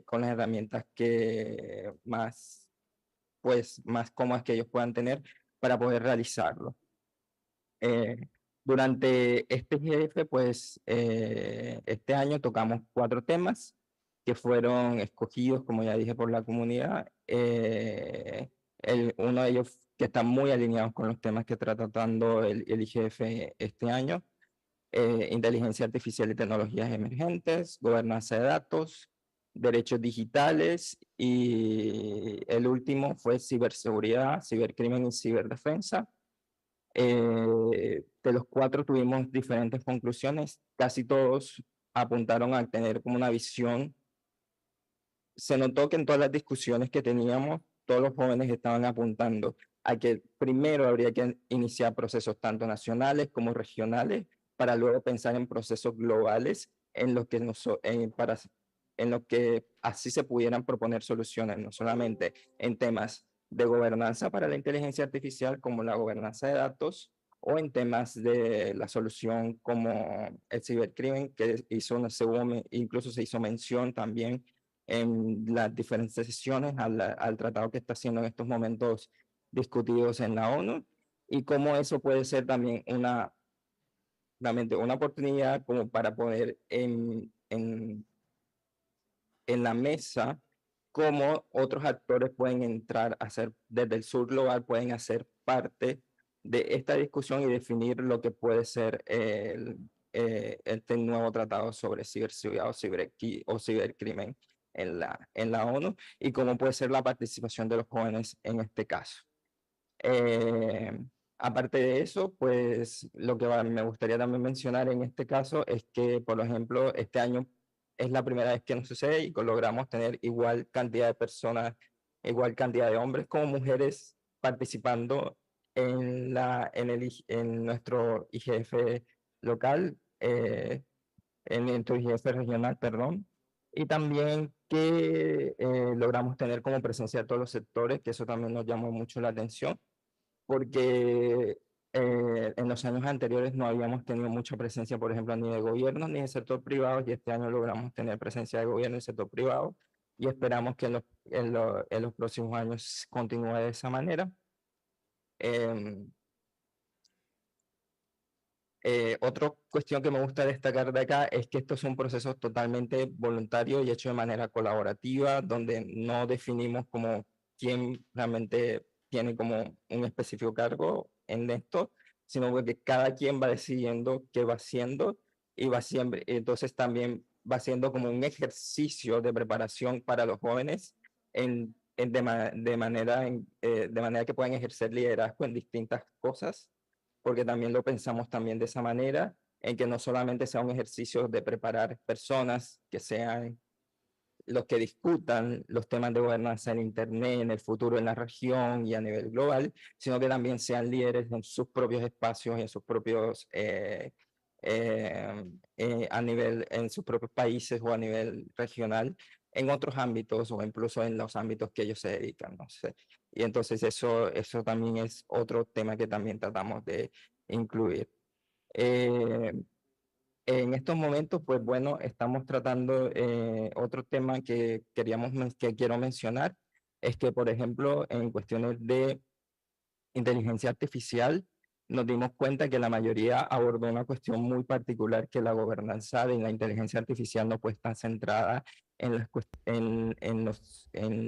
con las herramientas que más cómodas que ellos puedan tener para poder realizarlo. Durante este IGF, este año tocamos 4 temas que fueron escogidos, como ya dije, por la comunidad. Uno de ellos que está muy alineados con los temas que está tratando el IGF este año, inteligencia artificial y tecnologías emergentes, gobernanza de datos, derechos digitales y el último fue ciberseguridad, cibercrimen y ciberdefensa. De los 4 tuvimos diferentes conclusiones, casi todos apuntaron a tener como una visión. Se notó que en todas las discusiones que teníamos, todos los jóvenes estaban apuntando a que primero habría que iniciar procesos tanto nacionales como regionales para luego pensar en procesos globales en los que, en los que así se pudieran proponer soluciones, no solamente en temas de gobernanza para la inteligencia artificial como la gobernanza de datos o en temas de la solución como el cibercrimen, que incluso se hizo mención también en las diferentes sesiones al tratado que está siendo en estos momentos discutidos en la ONU y cómo eso puede ser también realmente una oportunidad como para poner en la mesa cómo otros actores pueden entrar a ser, desde el sur global, pueden hacer parte de esta discusión y definir lo que puede ser este nuevo tratado sobre ciberseguridad o cibercrimen en la ONU y cómo puede ser la participación de los jóvenes en este caso. Aparte de eso, pues lo que me gustaría también mencionar en este caso es que, por ejemplo, este año es la primera vez que nos sucede y logramos tener igual cantidad de personas, igual cantidad de hombres como mujeres participando en nuestro IGF local, en nuestro IGF regional, perdón. Y también que logramos tener como presencia de todos los sectores, que eso también nos llamó mucho la atención porque en los años anteriores no habíamos tenido mucha presencia, por ejemplo, ni de gobiernos ni de sector privado, y este año logramos tener presencia de gobierno y sector privado, y esperamos que en los próximos años continúe de esa manera. Otra cuestión que me gusta destacar de acá es que estos son procesos totalmente voluntarios y hechos de manera colaborativa, donde no definimos como quién realmente tiene como un específico cargo en esto, sino que cada quien va decidiendo qué va haciendo y va siempre, entonces también va siendo como un ejercicio de preparación para los jóvenes de manera que puedan ejercer liderazgo en distintas cosas porque también lo pensamos también de esa manera, en que no solamente sea un ejercicio de preparar personas que sean los que discutan los temas de gobernanza en Internet, en el futuro en la región y a nivel global, sino que también sean líderes en sus propios espacios, en sus propios, en sus propios países o a nivel regional, en otros ámbitos o incluso en los ámbitos que ellos se dedican, no sé. Y entonces eso también es otro tema que también tratamos de incluir. En estos momentos, pues bueno, estamos tratando otro tema que que quiero mencionar, es que, por ejemplo, en cuestiones de inteligencia artificial, nos dimos cuenta que la mayoría abordó una cuestión muy particular, que la gobernanza de la inteligencia artificial no puede estar centrada en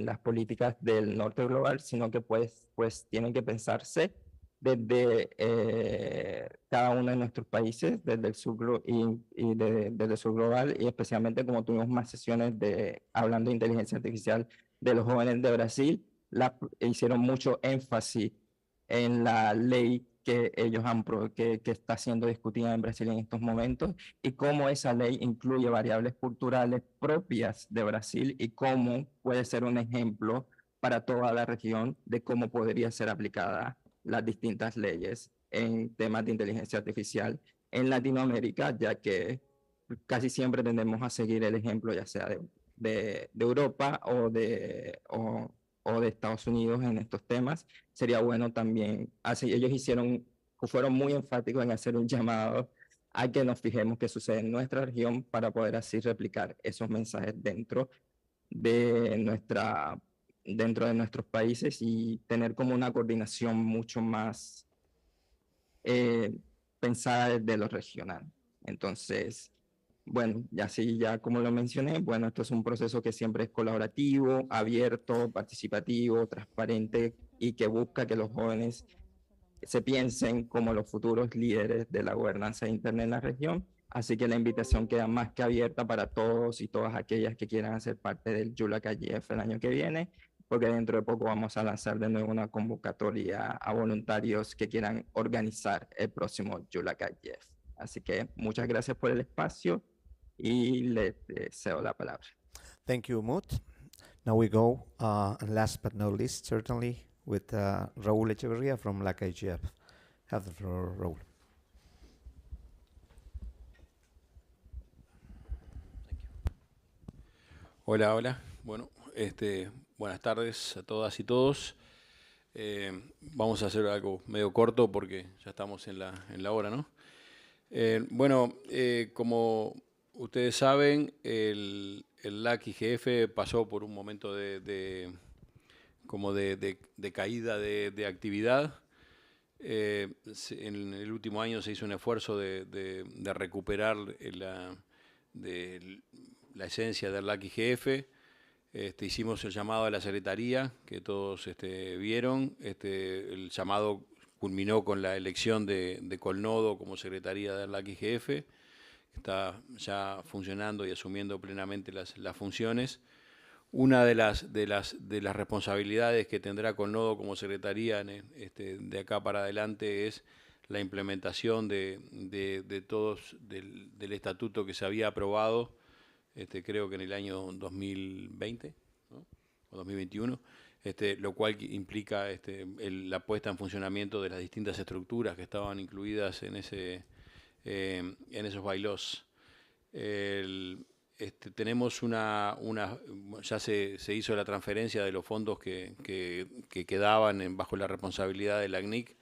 las políticas del norte global, sino que pues tienen que pensarse desde cada uno de nuestros países, desde el desde el sur global, y especialmente como tuvimos más sesiones hablando de inteligencia artificial de los jóvenes de Brasil, hicieron mucho énfasis en la ley que ellos que está siendo discutida en Brasil en estos momentos y cómo esa ley incluye variables culturales propias de Brasil y cómo puede ser un ejemplo para toda la región de cómo podría ser aplicada las distintas leyes en temas de inteligencia artificial en Latinoamérica, ya que casi siempre tendemos a seguir el ejemplo ya sea de Europa o de Estados Unidos en estos temas. Sería bueno también, así ellos fueron muy enfáticos en hacer un llamado a que nos fijemos qué sucede en nuestra región para poder así replicar esos mensajes de dentro de nuestros países y tener como una coordinación mucho más pensada desde lo regional. Entonces, bueno, ya como lo mencioné, bueno, esto es un proceso que siempre es colaborativo, abierto, participativo, transparente y que busca que los jóvenes se piensen como los futuros líderes de la gobernanza de Internet en la región. Así que la invitación queda más que abierta para todos y todas aquellas que quieran hacer parte del Yulaka IGF el año que viene, porque dentro de poco vamos a lanzar de nuevo una convocatoria a voluntarios que quieran organizar el próximo Yulaka IGF. Así que muchas gracias por el espacio y les deseo la palabra. Thank you, Mut. Now we go, and last but not least, certainly, with Raúl Echeverría from LAC IGF. Have the floor, Raúl. Hola, hola. Bueno, buenas tardes a todas y todos. Vamos a hacer algo medio corto porque ya estamos en la hora, ¿no? Bueno, como ustedes saben, el LAC IGF pasó por un momento de caída de actividad. En el último año se hizo un esfuerzo de recuperar la esencia del LAC IGF. Hicimos el llamado a la Secretaría, que todos vieron. El llamado culminó con la elección de Colnodo como Secretaría del LAC IGF, que está ya funcionando y asumiendo plenamente las funciones. Una de las responsabilidades que tendrá Colnodo como Secretaría de acá para adelante es la implementación de todos del estatuto que se había aprobado, creo que en el año 2020, ¿no? O 2021, lo cual implica la puesta en funcionamiento de las distintas estructuras que estaban incluidas en esos bylaws. Tenemos ya se hizo la transferencia de los fondos que quedaban bajo la responsabilidad de la CNIC,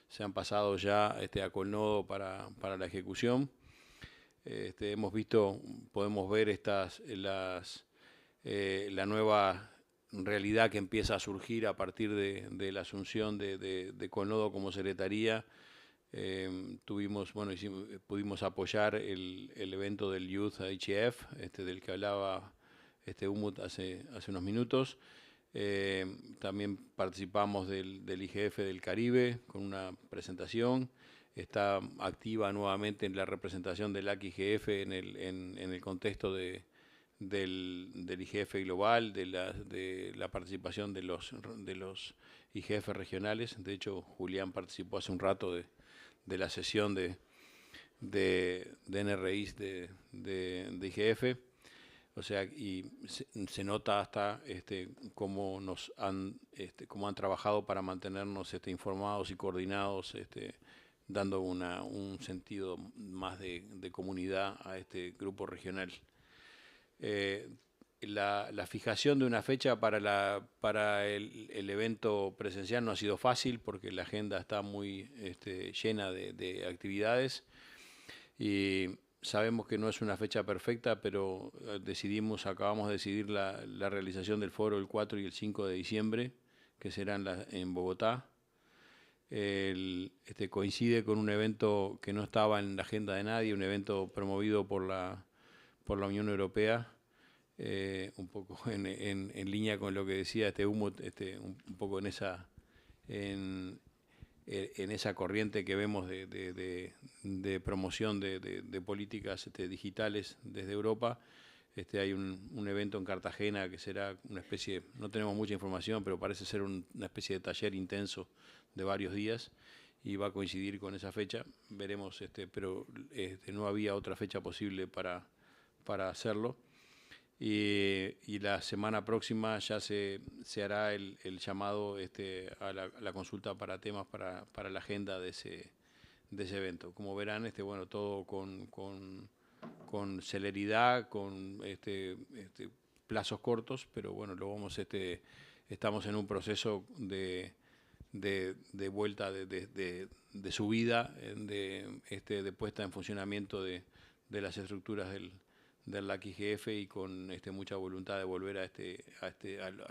se han pasado ya a Colnodo para la ejecución. Podemos ver la nueva realidad que empieza a surgir a partir de la asunción de Colnodo como secretaría. Pudimos apoyar el evento del Youth IGF, del que hablaba Umut hace unos minutos. También participamos del IGF del Caribe con una presentación. Está activa nuevamente en la representación del LAC IGF en el contexto del IGF global, de la participación de los IGF regionales. De hecho, Julián participó hace un rato de la sesión de NRIs de IGF. O sea, y se nota hasta cómo cómo han trabajado para mantenernos informados y coordinados, dando un sentido más de comunidad a este grupo regional. La fijación de una fecha para el evento presencial no ha sido fácil porque la agenda está muy llena de actividades y sabemos que no es una fecha perfecta, pero acabamos de decidir la realización del foro el 4 y el 5 de diciembre, que serán en Bogotá. Coincide con un evento que no estaba en la agenda de nadie, un evento promovido por la Unión Europea, un poco en línea con lo que decía Umut, un poco en esa corriente que vemos de promoción de políticas digitales desde Europa. Hay un evento en Cartagena que será una especie, no tenemos mucha información, pero parece ser una especie de taller intenso de varios días y va a coincidir con esa fecha. Veremos, pero no había otra fecha posible para hacerlo. Y la semana próxima ya se hará el llamado a la consulta para temas para la agenda de ese evento. Como verán, bueno, todo con celeridad, con plazos cortos, pero bueno, lo vamos, estamos en un proceso de vuelta, de subida, de puesta en funcionamiento de las estructuras del LAC IGF y con mucha voluntad de volver a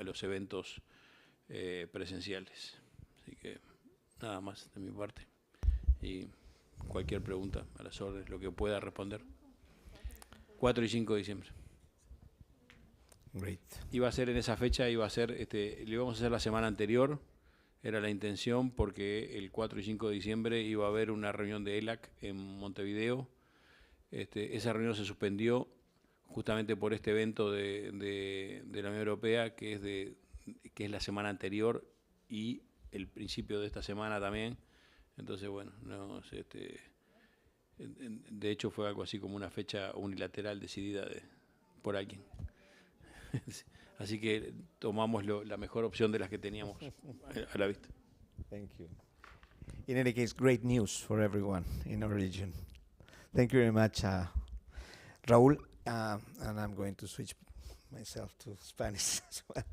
los eventos presenciales. Así que nada más de mi parte. Y cualquier pregunta a las órdenes, lo que pueda responder. 4 y 5 de diciembre. Great. Iba a ser en esa fecha, le íbamos a hacer la semana anterior, era la intención, porque el 4 y 5 de diciembre iba a haber una reunión de ELAC en Montevideo. Esa reunión se suspendió justamente por este evento de la Unión Europea, que es la semana anterior y el principio de esta semana también. Entonces, bueno, de hecho fue algo así como una fecha unilateral decidida por alguien. Así que tomamos la mejor opción de las que teníamos a la vista. Thank you. In any case, great news for everyone in our region. Thank you very much, Raúl. And I'm going to switch myself to Spanish as well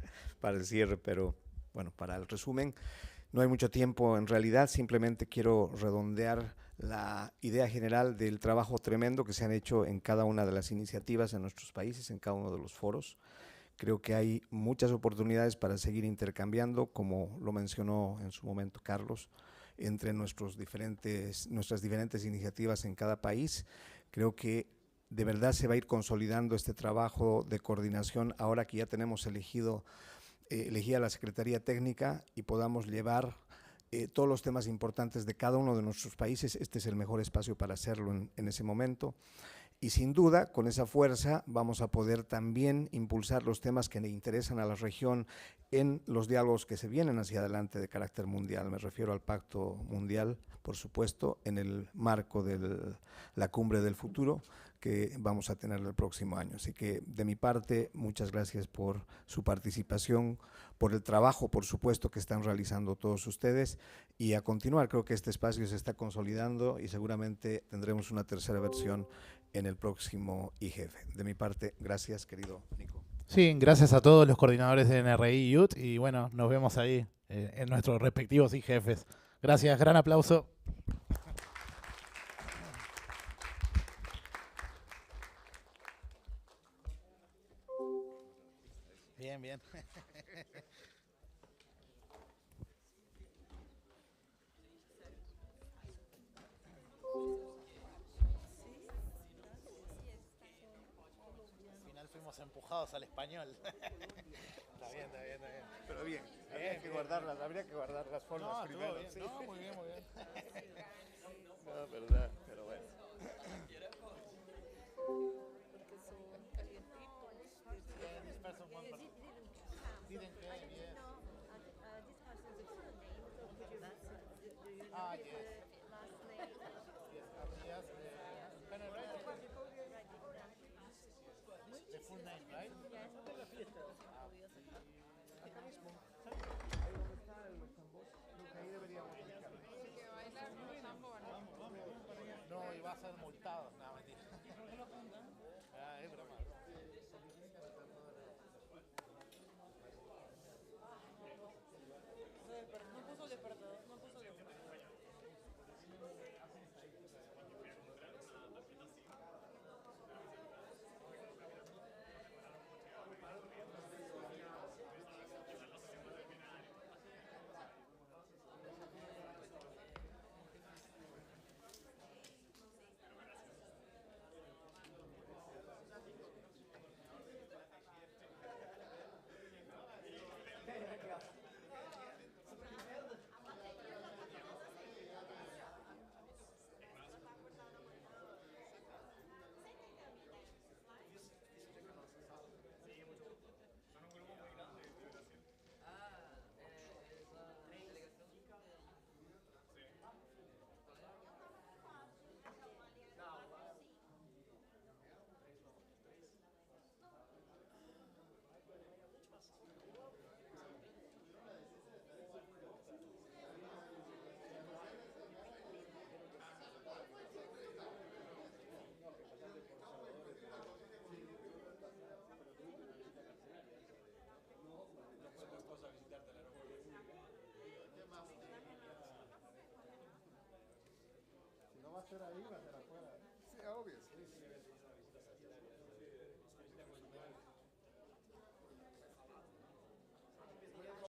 para el cierre, pero bueno, para el resumen. No hay mucho tiempo en realidad, simplemente quiero redondear la idea general del trabajo tremendo que se han hecho en cada una de las iniciativas en nuestros países, en cada uno de los foros. Creo que hay muchas oportunidades para seguir intercambiando, como lo mencionó en su momento Carlos, entre nuestras diferentes iniciativas en cada país. Creo que de verdad se va a ir consolidando este trabajo de coordinación ahora que ya tenemos elegida la Secretaría Técnica y podamos llevar todos los temas importantes de cada uno de nuestros países. Este es el mejor espacio para hacerlo en ese momento. Y sin duda, con esa fuerza vamos a poder también impulsar los temas que le interesan a la región en los diálogos que se vienen hacia adelante de carácter mundial. Me refiero al Pacto Mundial, por supuesto, en el marco de la Cumbre del Futuro que vamos a tener el próximo año. Así que, de mi parte, muchas gracias por su participación, por el trabajo, por supuesto, que están realizando todos ustedes, y a continuar. Creo que este espacio se está consolidando y seguramente tendremos una tercera versión en el próximo IGF. De mi parte, gracias, querido Nico. Sí, gracias a todos los coordinadores de NRI y YUT, y bueno, nos vemos ahí en nuestros respectivos IGFs. Gracias, gran aplauso. Bien, bien. Al final fuimos empujados al español. Está bien, está bien, está bien. Pero bien, habría que guardar las formas No, primero. bien. Sí. No, muy bien, muy bien. No, verdad, pero bueno. Yeah, this person one person didn't came, yes. Ah, yes. Yes, Arias, can I write the full name, right? Acá mismo. Ahí donde está los tambos. Ahí deberíamos ubicarlo. No, y va a ser multado. No, mentira. Ah, es broma. No puso de perdón, no puso de perdón. ser ahí, va a ser afuera. Sí, obvio, sí.